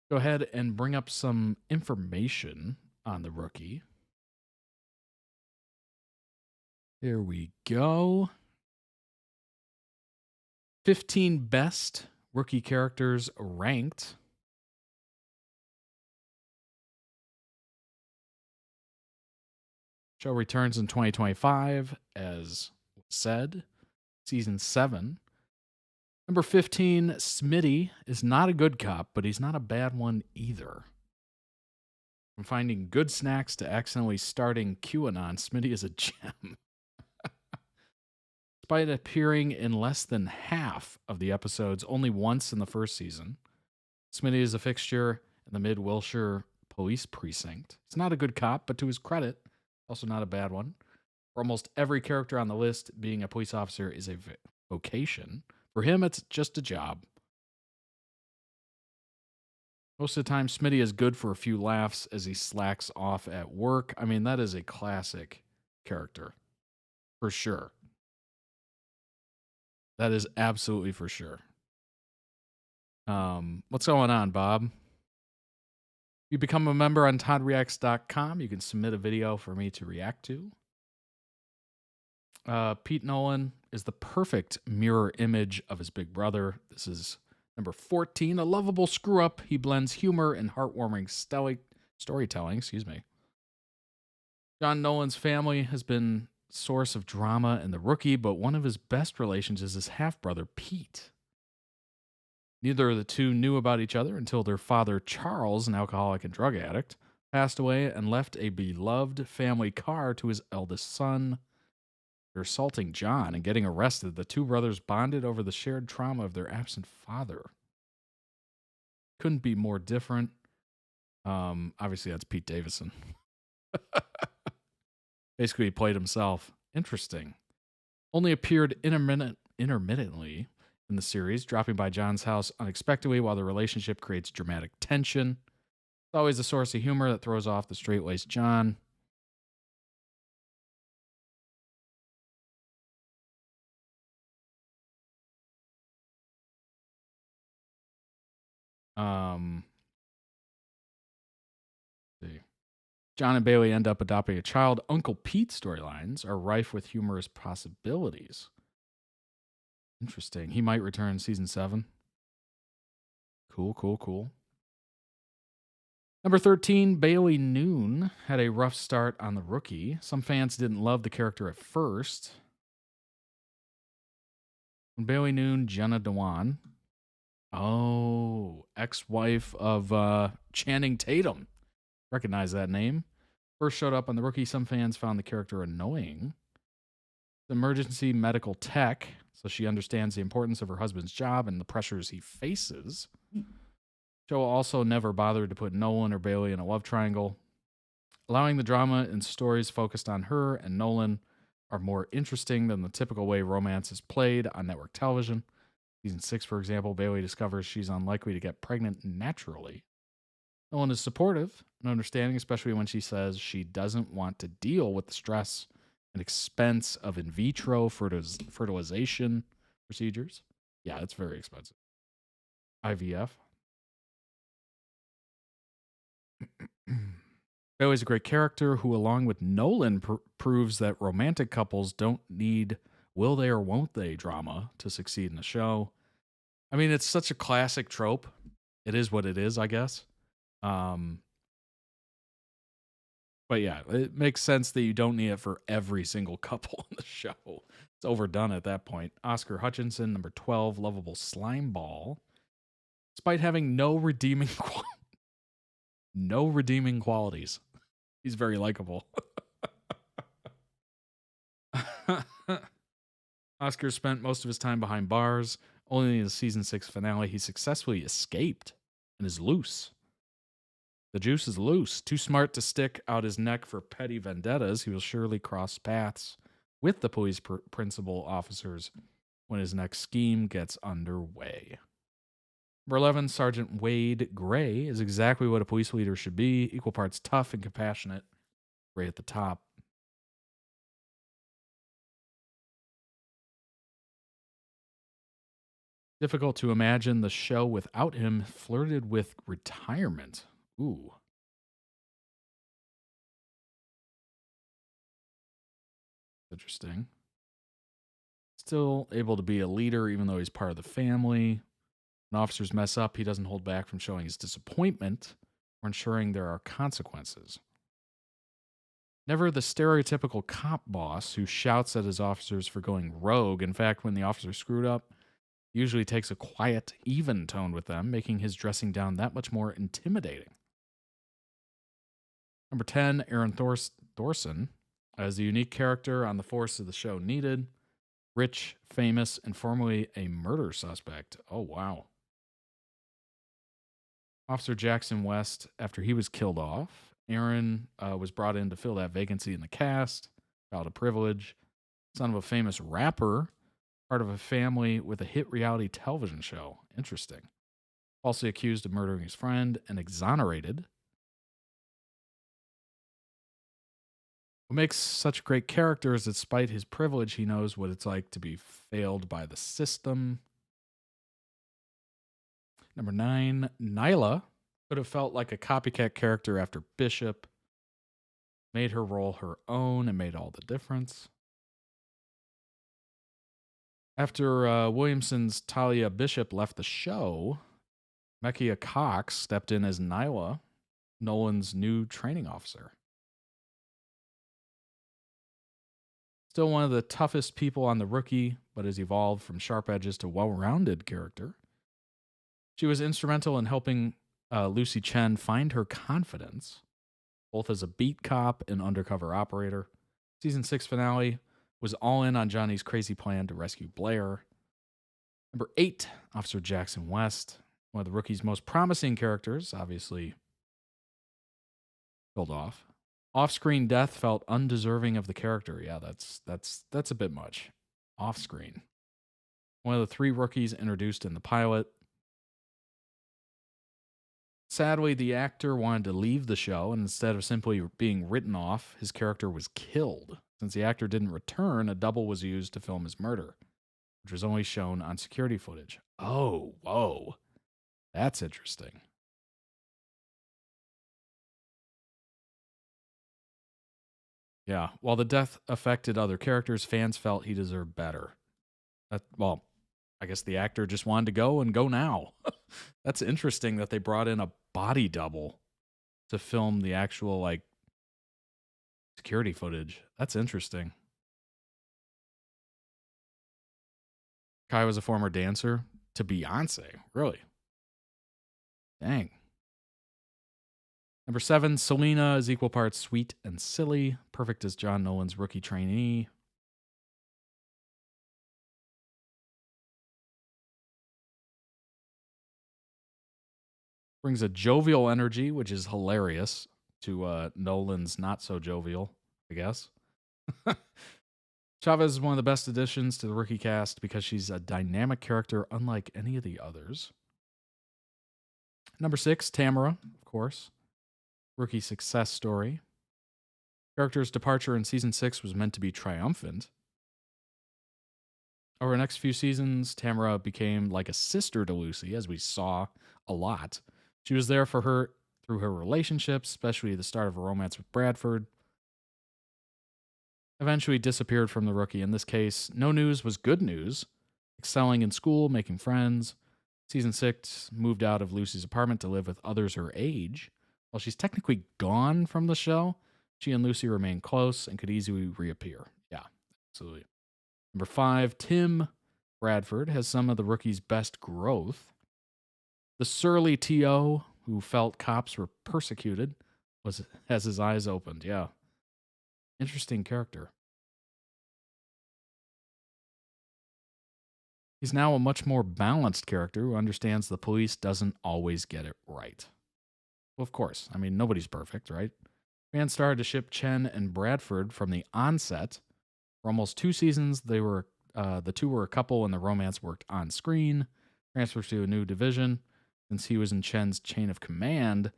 Go ahead and bring up some information on the rookie. Here we go. 15 best rookie characters ranked. Show returns in 2025, as said. Season 7. Number 15, Smitty is not a good cop, but he's not a bad one either. From finding good snacks to accidentally starting QAnon, Smitty is a gem. Despite appearing in less than half of the episodes only once in the first season, Smitty is a fixture in the Mid-Wilshire Police Precinct. He's not a good cop, but to his credit, also not a bad one. For almost every character on the list, being a police officer is a vocation. For him, it's just a job. Most of the time, Smitty is good for a few laughs as he slacks off at work. I mean, that is a classic character. For sure. That is absolutely for sure. What's going on, Bob? You become a member on toddreacts.com. You can submit a video for me to react to. Pete Nolan is the perfect mirror image of his big brother. This is number 14, a lovable screw-up. He blends humor and heartwarming storytelling. John Nolan's family has been source of drama in The Rookie, but one of his best relations is his half-brother, Pete. Neither of the two knew about each other until their father, Charles, an alcoholic and drug addict, passed away and left a beloved family car to his eldest son. After assaulting John and getting arrested, the two brothers bonded over the shared trauma of their absent father. Couldn't be more different. Obviously, that's Pete Davidson. Basically, he played himself. Interesting. Only appeared intermittently in the series, dropping by John's house unexpectedly while the relationship creates dramatic tension. It's always a source of humor that throws off the straight-laced John. See. John and Bailey end up adopting a child. Uncle Pete storylines are rife with humorous possibilities. Interesting. He might return in season 7. Cool. Number 13, Bailey Noon had a rough start on The Rookie. Some fans didn't love the character at first. When Bailey Noon, Jenna Dewan, ex-wife of Channing Tatum. Recognize that name. First showed up on The Rookie, some fans found the character annoying. Emergency medical tech, so she understands the importance of her husband's job and the pressures he faces. Show also never bothered to put Nolan or Bailey in a love triangle. Allowing the drama and stories focused on her and Nolan are more interesting than the typical way romance is played on network television. Season 6, for example, Bailey discovers she's unlikely to get pregnant naturally. Nolan is supportive and understanding, especially when she says she doesn't want to deal with the stress and expense of in vitro fertilization procedures. Yeah, it's very expensive. IVF. Bailey's a great character who, along with Nolan, proves that romantic couples don't need will they or won't they drama to succeed in a show. I mean, it's such a classic trope. It is what it is, I guess. But yeah, it makes sense that you don't need it for every single couple in the show. It's overdone at that point. Oscar Hutchinson, number 12, lovable slimeball. Despite having no redeeming qualities, he's very likable. Oscar spent most of his time behind bars. Only in the season 6 finale, he successfully escaped and is loose. The juice is loose. Too smart to stick out his neck for petty vendettas, he will surely cross paths with the police principal officers when his next scheme gets underway. Number 11, Sergeant Wade Gray is exactly what a police leader should be. Equal parts tough and compassionate. Gray at the top. Difficult to imagine the show without him. Flirted with retirement. Ooh. Is Interesting. Still able to be a leader even though he's part of the family. When officers mess up, he doesn't hold back from showing his disappointment or ensuring there are consequences. Never the stereotypical cop boss who shouts at his officers for going rogue. In fact, when the officer screwed up, he usually takes a quiet, even tone with them, making his dressing down that much more intimidating. Number 10, Aaron Thorson, as the unique character on the force of the show needed. Rich, famous, and formerly a murder suspect. Oh, wow. Officer Jackson West, after he was killed off, Aaron was brought in to fill that vacancy in the cast. Child of privilege, son of a famous rapper, part of a family with a hit reality television show. Interesting. Falsely accused of murdering his friend and exonerated. What makes such a great character is that despite his privilege, he knows what it's like to be failed by the system. Number 9, Nyla could have felt like a copycat character after Bishop. Made her role her own and made all the difference. After Williamson's Talia Bishop left the show, Mekhi Cox stepped in as Nyla, Nolan's new training officer. Still one of the toughest people on The Rookie, but has evolved from sharp edges to well-rounded character. She was instrumental in helping Lucy Chen find her confidence, both as a beat cop and undercover operator. Season 6 finale was all in on Johnny's crazy plan to rescue Blair. Number 8, Officer Jackson West, one of The Rookie's most promising characters, obviously killed off. Off-screen death felt undeserving of the character. Yeah, that's a bit much. Off-screen. One of the 3 rookies introduced in the pilot. Sadly, the actor wanted to leave the show, and instead of simply being written off, his character was killed. Since the actor didn't return, a double was used to film his murder, which was only shown on security footage. Oh, whoa. That's interesting. Yeah, while the death affected other characters, fans felt he deserved better. Well, I guess the actor just wanted to go and go now. That's interesting that they brought in a body double to film the actual, security footage. That's interesting. Kai was a former dancer to Beyonce. Really? Dang. Number 7, Selena is equal parts sweet and silly. Perfect as John Nolan's rookie trainee. Brings a jovial energy, which is hilarious, to Nolan's not so jovial, I guess. Chavez is one of the best additions to the rookie cast because she's a dynamic character unlike any of the others. Number 6, Tamara, of course. Rookie success story. Character's departure in season 6 was meant to be triumphant. Over the next few seasons, Tamara became like a sister to Lucy, as we saw a lot. She was there for her through her relationships, especially the start of a romance with Bradford. Eventually disappeared from the rookie. In this case, no news was good news. Excelling in school, making friends. Season 6 moved out of Lucy's apartment to live with others her age. While she's technically gone from the show, she and Lucy remain close and could easily reappear. Yeah, absolutely. Number 5, Tim Bradford has some of the rookie's best growth. The surly T.O., who felt cops were persecuted, has his eyes opened. Yeah. Interesting character. He's now a much more balanced character who understands the police doesn't always get it right. Well, of course. I mean, nobody's perfect, right? Fans started to ship Chen and Bradford from the onset. For almost 2 seasons, the two were a couple and the romance worked on screen. Transferred to a new division since he was in Chen's chain of command,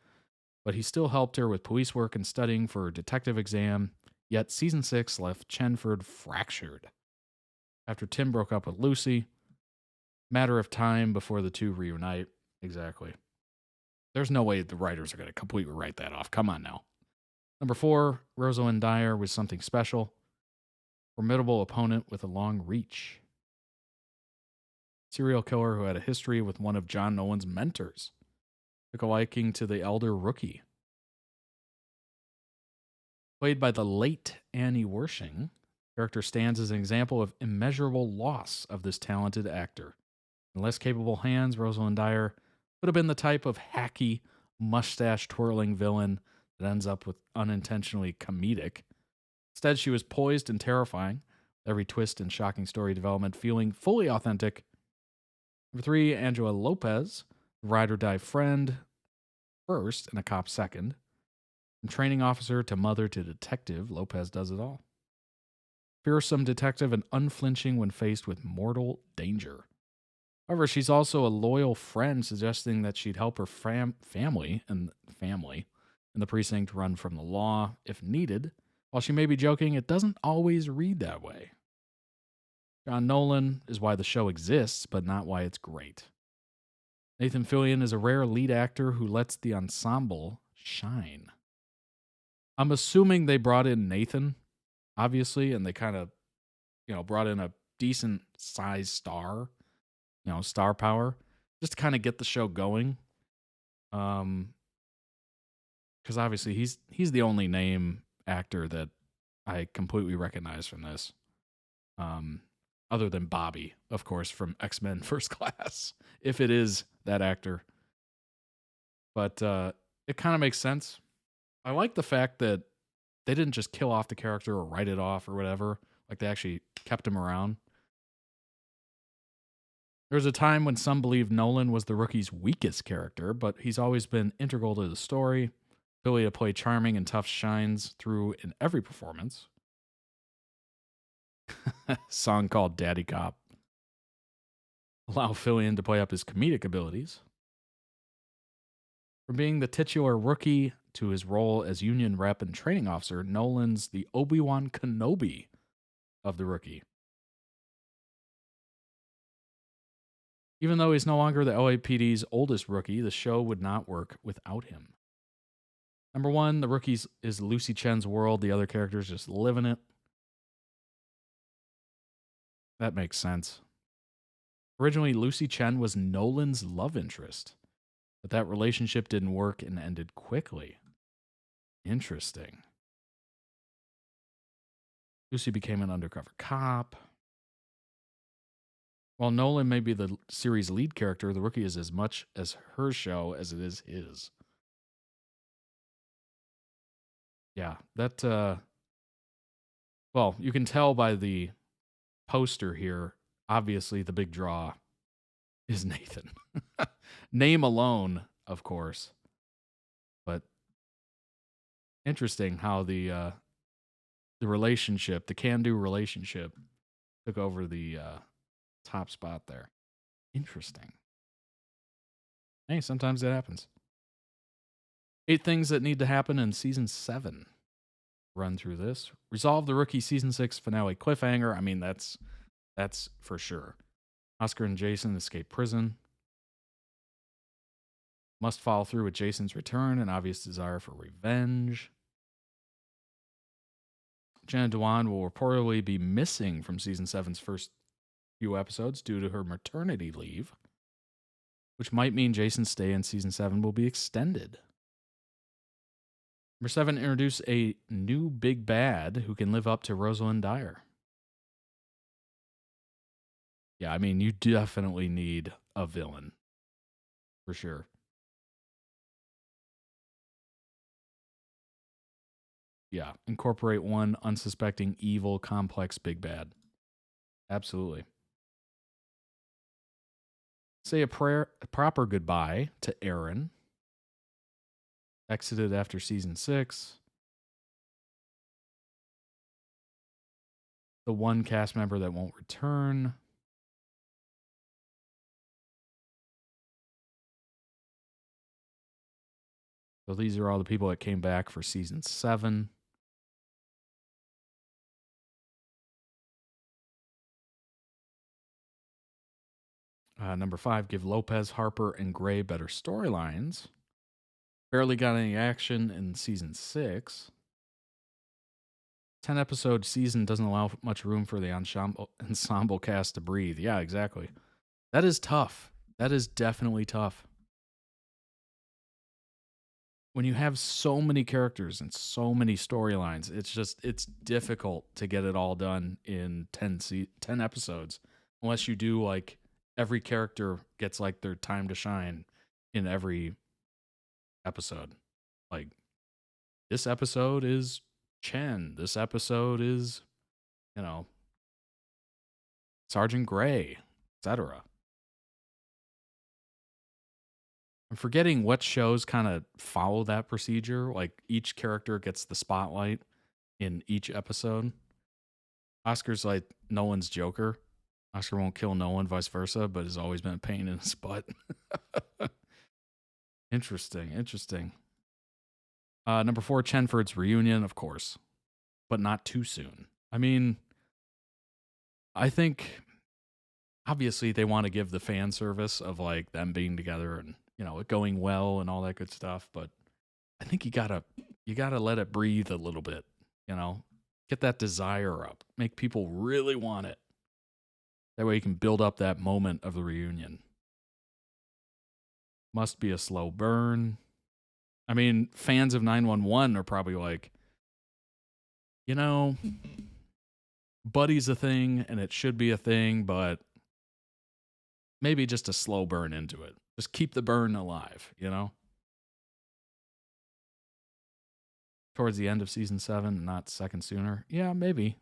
but he still helped her with police work and studying for her detective exam. Yet season 6 left Chenford fractured. After Tim broke up with Lucy, matter of time before the two reunite. Exactly. There's no way the writers are going to completely write that off. Come on now. Number 4, Rosalind Dyer was something special. formidable opponent with a long reach. Serial killer who had a history with one of John Nolan's mentors. Took a liking to the elder rookie. Played by the late Annie Wershing, character stands as an example of immeasurable loss of this talented actor. In less capable hands, Rosalind Dyer would have been the type of hacky, mustache-twirling villain that ends up with unintentionally comedic. Instead, she was poised and terrifying, every twist and shocking story development feeling fully authentic. Number 3, Angela Lopez, ride-or-die friend first and a cop second. From training officer to mother to detective, Lopez does it all. Fearsome detective and unflinching when faced with mortal danger. However, she's also a loyal friend, suggesting that she'd help her family in the precinct run from the law if needed. While she may be joking, it doesn't always read that way. John Nolan is why the show exists, but not why it's great. Nathan Fillion is a rare lead actor who lets the ensemble shine. I'm assuming they brought in Nathan, obviously, and they kind of, brought in a decent size star, star power, just to kind of get the show going. Because obviously he's the only name actor that I completely recognize from this. Other than Bobby, of course, from X-Men First Class, if it is that actor. But it kind of makes sense. I like the fact that they didn't just kill off the character or write it off or whatever. Like, they actually kept him around. There was a time when some believed Nolan was the rookie's weakest character, but he's always been integral to the story. Ability to play charming and tough shines through in every performance. Song called Daddy Cop. Allow Fillion to play up his comedic abilities. From being the titular rookie to his role as union rep and training officer, Nolan's the Obi-Wan Kenobi of the rookie. Even though he's no longer the LAPD's oldest rookie, the show would not work without him. Number 1, the rookie is Lucy Chen's world. The other characters just live in it. That makes sense. Originally, Lucy Chen was Nolan's love interest, but that relationship didn't work and ended quickly. Interesting. Lucy became an undercover cop. While Nolan may be the series' lead character, the rookie is as much as her show as it is his. Yeah, that, well, you can tell by the poster here, obviously the big draw is Nathan. Name alone, of course. But interesting how the relationship, the can-do relationship, took over the top spot there. Interesting. Hey, sometimes it happens. 8 things that need to happen in season 7. Run through this. Resolve the rookie season 6 finale cliffhanger. I mean, that's for sure. Oscar and Jason escape prison. Must follow through with Jason's return and obvious desire for revenge. Jenna Dewan will reportedly be missing from season 7's first few episodes due to her maternity leave, which might mean Jason's stay in season 7 will be extended. Number 7, introduce a new big bad who can live up to Rosalind Dyer. Yeah, I mean, you definitely need a villain. For sure. Yeah, incorporate one unsuspecting, evil, complex big bad. Absolutely. Say a proper goodbye to Aaron. Exited after season 6. The one cast member that won't return. So these are all the people that came back for season 7. Number 5, give Lopez, Harper, and Gray better storylines. Barely got any action in season 6. 10-episode season doesn't allow much room for the ensemble cast to breathe. Yeah, exactly. That is tough. That is definitely tough. When you have so many characters and so many storylines, it's difficult to get it all done in 10 episodes, unless you do like every character gets like their time to shine in every episode. Like this episode is Chen. This episode is, Sergeant Gray, etc. I'm forgetting what shows kind of follow that procedure. Like each character gets the spotlight in each episode. Oscar's like Nolan's Joker. Oscar won't kill Nolan, vice versa, but has always been a pain in his butt. Interesting. Number 4, Chenford's reunion, of course, but not too soon. I mean, I think obviously they want to give the fan service of like them being together and it going well and all that good stuff, but I think you gotta let it breathe a little bit, get that desire up, make people really want it. That way you can build up that moment of the reunion. Must be a slow burn. I mean, fans of 911 are probably like, Buddy's a thing and it should be a thing, but maybe just a slow burn into it. Just keep the burn alive, Towards the end of season 7, not second sooner. Yeah, maybe.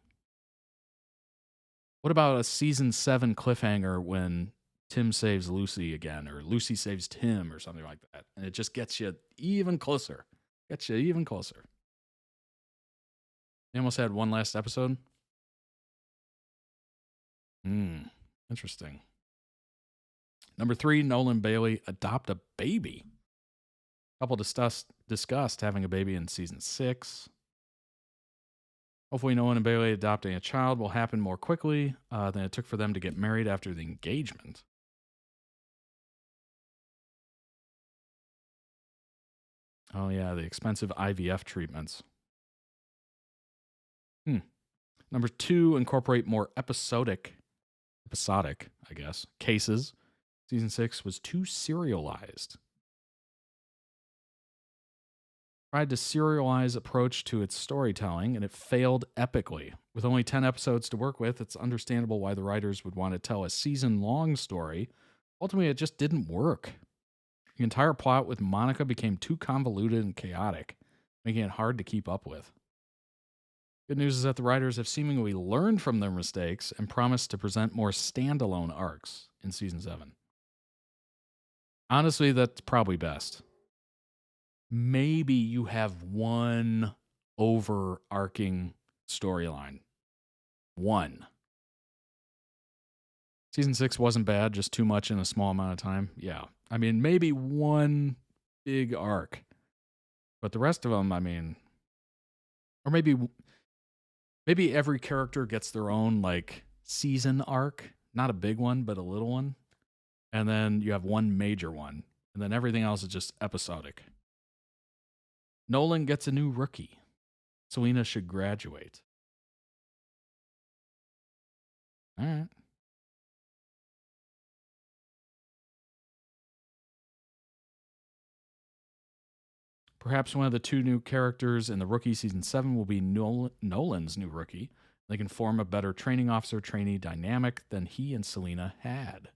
What about a season 7 cliffhanger when Tim saves Lucy again, or Lucy saves Tim, or something like that? And it just gets you even closer. They almost had one last episode. Interesting. Number 3, Nolan Bailey adopt a baby. Couple discussed having a baby in season 6. Hopefully Nolan and Bailey adopting a child will happen more quickly than it took for them to get married after the engagement. Oh yeah, the expensive IVF treatments. Number 2, incorporate more episodic, I guess, cases. Season 6 was too serialized. Tried to serialize approach to its storytelling, and it failed epically. With only 10 episodes to work with, it's understandable why the writers would want to tell a season-long story. Ultimately, it just didn't work. The entire plot with Monica became too convoluted and chaotic, making it hard to keep up with. Good news is that the writers have seemingly learned from their mistakes and promised to present more standalone arcs in season 7. Honestly, that's probably best. Maybe you have one overarching storyline. One. Season 6 wasn't bad, just too much in a small amount of time. Yeah. I mean, maybe one big arc. But the rest of them, I mean, or maybe every character gets their own like season arc, not a big one, but a little one. And then you have one major one, and then everything else is just episodic. Nolan gets a new rookie. Selena should graduate. All right. Perhaps one of the 2 new characters in the rookie season 7 will be Nolan's new rookie. They can form a better training officer-trainee dynamic than he and Selena had.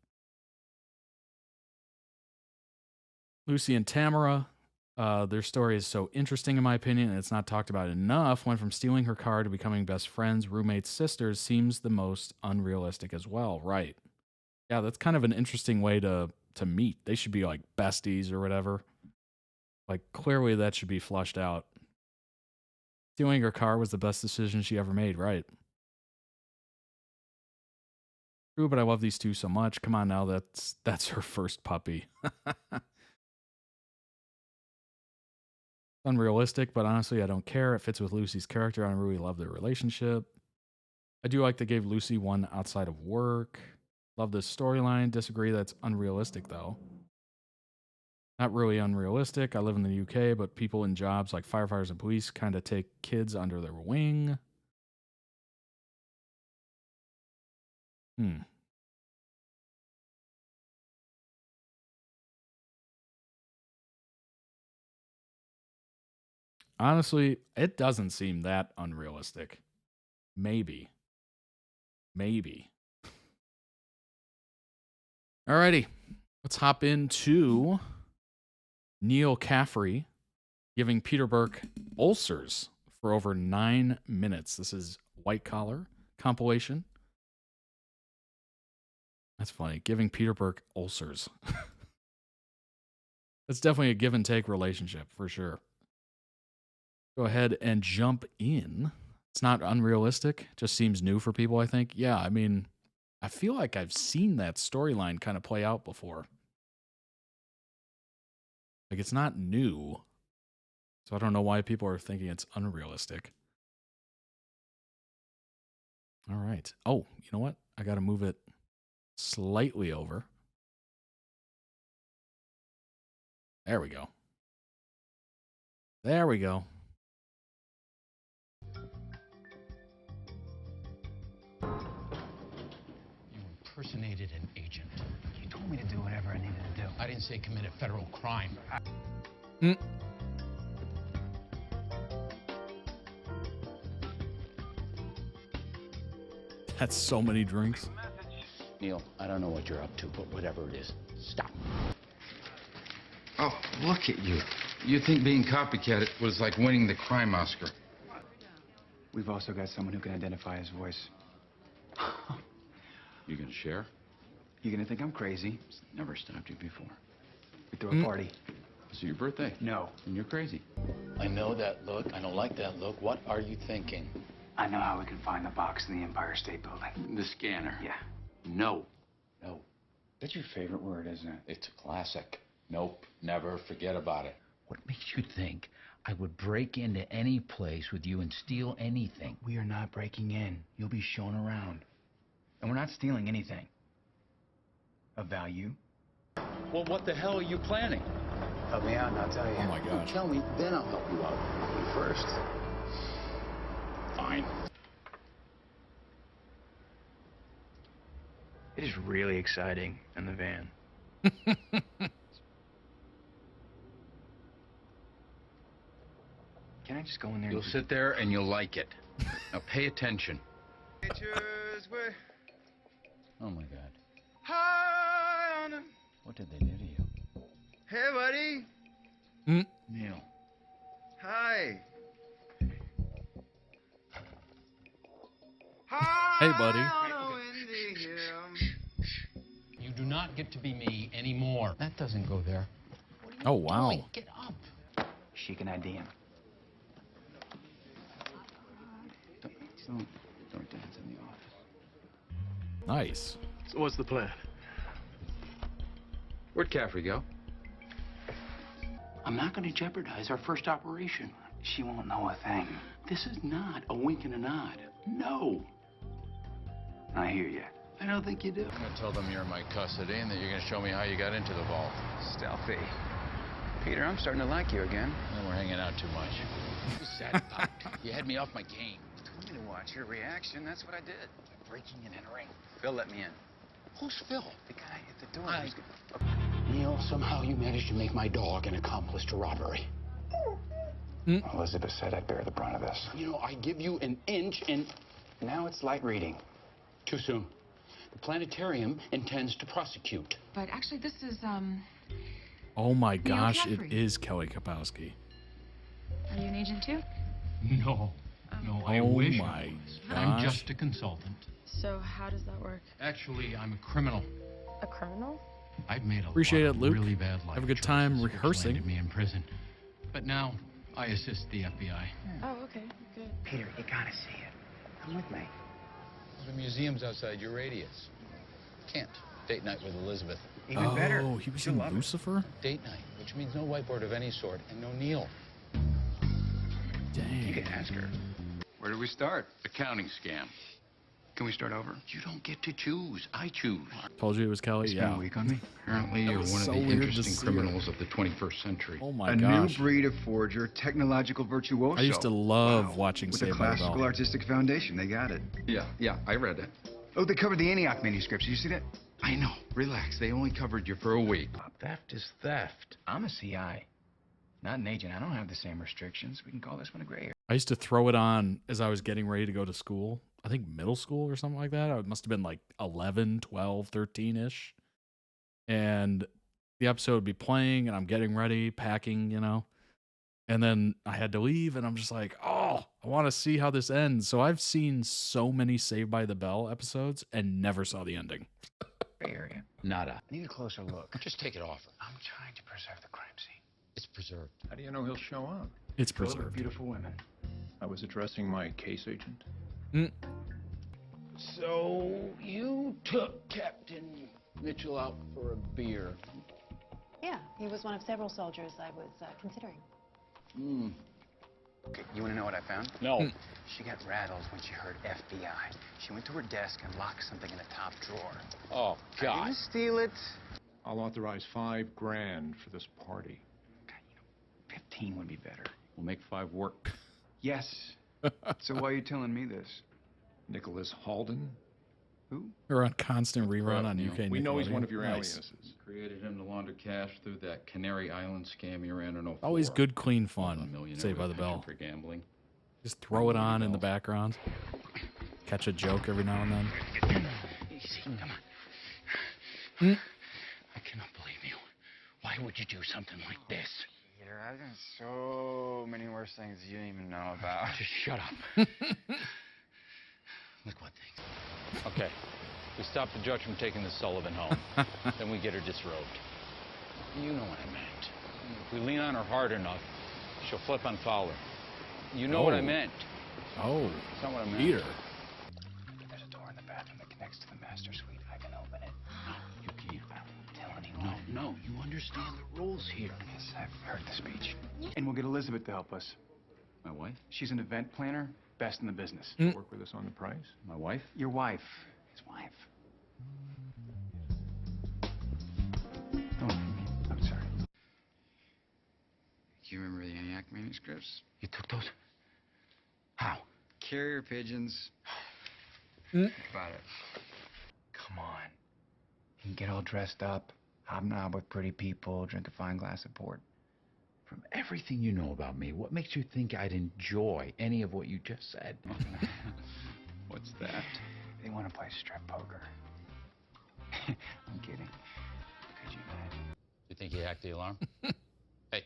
Lucy and Tamara, their story is so interesting in my opinion, and it's not talked about enough. Went from stealing her car to becoming best friends, roommates, sisters, seems the most unrealistic as well, right? Yeah, that's kind of an interesting way to meet. They should be like besties or whatever. Like, clearly that should be flushed out. Stealing her car was the best decision she ever made, right? True, but I love these 2 so much. Come on now, that's her first puppy. Unrealistic, but honestly, I don't care. It fits with Lucy's character. I really love their relationship. I do like they gave Lucy one outside of work. Love this storyline. Disagree that's unrealistic, though. Not really unrealistic. I live in the UK, but people in jobs like firefighters and police kind of take kids under their wing. Hmm. Honestly, it doesn't seem that unrealistic. Maybe. Maybe. Alrighty. Let's hop into Neil Caffrey giving Peter Burke ulcers for over 9 minutes. This is White Collar compilation. That's funny. Giving Peter Burke ulcers. That's definitely a give and take relationship for sure. Go ahead and jump in. It's not unrealistic. Just seems new for people, I think. Yeah, I mean, I feel like I've seen that storyline kind of play out before. Like, it's not new. So I don't know why people are thinking it's unrealistic. All right. Oh, you know what? I got to move it slightly over. There we go. There we go. You impersonated an agent. You told me to do whatever I needed to do. I didn't say commit a federal crime. That's so many drinks. Neil, I don't know what you're up to, but whatever it is, stop. Oh, look at you. You think being copycat was like winning the crime Oscar. We've also got someone who can identify his voice. You gonna share? You're gonna think I'm crazy. Never stopped you before. We throw a party. Is it your birthday? No. And you're crazy. I know that look. I don't like that look. What are you thinking? I know how we can find the box in the Empire State Building. The scanner. Yeah. No. No. That's your favorite word, isn't it? It's a classic. Nope. Never. Forget about it. What makes you think I would break into any place with you and steal anything? We are not breaking in. You'll be shown around. And we're not stealing anything of value. Well, what the hell are you planning? Help me out and I'll tell you. Oh my gosh. Tell me, then I'll help you out. You first. Fine. It is really exciting in the van. Can I just go in there? You'll sit there and you'll like it. Now pay attention. Oh my God. High on 'em. What did they do to you? Hey, buddy. Neil. Hi. Hey, buddy. You do not get to be me anymore. That doesn't go there. Oh, wow. Doing? Get up. She can ID him. Don't dance in the office. Nice. So what's the plan? Where'd Caffrey go? I'm not going to jeopardize our first operation. She won't know a thing. This is not a wink and a nod. No. I hear you. I don't think you do. I'm gonna tell them you're in my custody and that you're gonna show me how you got into the vault. Stealthy. Peter, I'm starting to like you again. And we're hanging out too much. You said out. You had me off my game. You told me to watch your reaction. That's what I did. Breaking and entering. Phil let me in. Who's Phil? The guy at the door. Neil, somehow you managed to make my dog an accomplice to robbery. Elizabeth said I'd bear the brunt of this. You know, I give you an inch and... Now it's light reading. Too soon. The planetarium intends to prosecute. But actually, this is, Oh my Neil gosh, Caffrey. it is Kelly Kapowski. Are you an agent too? No. No, I Oh wish my I was. I'm gosh. just a consultant. So how does that work? Actually, I'm a criminal. A criminal? I've made a Appreciate lot it, of Luke. really bad life Have a good choices time which rehearsing. landed me in prison. But now I assist the FBI. Oh, okay, good. Peter, you gotta see it. Come with me. The museum's outside your radius. Can't. Date night with Elizabeth. Even better. Oh, he was She'll in love it. Lucifer? Date night, which means no whiteboard of any sort and no Neil. You Dang. can ask her. Where do we start? Accounting scam. Can we start over? You don't get to choose. I choose. Told you it was Kelly? Spend Yeah. a week on me. Apparently That you're was one so of the weird to interesting see criminals of the 21st century. Oh my A gosh. new breed of forger, technological virtuoso. I used to love watching With a Saved by the classical Bell. artistic foundation. They got it. Yeah, I read it. Oh, they covered the Antioch manuscripts. Did you see that? I know. Relax. They only covered you for a week. Theft is theft. I'm a CI, not an agent. I don't have the same restrictions. We can call this one a gray area. I used to throw it on as I was getting ready to go to school. I think middle school or something like that. I must have been like 11, 12, 13-ish. And the episode would be playing and I'm getting ready, packing, you know. And then I had to leave and I'm just like, oh, I want to see how this ends. So I've seen so many Saved by the Bell episodes and never saw the ending. Gray area. Nada. I need a closer look. Just take it off her. I'm trying to preserve the crime scene. It's preserved. How do you know he'll show up? It's Full of preserved. beautiful women. I was addressing my case agent. So you took Captain Mitchell out for a beer. Yeah, he was one of several soldiers I was considering. Okay, you want to know what I found? No. She got rattled when she heard FBI. She went to her desk and locked something in the top drawer. Oh, I God. didn't steal it. I'll authorize $5,000 for this party. 15 would be better. We'll make 5 work. Yes. So why are you telling me this? Nicholas Halden. Who? Or on constant rerun on Neil. UK. We know he's one of your Nice. aliases. Created him to launder cash through that Canary Island scam you ran in 04. Always good, clean A fun. millionaire Saved by with the a penchant Bell. for gambling. Just throw it on in the background. Catch a joke every now and then. Easy, come on. I cannot believe you. Why would you do something like this? Peter, I've done so many worse things you didn't even know about. Just shut up. Look what things. Okay. We stop the judge from taking the Sullivan home. Then we get her disrobed. You know what I meant. If we lean on her hard enough, she'll flip on Fowler. You know what I meant. Oh. That's not what I meant. Peter. There's a door in the bathroom that connects to the master suite. I can open it. No, you can't. I won't tell anyone. No, you understand the rules here. Yes, I've heard the speech. And we'll get Elizabeth to help us. My wife? She's an event planner, best in the business. Work with us on the price. My wife? Your wife. His wife. Oh, I'm sorry. You remember the Antioch manuscripts? You took those? How? Carrier pigeons. About it. Come on. You can get all dressed up, hobnob with pretty people, drink a fine glass of port. From everything you know about me, what makes you think I'd enjoy any of what you just said? What's that? They want to play strip poker. I'm kidding. Could you imagine? You think he hacked the alarm? Hey,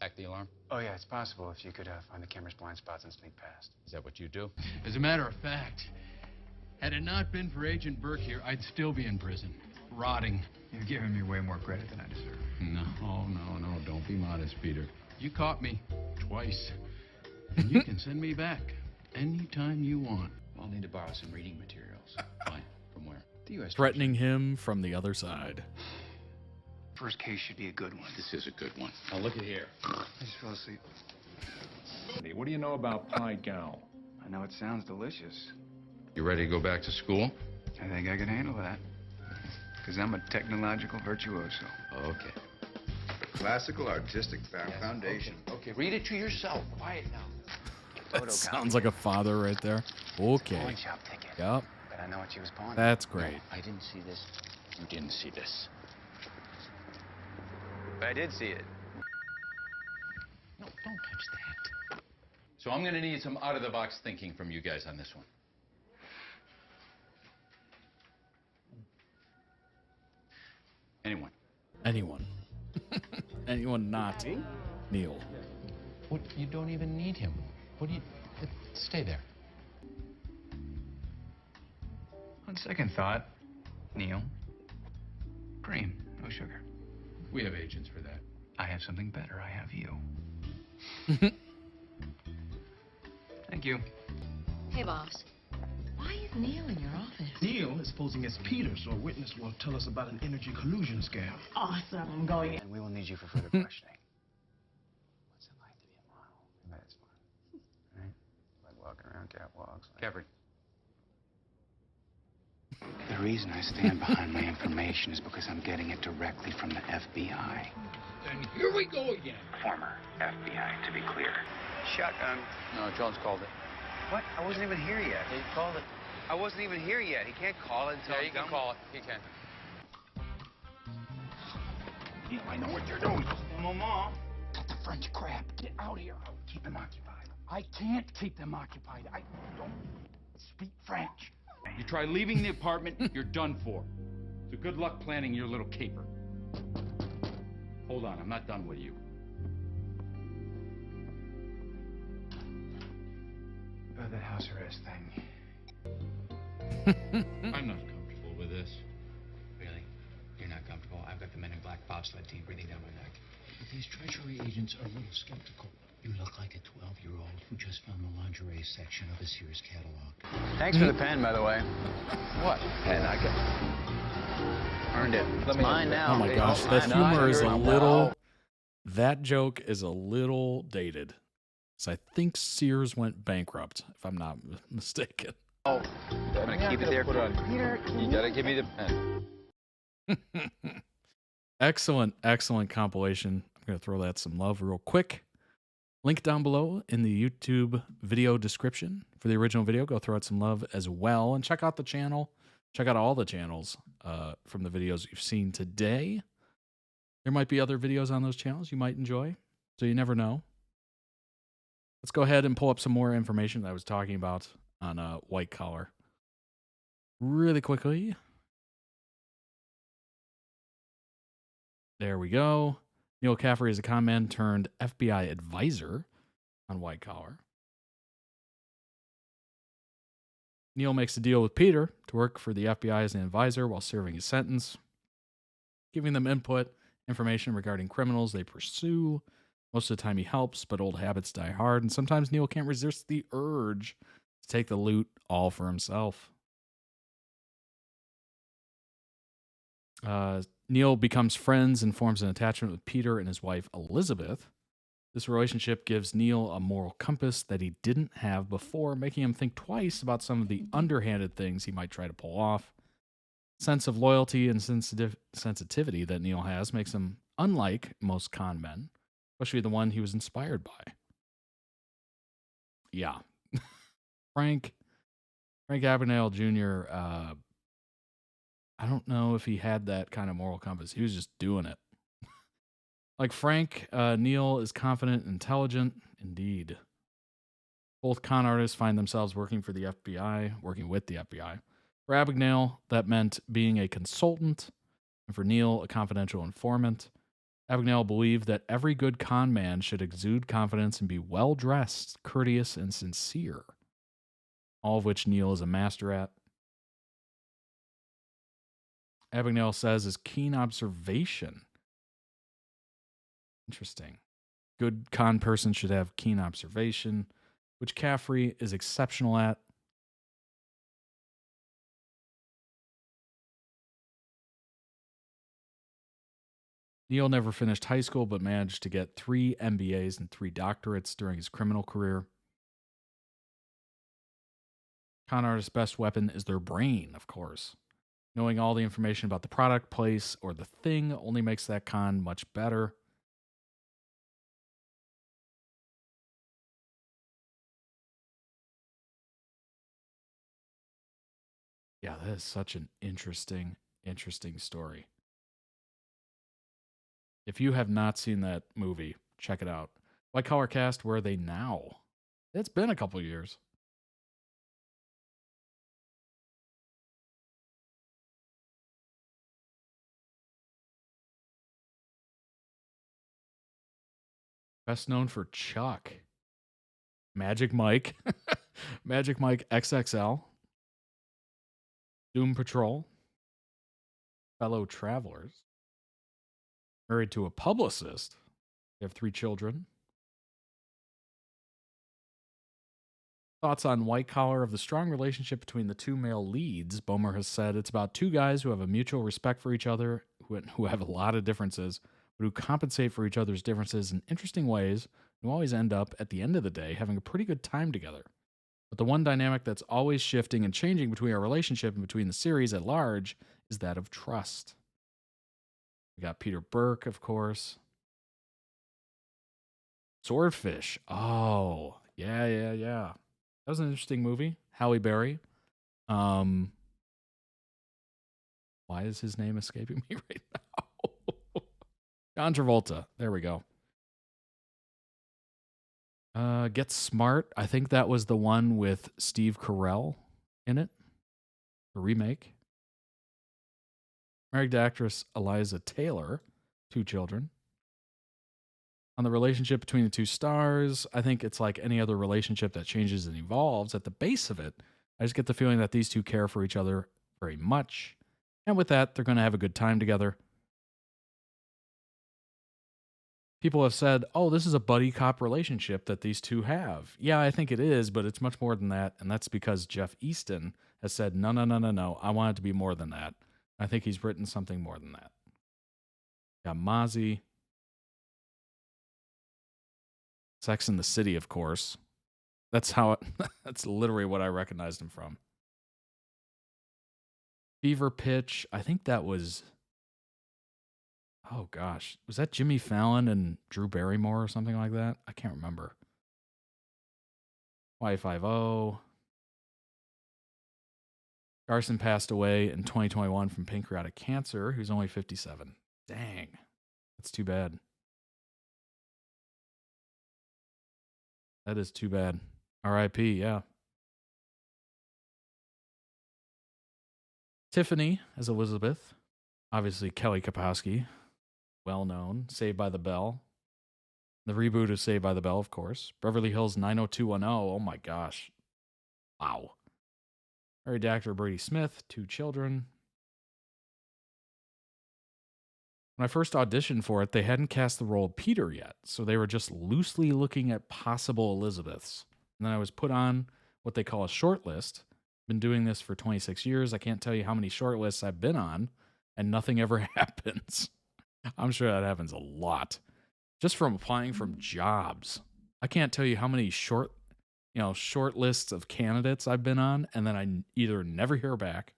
hack the alarm? Oh, yeah, it's possible if you could find the camera's blind spots and sneak past. Is that what you do? As a matter of fact, had it not been for Agent Burke here, I'd still be in prison, rotting. You're giving me way more credit than I deserve. No, don't be modest, Peter. You caught me twice, and you can send me back anytime you want. I'll need to borrow some reading materials. Fine. From where? The U.S. Threatening him from the other side. First case should be a good one. This is a good one. Now look at here. I just fell asleep. What do you know about Pie Gal? I know it sounds delicious. You ready to go back to school? I think I can handle that. Because I'm a technological virtuoso. Okay. Classical artistic foundation. Okay, read it to yourself. Quiet now. That sounds like a father right there. Okay. Pawn shop ticket. Yep. But I know what she was pawning. That's great. No, I didn't see this. You didn't see this. But I did see it. No, don't touch that. So I'm going to need some out-of-the-box thinking from you guys on this one. Anyone? Anyone. Anyone not Neil. What, you don't even need him. What do you... Stay there. On second thought, Neil, cream, no sugar. We have agents for that. I have something better. I have you. Thank you. Hey, boss. Why is Neil in your office? Neil is posing as Peter, so a witness will tell us about an energy collusion scam. Awesome. I'm going in. And we will need you for further questioning. What's it like to be a model? I bet it's fun. Right? Like walking around catwalks. Caffrey. The reason I stand behind my information is because I'm getting it directly from the FBI. And here we go again. Former FBI, to be clear. Shotgun. No, Jones called it. What? I wasn't even here yet. He called it. I wasn't even here yet. He can't call it until Yeah, he can call it. He can. Neil, I know what you're doing. Mama. Got the French crap. Get out here. I'll keep them occupied. I can't keep them occupied. I don't speak French. You try leaving the apartment, you're done for. So good luck planning your little caper. Hold on, I'm not done with you. About that house arrest thing. I'm not comfortable with this. Really? You're not comfortable? I've got the Men in Black bobsled team breathing down my neck. But these Treasury agents are a little skeptical. You look like a 12-year-old who just found the lingerie section of a Sears catalog. Thanks for the pen, by the way. What? Pen, I got earned it. It's mine now. Oh my gosh, that humor is a little. That joke is a little dated. So I think Sears went bankrupt, if I'm not mistaken. Oh, I'm gonna keep it there. Peter, you gotta give me the pen. Excellent, excellent compilation. I'm gonna throw that some love real quick. Link down below in the YouTube video description for the original video. Go throw it some love as well. And check out the channel. Check out all the channels from the videos you've seen today. There might be other videos on those channels you might enjoy. So you never know. Let's go ahead and pull up some more information that I was talking about on White Collar. Really quickly. There we go. Neil Caffrey is a con man turned FBI advisor on White Collar. Neil makes a deal with Peter to work for the FBI as an advisor while serving his sentence, giving them input, information regarding criminals they pursue. Most of the time he helps, but old habits die hard, and sometimes Neil can't resist the urge to take the loot all for himself. Neil becomes friends and forms an attachment with Peter and his wife, Elizabeth. This relationship gives Neil a moral compass that he didn't have before, making him think twice about some of the underhanded things he might try to pull off. Sense of loyalty and sensitivity that Neil has makes him unlike most con men, especially the one he was inspired by. Yeah. Frank Abagnale Jr., I don't know if he had that kind of moral compass. He was just doing it. Like Frank, Neil is confident and intelligent. Indeed. Both con artists find themselves working with the FBI. For Abagnale, that meant being a consultant, and for Neil, a confidential informant. Abagnale believed that every good con man should exude confidence and be well-dressed, courteous, and sincere. All of which Neil is a master at. Abagnale says is keen observation. Interesting. Good con person should have keen observation, which Caffrey is exceptional at. Neil never finished high school, but managed to get 3 MBAs and 3 doctorates during his criminal career. Con artist's best weapon is their brain, of course. Knowing all the information about the product, place, or the thing only makes that con much better. Yeah, that is such an interesting story. If you have not seen that movie, check it out. White Collar Cast, where are they now? It's been a couple years. Best known for Chuck. Magic Mike. Magic Mike XXL. Doom Patrol. Fellow Travelers. Married to a publicist. They have 3 children. Thoughts on White Collar of the strong relationship between the 2 male leads. Bomer has said it's about 2 guys who have a mutual respect for each other, who have a lot of differences, but who compensate for each other's differences in interesting ways, who always end up, at the end of the day, having a pretty good time together. But the one dynamic that's always shifting and changing between our relationship and between the series at large is that of trust. We got Peter Burke, of course. Swordfish. Oh, yeah. That was an interesting movie. Halle Berry. Why is his name escaping me right now? John Travolta. There we go. Get Smart. I think that was the one with Steve Carell in it. The remake. Married to actress Eliza Taylor. 2 children. On the relationship between the 2 stars, I think it's like any other relationship that changes and evolves. At the base of it, I just get the feeling that these 2 care for each other very much. And with that, they're going to have a good time together. People have said, oh, this is a buddy cop relationship that these 2 have. Yeah, I think it is, but it's much more than that. And that's because Jeff Easton has said, no. I want it to be more than that. I think he's written something more than that. Got Mozzie. Sex and the City, of course. That's that's literally what I recognized him from. Fever Pitch. I think that was, oh gosh, was that Jimmy Fallon and Drew Barrymore or something like that? I can't remember. Y50. Garson passed away in 2021 from pancreatic cancer. He was only 57. Dang. That's too bad. That is too bad. R.I.P., yeah. Tiffany as Elizabeth. Obviously, Kelly Kapowski. Well known. Saved by the Bell. The reboot of Saved by the Bell, of course. Beverly Hills 90210. Oh my gosh. Wow. Married to actor Brady Smith. 2 children. When I first auditioned for it, they hadn't cast the role of Peter yet, so they were just loosely looking at possible Elizabeths. And then I was put on what they call a short list. Been doing this for 26 years. I can't tell you how many short lists I've been on, and nothing ever happens. I'm sure that happens a lot. Just from applying from jobs. I can't tell you how many short lists of candidates I've been on, and then I either never hear back,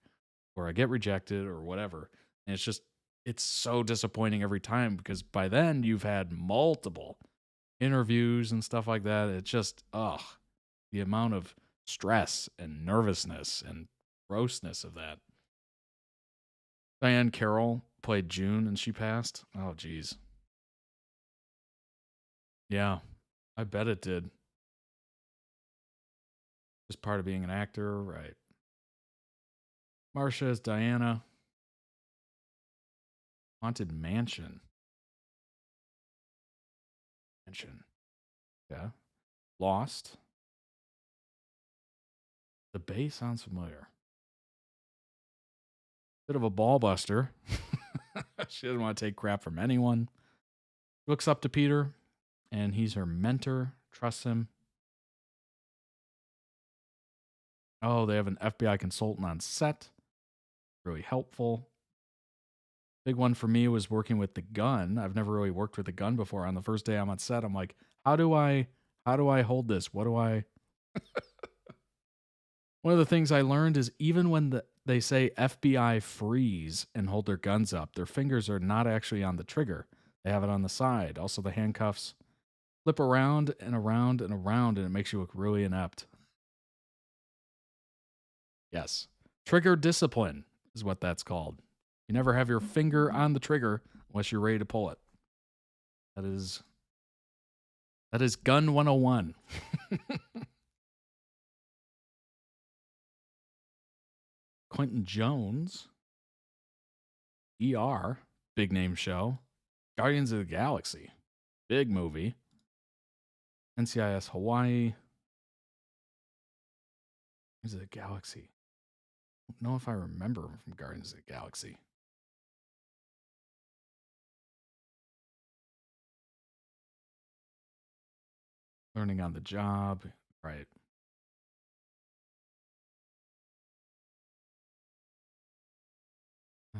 or I get rejected, or whatever. And it's so disappointing every time, because by then you've had multiple interviews and stuff like that. It's just, the amount of stress and nervousness and grossness of that. Diane Carroll played June and she passed. Oh, geez. Yeah, I bet it did. Just part of being an actor, right? Marsha is Diana. Haunted Mansion. Yeah. Lost. The Bay sounds familiar. Bit of a ball buster. She doesn't want to take crap from anyone. Looks up to Peter, and he's her mentor. Trusts him. Oh, they have an FBI consultant on set. Really helpful. Big one for me was working with the gun. I've never really worked with a gun before. On the first day I'm on set, I'm like, how do I hold this? What do I... One of the things I learned is even when they say FBI freeze and hold their guns up, their fingers are not actually on the trigger. They have it on the side. Also, the handcuffs flip around and around and around, and it makes you look really inept. Yes. Trigger discipline is what that's called. You never have your finger on the trigger unless you're ready to pull it. That is gun 101. Quentin Jones. ER. Big name show. Guardians of the Galaxy. Big movie. NCIS Hawaii. Guardians of the Galaxy. I don't know if I remember him from Guardians of the Galaxy. Learning on the job. Right.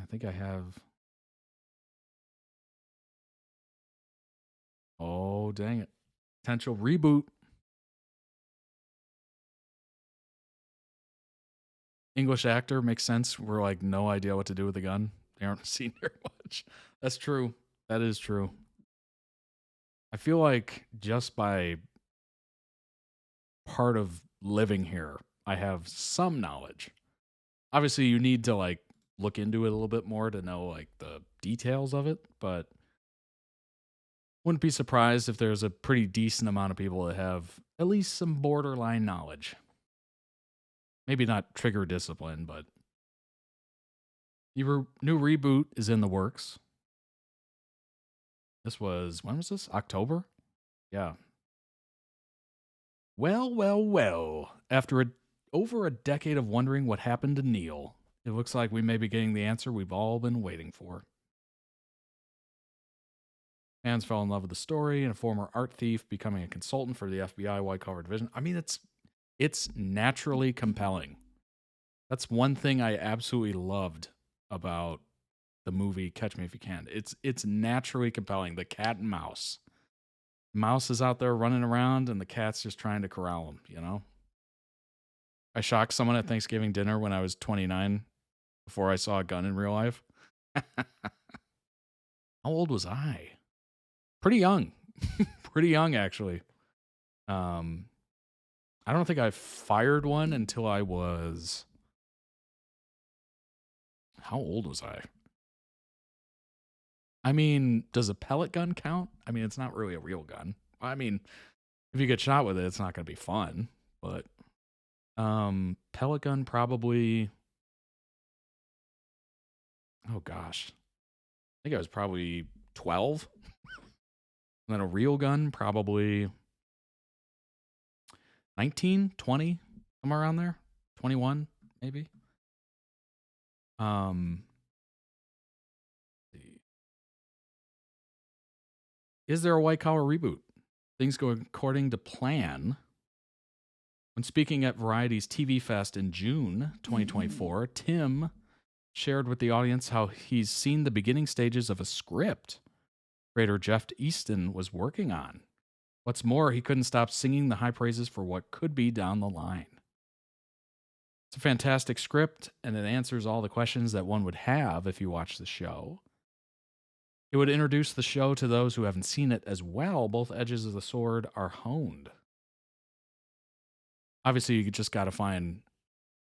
I think I have. Oh, dang it. Potential reboot. English actor makes sense. We're like, no idea what to do with a gun. They aren't seen very much. That's true. That is true. I feel like just by part of living here, I have some knowledge Obviously, you need to like look into it a little bit more to know like the details of it, but wouldn't be surprised if there's a pretty decent amount of people that have at least some borderline knowledge. Maybe not trigger discipline, but the new reboot is in the works. When was this? October? Yeah. Well. After over a decade of wondering what happened to Neil, it looks like we may be getting the answer we've all been waiting for. Fans fell in love with the story and a former art thief becoming a consultant for the FBI white collar division. I mean, it's naturally compelling. That's one thing I absolutely loved about the movie Catch Me If You Can. It's naturally compelling. The cat and mouse. Mouse is out there running around and the cat's just trying to corral him, you know? I shocked someone at Thanksgiving dinner when I was 29 before I saw a gun in real life. How old was I? Pretty young. Pretty young, actually. I don't think I fired one until I was... How old was I? I mean, does a pellet gun count? I mean, it's not really a real gun. I mean, if you get shot with it, it's not going to be fun. But pellet gun probably... Oh, gosh. I think I was probably 12. And then a real gun, probably 19, 20, somewhere around there. 21, maybe. Is there a white collar reboot? Things go according to plan. When speaking at Variety's TV Fest in June 2024, Tim shared with the audience how he's seen the beginning stages of a script creator Jeff Easton was working on. What's more, he couldn't stop singing the high praises for what could be down the line. It's a fantastic script, and it answers all the questions that one would have if you watch the show. It would introduce the show to those who haven't seen it as well. Both edges of the sword are honed. Obviously, you just got to find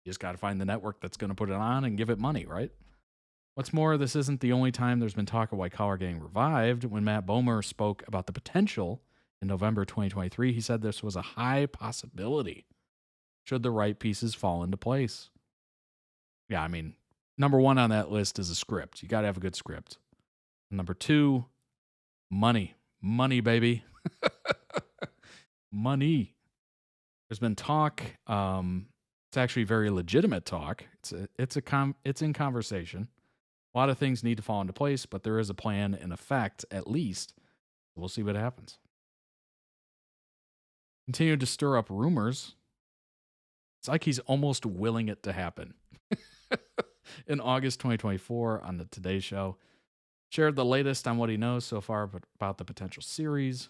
the network that's going to put it on and give it money, right? What's more, this isn't the only time there's been talk of white collar getting revived. When Matt Bomer spoke about the potential in November 2023, he said this was a high possibility should the right pieces fall into place. Yeah, I mean, number one on that list is a script. You got to have a good script. Number two, money. Money, baby. Money. There's been talk. It's actually very legitimate talk. It's in conversation. A lot of things need to fall into place, but there is a plan in effect, at least. We'll see what happens. Continued to stir up rumors. It's like he's almost willing it to happen. In August 2024, on the Today Show, shared the latest on what he knows so far about the potential series.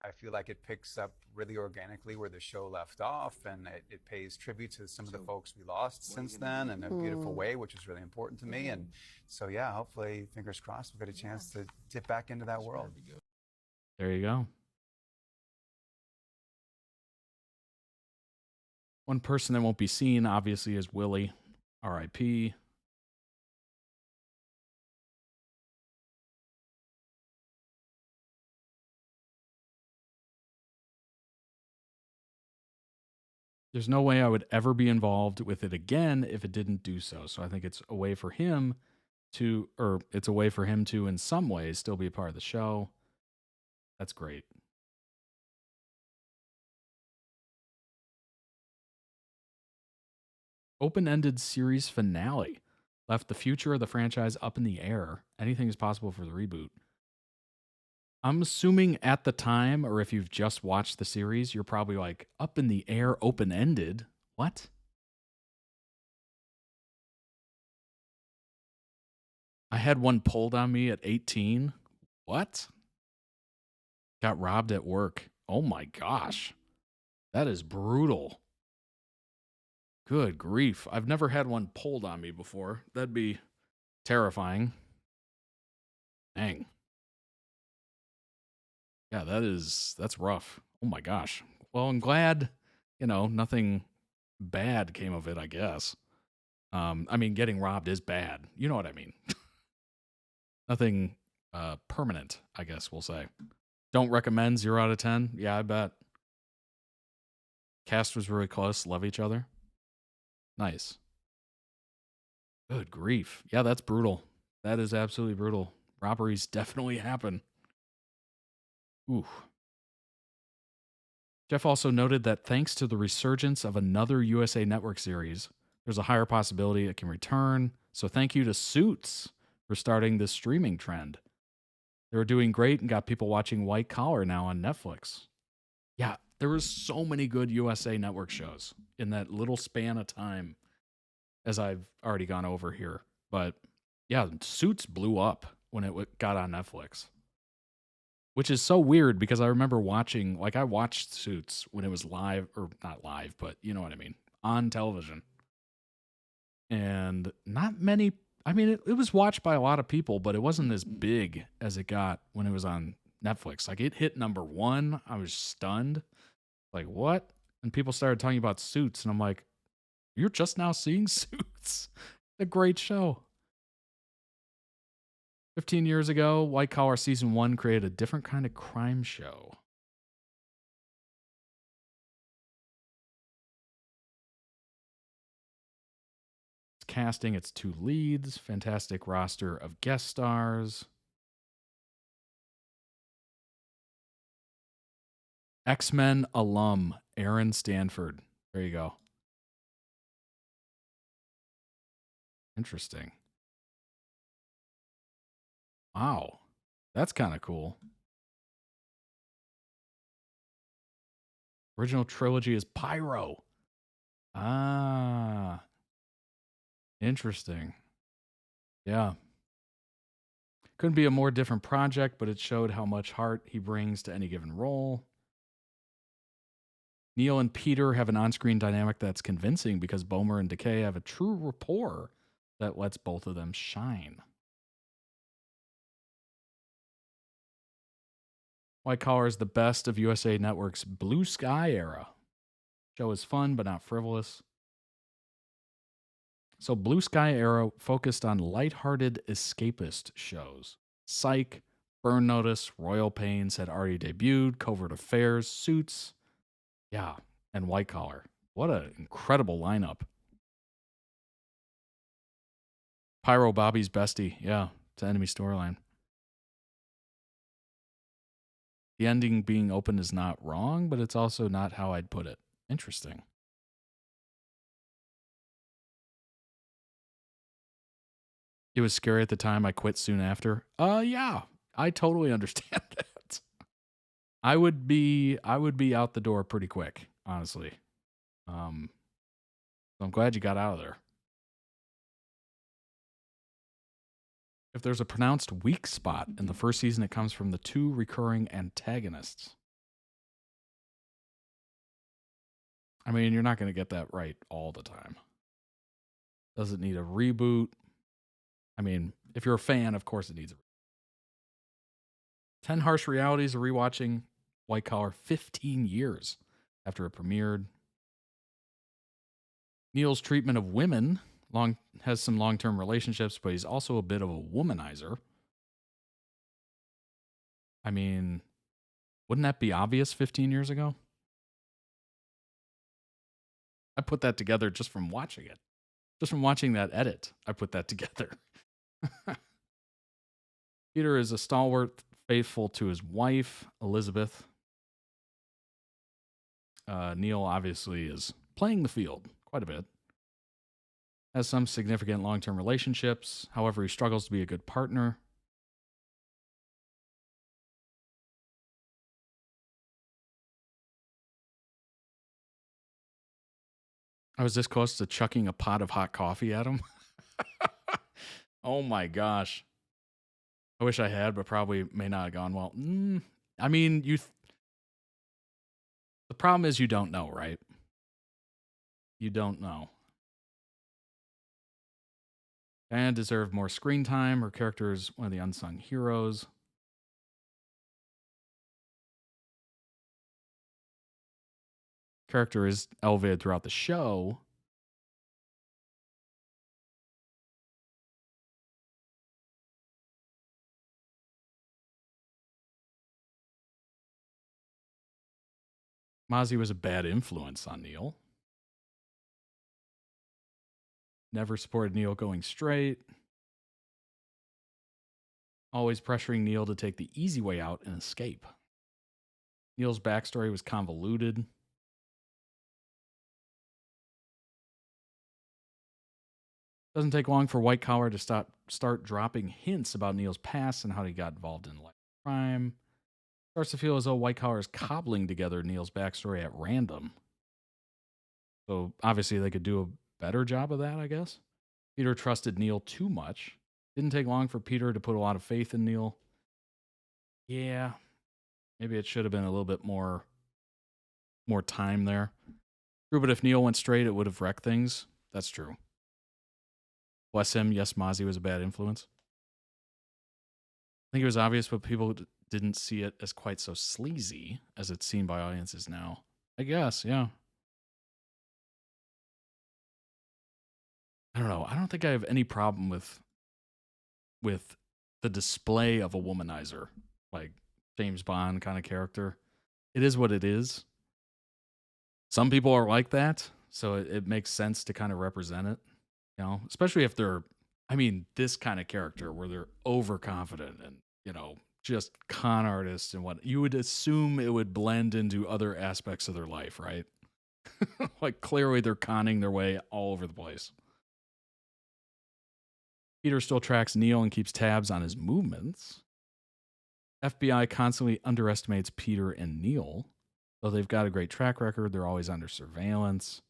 I feel like it picks up really organically where the show left off, and it pays tribute to some of the folks we lost since then in a beautiful way, which is really important to me. And so, yeah, hopefully, fingers crossed, we'll get a chance to dip back into that world. There you go. One person that won't be seen, obviously, is Willie, R.I.P. There's no way I would ever be involved with it again if it didn't do so. So I think it's a way for him to, in some ways, still be a part of the show. That's great. Open-ended series finale left the future of the franchise up in the air. Anything is possible for the reboot. I'm assuming at the time, or if you've just watched the series, you're probably like, up in the air, open-ended? What? I had one pulled on me at 18. What? Got robbed at work. Oh my gosh. That is brutal. Good grief. I've never had one pulled on me before. That'd be terrifying. Dang. Yeah, that's rough. Oh my gosh. Well, I'm glad, nothing bad came of it, I guess. I mean, getting robbed is bad. You know what I mean. Nothing permanent, I guess we'll say. Don't recommend 0 out of 10. Yeah, I bet. Cast was really close. Love each other. Nice. Good grief. Yeah, that's brutal. That is absolutely brutal. Robberies definitely happen. Ooh. Jeff also noted that thanks to the resurgence of another USA Network series, there's a higher possibility it can return. So thank you to Suits for starting this streaming trend. They were doing great and got people watching White Collar now on Netflix. Yeah, there was so many good USA Network shows in that little span of time, as I've already gone over here. But yeah, Suits blew up when it got on Netflix. Which is so weird because I remember watching, like I watched Suits when it was live, or not live, but you know what I mean, on television. And not many, I mean, it was watched by a lot of people, but it wasn't as big as it got when it was on Netflix. Like it hit #1. I was stunned. Like, what? And people started talking about Suits, and I'm like, you're just now seeing Suits. A great show. 15 years ago, White Collar Season 1 created a different kind of crime show. It's casting its 2 leads, fantastic roster of guest stars. X-Men alum, Aaron Stanford. There you go. Interesting. Wow. That's kind of cool. Original trilogy is Pyro. Ah. Interesting. Yeah. Couldn't be a more different project, but it showed how much heart he brings to any given role. Neil and Peter have an on-screen dynamic that's convincing because Bomer and Decay have a true rapport that lets both of them shine. White Collar is the best of USA Network's Blue Sky era. Show is fun, but not frivolous. So Blue Sky era focused on lighthearted escapist shows. Psych, Burn Notice, Royal Pains had already debuted, Covert Affairs, Suits, yeah, and White Collar. What an incredible lineup. Pyro Bobby's bestie, yeah, it's an enemy storyline. The ending being open is not wrong, but it's also not how I'd put it. Interesting. It was scary at the time. I quit soon after. Yeah, I totally understand that. I would be out the door pretty quick, honestly. So I'm glad you got out of there. If there's a pronounced weak spot in the first season, it comes from the 2 recurring antagonists. I mean, you're not going to get that right all the time. Does it need a reboot? I mean, if you're a fan, of course it needs a 10 Harsh Realities are rewatching White Collar 15 years after it premiered. Neil's treatment of women has some long-term relationships, but he's also a bit of a womanizer. I mean, wouldn't that be obvious 15 years ago? I put that together just from watching it. Just from watching that edit, I put that together. Peter is a stalwart, faithful to his wife, Elizabeth. Neil obviously is playing the field quite a bit. Has some significant long-term relationships. However, he struggles to be a good partner. I was this close to chucking a pot of hot coffee at him. Oh my gosh. I wish I had, but probably may not have gone well. I mean, the problem is you don't know, right? You don't know. Diane deserved more screen time. Her character is one of the unsung heroes. Character is elevated throughout the show. Mozzie was a bad influence on Neil. Never supported Neil going straight. Always pressuring Neil to take the easy way out and escape. Neil's backstory was convoluted. Doesn't take long for White Collar to start dropping hints about Neil's past and how he got involved in life crime. Starts to feel as though White Collar is cobbling together Neil's backstory at random. So obviously they could do a better job of that, I guess. Peter trusted Neil too much. Didn't take long for Peter to put a lot of faith in Neil. Yeah, maybe it should have been a little bit more time there. True, but if Neil went straight, it would have wrecked things. That's true. Bless him. Yes, Mozzie was a bad influence. I think it was obvious, but people didn't see it as quite so sleazy as it's seen by audiences now. I guess, yeah. I don't know. I don't think I have any problem with the display of a womanizer, like James Bond kind of character. It is what it is. Some people are like that, so it makes sense to kind of represent it, you know, especially if they're, I mean, this kind of character where they're overconfident and, you know, just con artists and what you would assume it would blend into other aspects of their life, right? Like clearly they're conning their way all over the place. Peter still tracks Neil and keeps tabs on his movements. FBI constantly underestimates Peter and Neil. Though they've got a great track record, they're always under surveillance.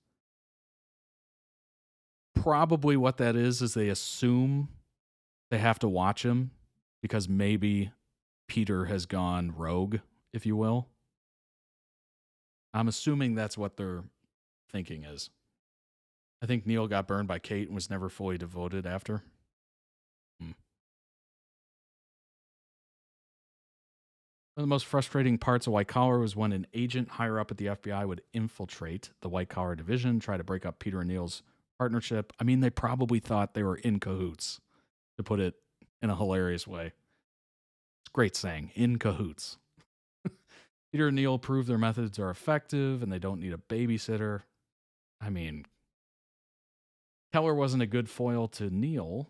Probably what that is they assume they have to watch him because maybe Peter has gone rogue, if you will. I'm assuming that's what their thinking is. I think Neil got burned by Kate and was never fully devoted after. One of the most frustrating parts of White Collar was when an agent higher up at the FBI would infiltrate the White Collar division, try to break up Peter and Neil's partnership. I mean, they probably thought they were in cahoots, to put it in a hilarious way. It's a great saying, in cahoots. Peter and Neil prove their methods are effective and they don't need a babysitter. I mean, Keller wasn't a good foil to Neil.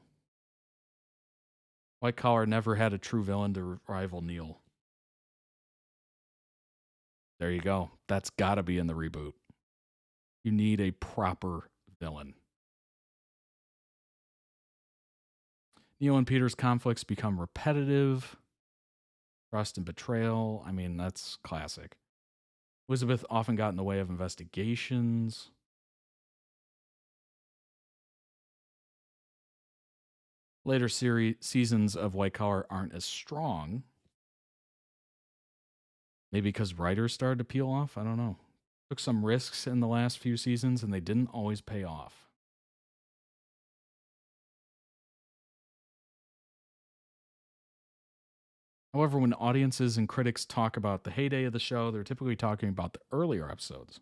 White Collar never had a true villain to rival Neil. There you go. That's got to be in the reboot. You need a proper villain. Neil and Peter's conflicts become repetitive. Trust and betrayal. I mean, that's classic. Elizabeth often got in the way of investigations. Later seasons of White Collar aren't as strong. Maybe because writers started to peel off? I don't know. Took some risks in the last few seasons and they didn't always pay off. However, when audiences and critics talk about the heyday of the show, they're typically talking about the earlier episodes.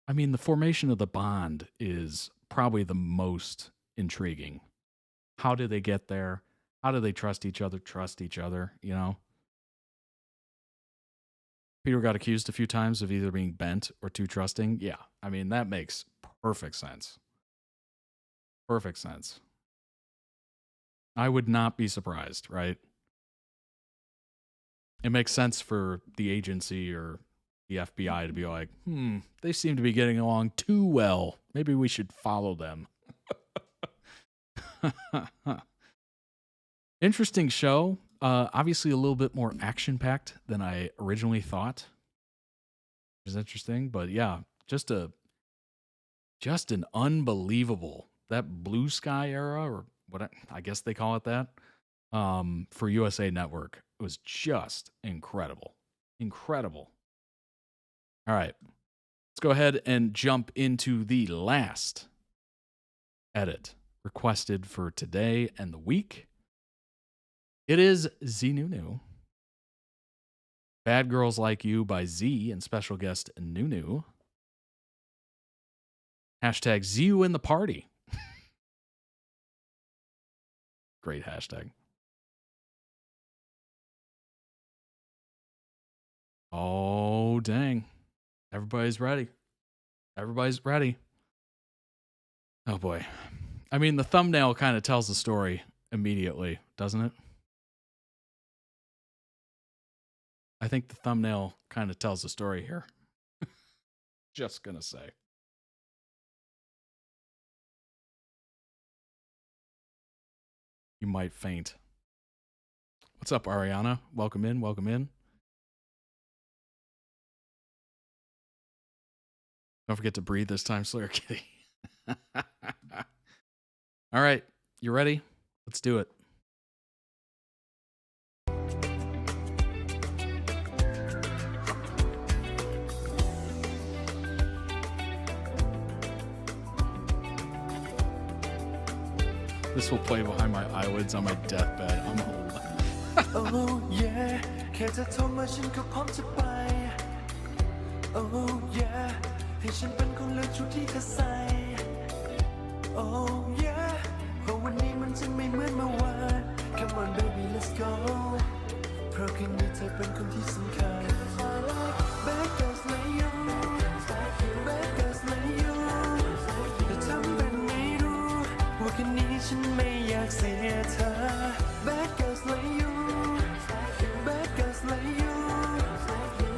I mean, the formation of the bond is probably the most intriguing. How did they get there? How do they trust each other, you know? Peter got accused a few times of either being bent or too trusting. Yeah, I mean, that makes perfect sense. Perfect sense. I would not be surprised, right? It makes sense for the agency or the FBI to be like, they seem to be getting along too well. Maybe we should follow them. Interesting show. Obviously a little bit more action-packed than I originally thought. Which is interesting, but yeah, just an unbelievable, that Blue Sky era, or what I guess they call it that, for USA Network. It was just incredible. Incredible. All right. Let's go ahead and jump into the last edit requested for today and the week. It is ZeeNunew. Bad Girls Like You by Z and special guest Nunu. Hashtag ZeeU in the party. Great hashtag. Oh, dang. Everybody's ready. Everybody's ready. Oh, boy. I mean, the thumbnail kind of tells the story immediately, doesn't it? I think the thumbnail kind of tells the story here. Just gonna say. You might faint. What's up, Ariana? Welcome in. Welcome in. Don't forget to breathe this time, Slayer Kitty. All right. You ready? Let's do it. This will play behind my eyelids on my deathbed. I'm old. Oh yeah แค่เธอโทรมาฉันก็พร้อมจะไป Oh yeah ให้ฉันเป็นคนเลือกชุดที่เธอใส่ Oh yeah เพราะวันนี้มันจะไม่เหมือนเมื่อวาน Come on baby let's go เพราะคืนนี้เธอเป็นคนที่สำคัญ Bad girls like you Bad girls like you แต่ทำเป็นไม่รู้ว่าคืนนี้ฉันไม่อยากเสียเธอ Bad girls like you Bad girls like you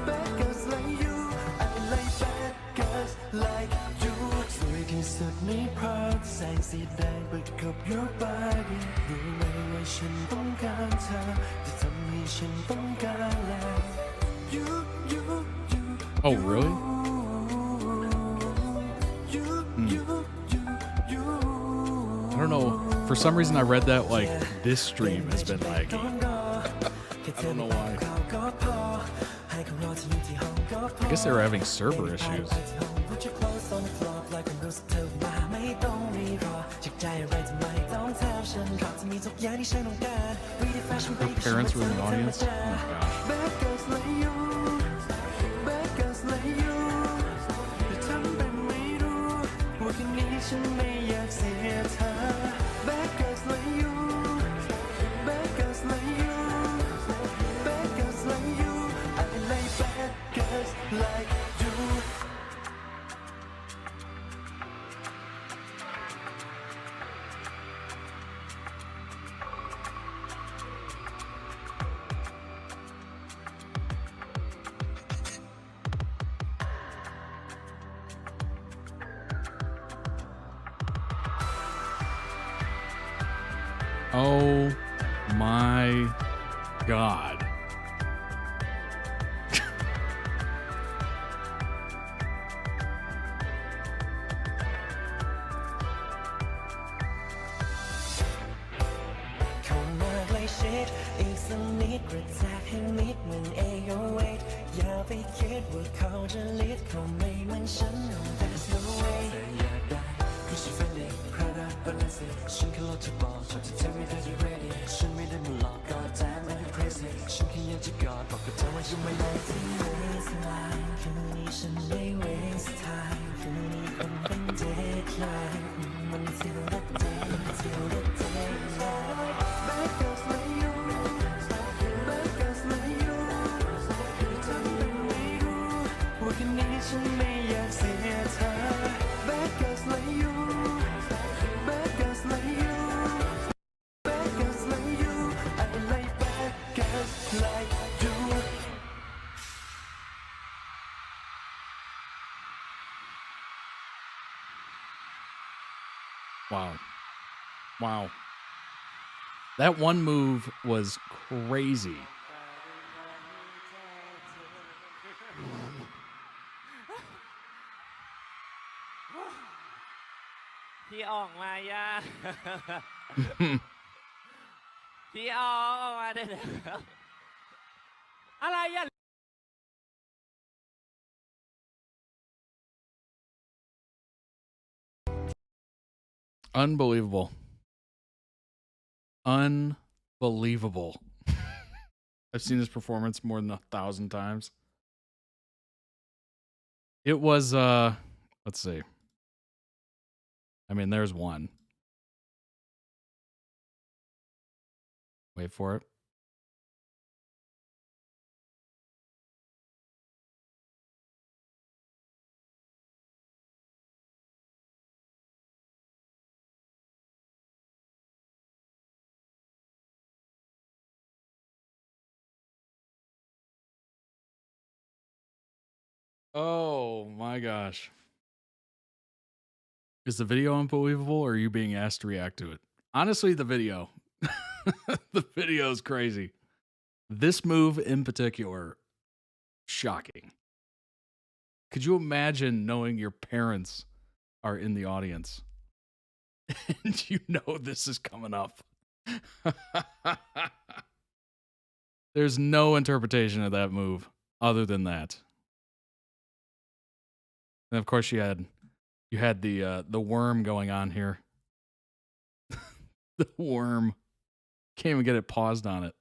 Bad girls like you I like bad girls like you สวยที่สุดในภาพแสงสีแดงเปิดกับ your body รู้ไหมว่าฉันต้องการเธอจะทำให้ฉันต้องการแล้ว You Oh, really? I don't know. For some reason, I read that like this stream has been laggy. I don't know why. I guess they were having server issues. Her parents were in the audience. Oh my gosh. Like you Oh my God. Wow. Wow. That one move was crazy. Unbelievable. Unbelievable. I've seen this performance more than 1,000 times. It was, let's see. I mean, there's one. Wait for it. Oh my gosh. Is the video unbelievable or are you being asked to react to it? Honestly, the video. The video is crazy. This move in particular, shocking. Could you imagine knowing your parents are in the audience and you know this is coming up? There's no interpretation of that move other than that. And of course, you had the worm going on here. The worm. Can't even get it paused on it.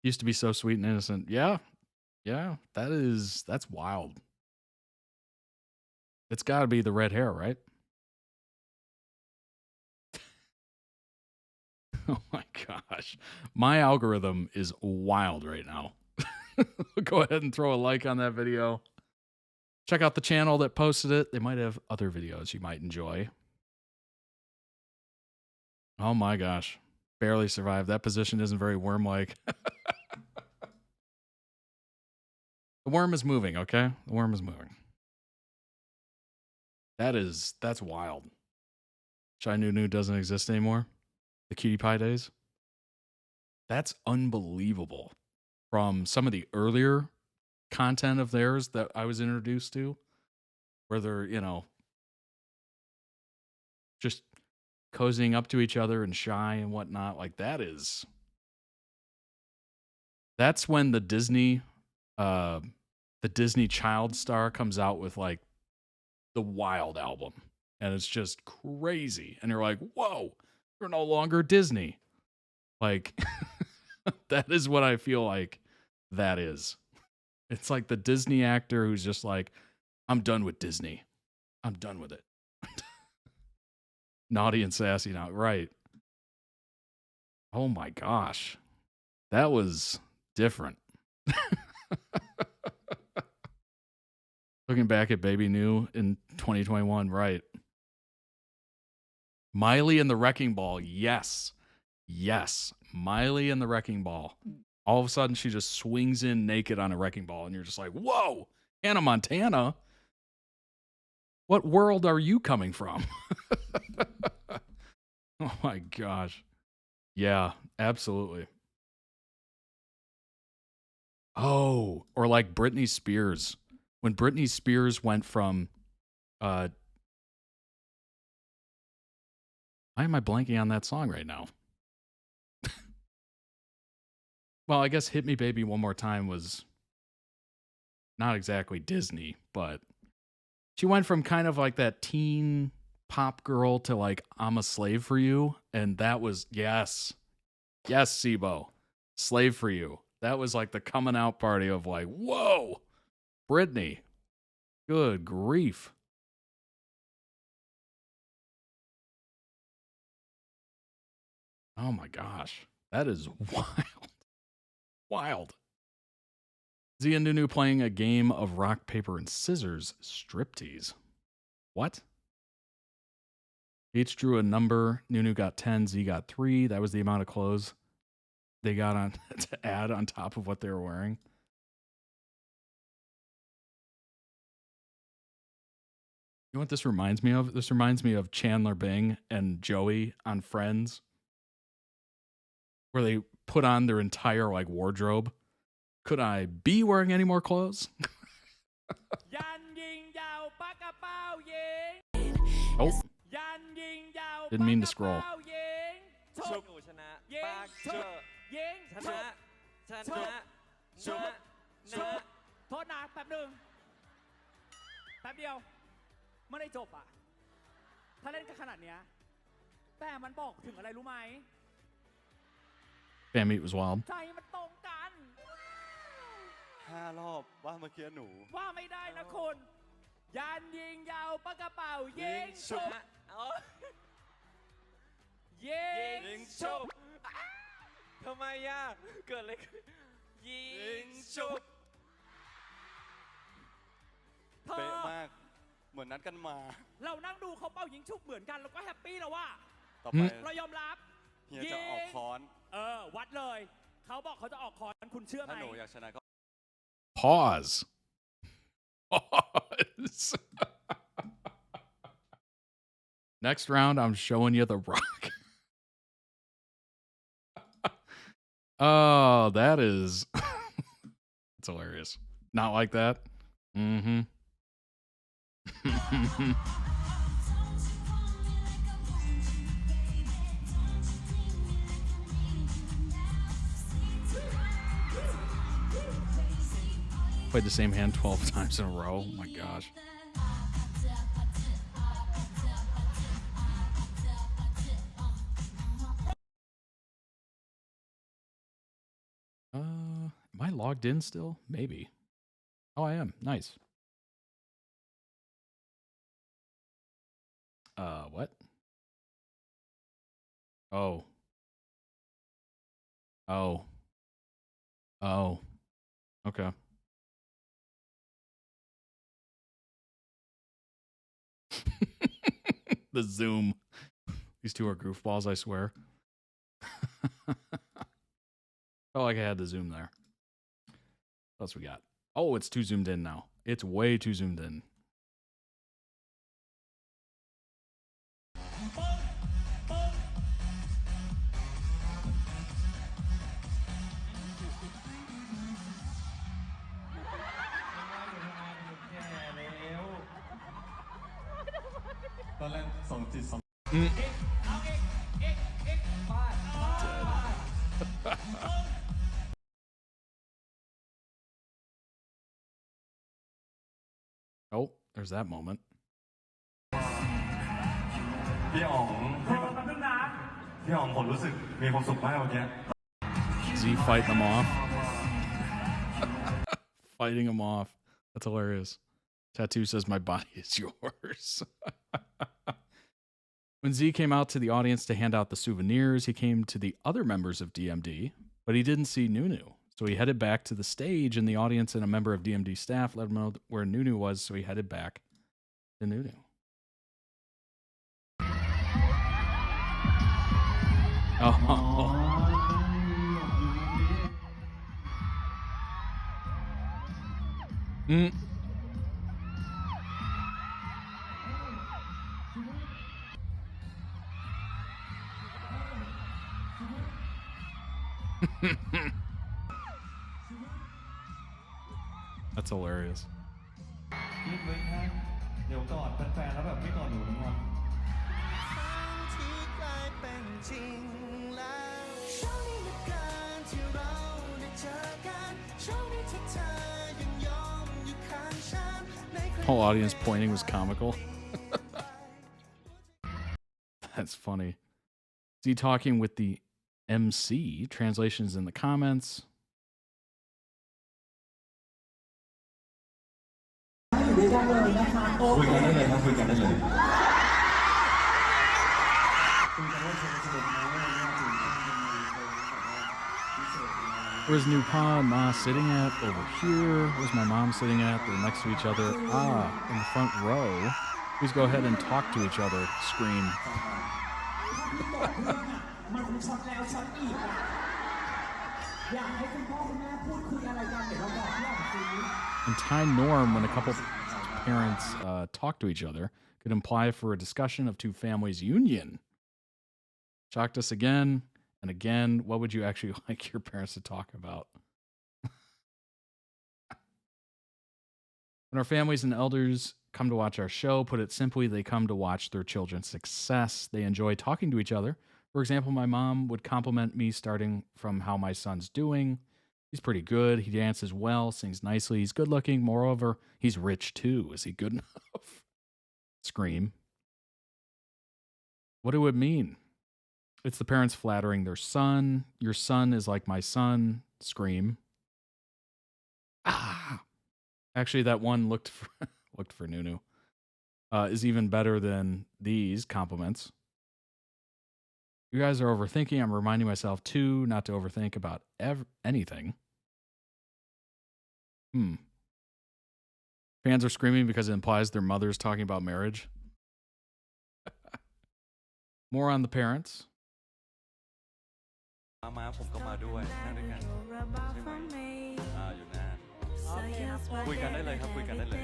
Used to be so sweet and innocent. Yeah. Yeah. That's wild. It's got to be the red hair, right? Oh my gosh. My algorithm is wild right now. Go ahead and throw a like on that video. Check out the channel that posted it. They might have other videos you might enjoy. Oh my gosh. Barely survived. That position isn't very worm-like. The worm is moving, okay? The worm is moving. That's wild. ZeeNunew doesn't exist anymore. The Cutie Pie days. That's unbelievable. From some of the earlier content of theirs that I was introduced to, where they're, just cozying up to each other and shy and whatnot. Like that's when the Disney child star comes out with like the Wild album. And it's just crazy. And you're like, whoa, you're no longer Disney. Like, that is what I feel like that is. It's like the Disney actor who's just like, I'm done with Disney. I'm done with it. Naughty and sassy now. Right. Oh my gosh. That was different. Looking back at Baby New in 2021, right. Miley and the Wrecking Ball. Yes. Yes. Miley and the Wrecking Ball. All of a sudden, she just swings in naked on a wrecking ball, and you're just like, whoa, Hannah Montana. What world are you coming from? Oh my gosh. Yeah, absolutely. Oh, or like Britney Spears. When Britney Spears went from, why am I blanking on that song right now? Well, I guess Hit Me Baby One More Time was not exactly Disney, but she went from kind of like that teen pop girl to like, I'm a slave for you. And that was, yes, Sibo, slave for you. That was like the coming out party of like, whoa, Britney, good grief. Oh my gosh, that is wild. Wild. ZeeNunew playing a game of rock, paper, and scissors striptease. What? Each drew a number. Nunu got 10, Z got 3. That was the amount of clothes they got on to add on top of what they were wearing. You know what this reminds me of? This reminds me of Chandler Bing and Joey on Friends, where they put on their entire like wardrobe. Could I be wearing any more clothes? Oh. Didn't mean to scroll. Fan meet was wild. 5 รอบว่าเมื่อกี้หนูว่าไม่ได้นะคุณยันยิงยาวปากกระเป๋ายิงชุบยิงชุบทำไมอ่ะเกิดอะไรขึ้นยิงชุบเป๊ะมาก เหมือนนัดกันมา เรานั่งดูเขาเป่ายิงฉุบเหมือนกันเราก็แฮปปี้แล้วว่า ต่อไป เรายอมรับ เฮียจะออกค้อน วัดเลยเขาบอกเขาจะออกค้อนคุณเชื่อไหม ถ้าหนูอยากชนะก็ Pause. Pause. Next round, I'm showing you the rock. Oh, that is... It's hilarious. Not like that. Mm-hmm. Played the same hand 12 times in a row. Oh my gosh. Am I logged in still? Maybe. Oh, I am. Nice. What? Oh. Oh. Oh. Okay. The Zoom. These two are goofballs, I swear. Felt like I had the Zoom there. What else we got? Oh, it's too zoomed in now. It's way too zoomed in. Oh, there's that moment. พี่อ๋องพี่อ๋องผมรู้สึกมีความสุขมากเมื่อกี้ Z fight them off. Fighting them off. That's hilarious. Tattoo says my body is yours. When Z came out to the audience to hand out the souvenirs, he came to the other members of DMD, but he didn't see NuNew. So he headed back to the stage, and the audience and a member of DMD staff let him know where NuNew was, so he headed back to NuNew. Oh. That's hilarious. เดี๋ยวกอดแฟนๆแล้วแบบไม่กอดหนูทั้งวัน Whole audience pointing was comical. That's funny. Z talking with the MC. Translations in the comments. Where's new Pa and Ma sitting at? Over here. Where's my mom sitting at? They're next to each other. In the front row. Please go ahead and talk to each other. Scream. In Thai norm, when a couple parents talk to each other, could imply for a discussion of two families' union. Shocked us again and again. What would you actually like your parents to talk about? When our families and elders come to watch our show, put it simply, they come to watch their children's success. They enjoy talking to each other. For example, my mom would compliment me starting from how my son's doing. He's pretty good. He dances well, sings nicely. He's good looking. Moreover, he's rich too. Is he good enough? Scream. What do it mean? It's the parents flattering their son. Your son is like my son. Scream. Ah. Actually, that one looked for NuNew. Is even better than these compliments. You guys are overthinking. I'm reminding myself, too, not to overthink about anything. Fans are screaming because it implies their mother's talking about marriage. More on the parents. มาผมก็มาด้วยนั่งด้วยกันใช่ไหมอยู่นั่นคุยกันได้เลยครับคุยกันได้เลย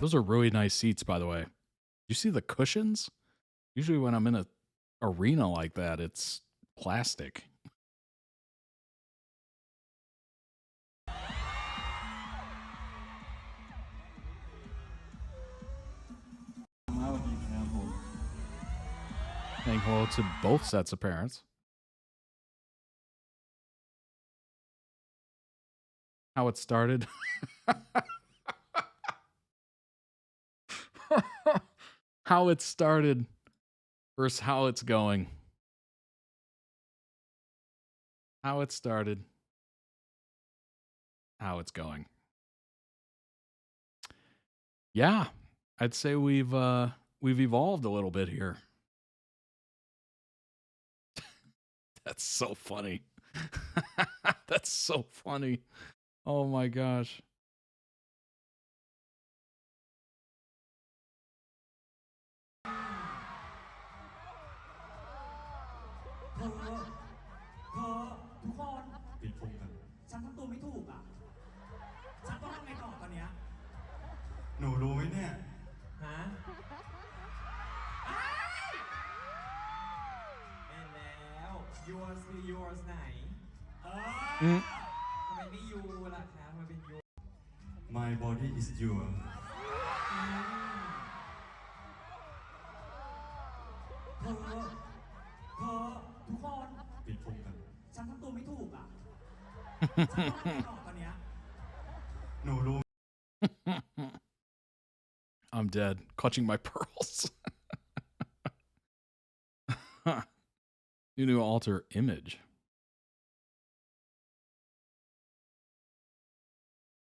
Those are really nice seats, by the way. You see the cushions? Usually when I'm in an arena like that, it's plastic. Saying hello to both sets of parents. How it started. How it started versus how it's going. How it started. How it's going. Yeah, I'd say we've evolved a little bit here. That's so funny. That's so funny. Oh my gosh. yours ไหนทำไมไม่ยูล่ะคะทำไมเป็นยู My body is your เธอทุกคนปิดพุงกันฉันทำตัวไม่ถูกอ่ะฉันต้องทำไงต่อตอนเนี้ยหนูรู้ I'm dead. Clutching my pearls. ZeeNunew alter image.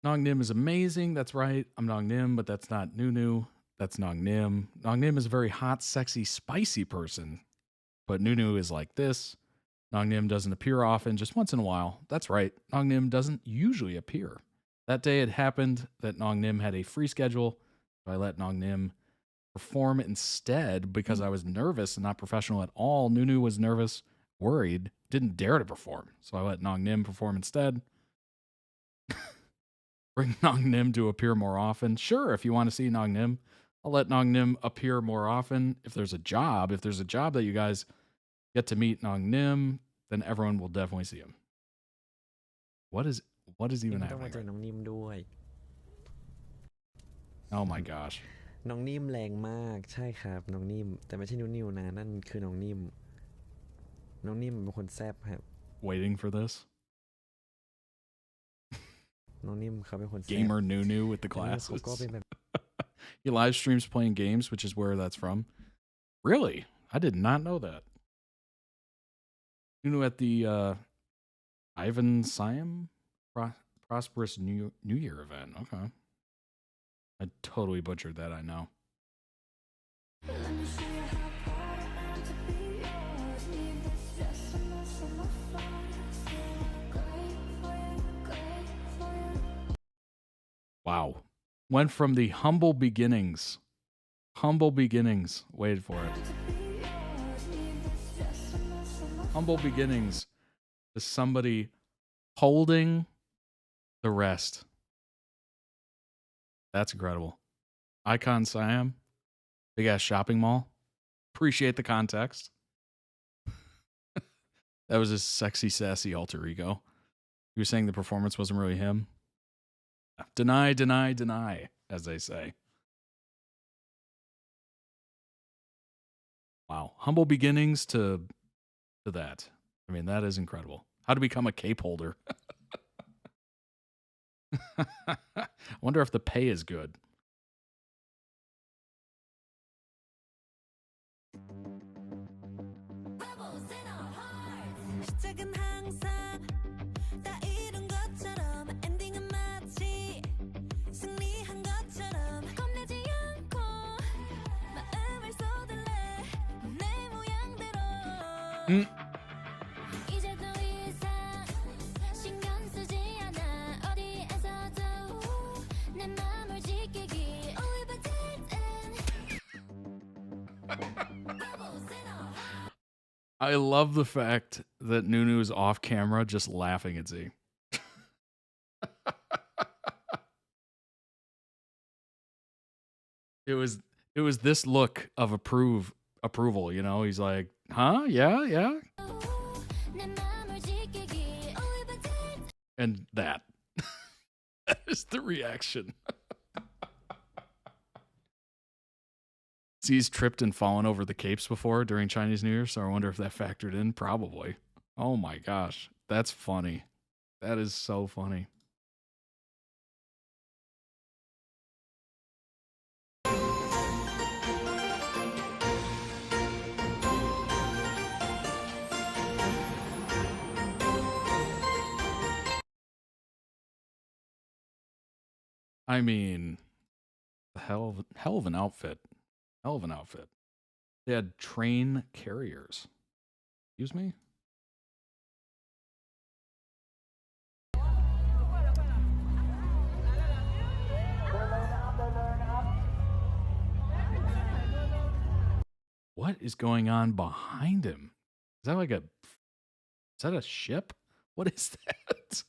Nong Nim is amazing. That's right. I'm Nong Nim, but that's not ZeeNunew. That's Nong Nim. Nong Nim is a very hot, sexy, spicy person. But ZeeNunew is like this. Nong Nim doesn't appear often, just once in a while. That's right. Nong Nim doesn't usually appear. That day it happened that Nong Nim had a free schedule. So I let Nong Nim perform instead because I was nervous and not professional at all. ZeeNunew was nervous, worried, didn't dare to perform. So I let Nong Nim perform instead. Bring Nong Nim to appear more often. Sure, if you want to see Nong Nim, I'll let Nong Nim appear more often. If there's a job that you guys get to meet Nong Nim, then everyone will definitely see him. What is even happening? Oh my gosh. น้องนิ่มแรงมากใช่ครับน้องนิ่มแต่ไม่ใช่ZeeNunewนะนั่นคือน้องนิ่มน้องนิ่มเป็นคนแซ่บครับ Waiting for this. น้องนิ่มเขาเป็นคนแซ่บ Gamer ZeeNunew with the glasses. ก็เป็นแบบ He live streams playing games, which is where that's from. Really? I did not know that. ZeeNunew at the Ivan Siam Prosperous New Year event. Okay. I totally butchered that, I know. Wow. Went from the humble beginnings. Wait for it. Humble beginnings to somebody holding the rest. That's incredible. Icon Siam, big ass shopping mall. Appreciate the context. That was his sexy, sassy alter ego. He was saying the performance wasn't really him. Deny, deny, deny, as they say. Wow. Humble beginnings to that. I mean, that is incredible. How to become a cape holder. I wonder if the pay is good. Mm. I love the fact that Nunu is off camera just laughing at Z. It was this look of approval, you know. He's like, "Huh? Yeah, yeah." And that is the reaction. Z's tripped and fallen over the capes before during Chinese New Year, so I wonder if that factored in. Probably. Oh my gosh, that's funny. That is so funny. I mean, hell of an outfit. Hell of an outfit. They had train carriers. Excuse me? What is going on behind him? Is that like is that a ship? What is that?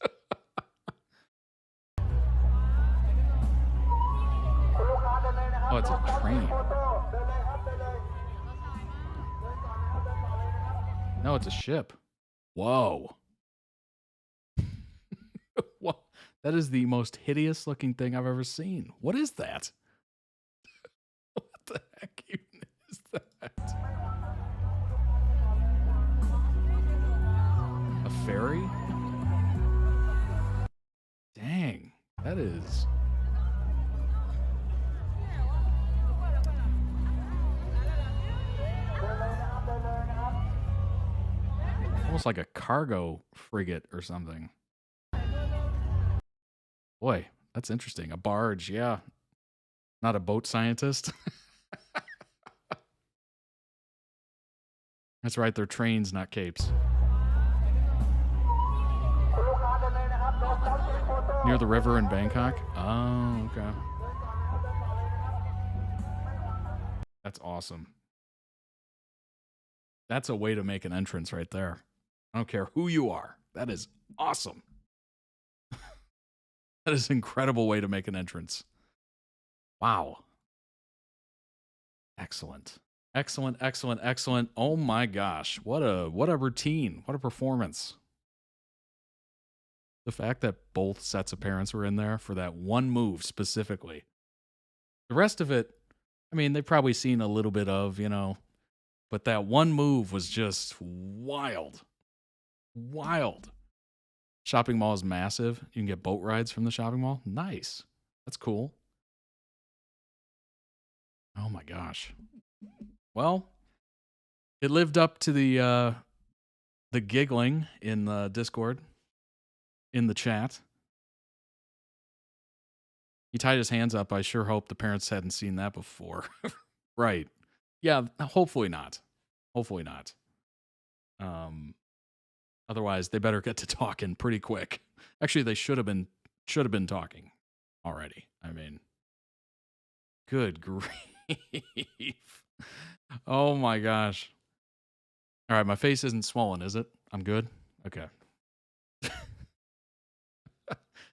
Oh, it's a train. No, it's a ship. Whoa. What? That is the most hideous looking thing I've ever seen. What is that? What the heck even is that? A ferry? Dang, that is... almost like a cargo frigate or something. Boy, that's interesting. A barge, yeah. Not a boat scientist. That's right, they're trains, not capes. Near the river in Bangkok? Oh, okay. That's awesome. That's a way to make an entrance right there. I don't care who you are. That is awesome. That is an incredible way to make an entrance. Wow. Excellent. Excellent, excellent, excellent. Oh my gosh. What a routine. What a performance. The fact that both sets of parents were in there for that one move specifically. The rest of it, I mean, they've probably seen a little bit of, you know, but that one move was just wild. Wild. Shopping mall is massive. You can get boat rides from the shopping mall. Nice. That's cool. Oh my gosh. Well, it lived up to the giggling in the Discord, in the chat. He tied his hands up. I sure hope the parents hadn't seen that before. Right. Yeah, hopefully not. Hopefully not. Otherwise, they better get to talking pretty quick. Actually, they should have been talking already. I mean, good grief. Oh my gosh. All right, my face isn't swollen, is it? I'm good? Okay.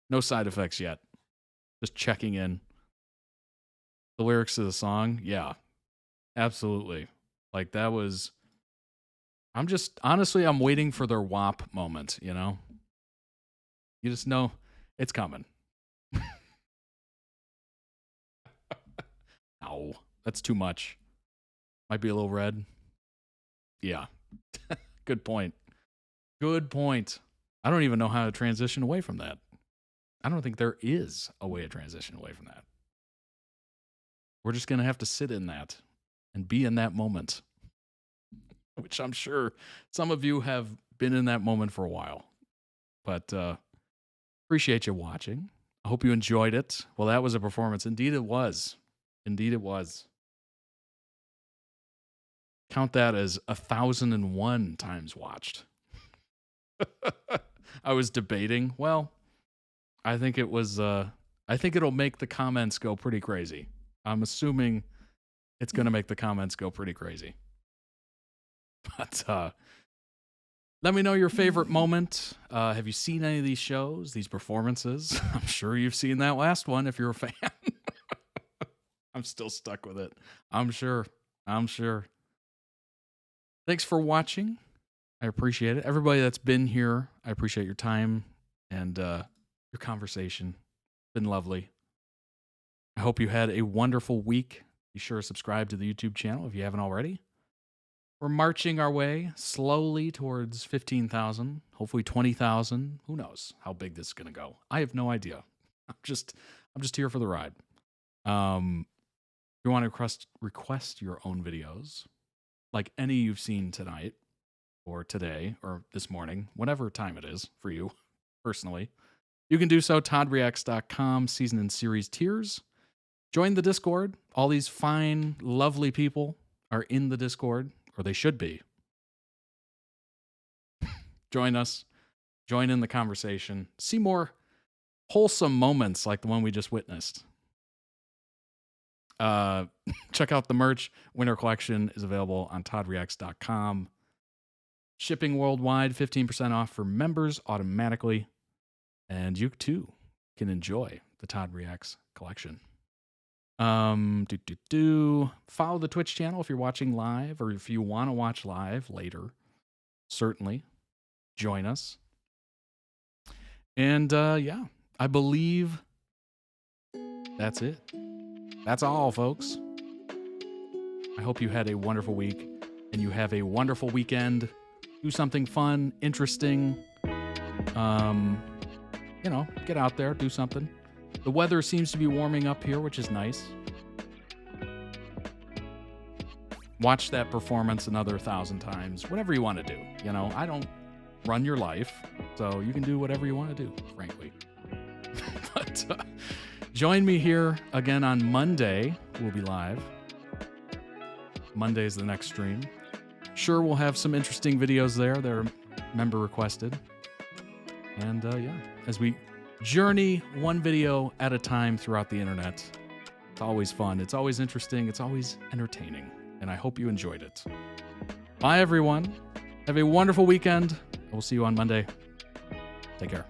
No side effects yet. Just checking in. The lyrics to the song, yeah. Absolutely. Like that was... honestly, I'm waiting for their WAP moment, you know? You just know it's coming. No, that's too much. Might be a little red. Yeah. Good point. Good point. I don't even know how to transition away from that. I don't think there is a way to transition away from that. We're just going to have to sit in that and be in that moment, which I'm sure some of you have been in that moment for a while. But appreciate you watching. I hope you enjoyed it. Well, that was a performance. Indeed it was. Indeed it was. Count that as 1,001 times watched. I was debating. Well, I think it was, I think it'll make the comments go pretty crazy. I'm assuming it's going to make the comments go pretty crazy. But let me know your favorite moment. Have you seen any of these shows, these performances? I'm sure you've seen that last one if you're a fan. I'm still stuck with it. I'm sure. Thanks for watching. I appreciate it. Everybody that's been here, I appreciate your time and your conversation. It's been lovely. I hope you had a wonderful week. Be sure to subscribe to the YouTube channel if you haven't already. We're marching our way slowly towards 15,000, hopefully 20,000. Who knows how big this is going to go? I have no idea. I'm just here for the ride. If you want to request your own videos, like any you've seen tonight or today or this morning, whatever time it is for you personally, you can do so. ToddReacts.com, season and series tiers. Join the Discord. All these fine, lovely people are in the Discord. Or they should be. Join us. Join in the conversation. See more wholesome moments like the one we just witnessed. Check out the merch. Winter Collection is available on ToddReacts.com. Shipping worldwide, 15% off for members automatically. And you too can enjoy the Todd Reacts collection. Follow the Twitch channel if you're watching live, or if you want to watch live later, certainly join us. And yeah, I believe that's it. That's all, folks. I hope you had a wonderful week and you have a wonderful weekend. Do something fun, interesting. You know, get out there, do something. The weather seems to be warming up here, which is nice. Watch that performance another 1,000 times. Whatever you want to do. You know, I don't run your life, so you can do whatever you want to do, frankly. But join me here again on Monday. We'll be live. Monday's the next stream. Sure, we'll have some interesting videos there that are member requested. And yeah, as we journey one video at a time throughout the internet. It's always fun. It's always interesting. It's always entertaining. And I hope you enjoyed it. Bye, everyone. Have a wonderful weekend. I will see you on Monday. Take care.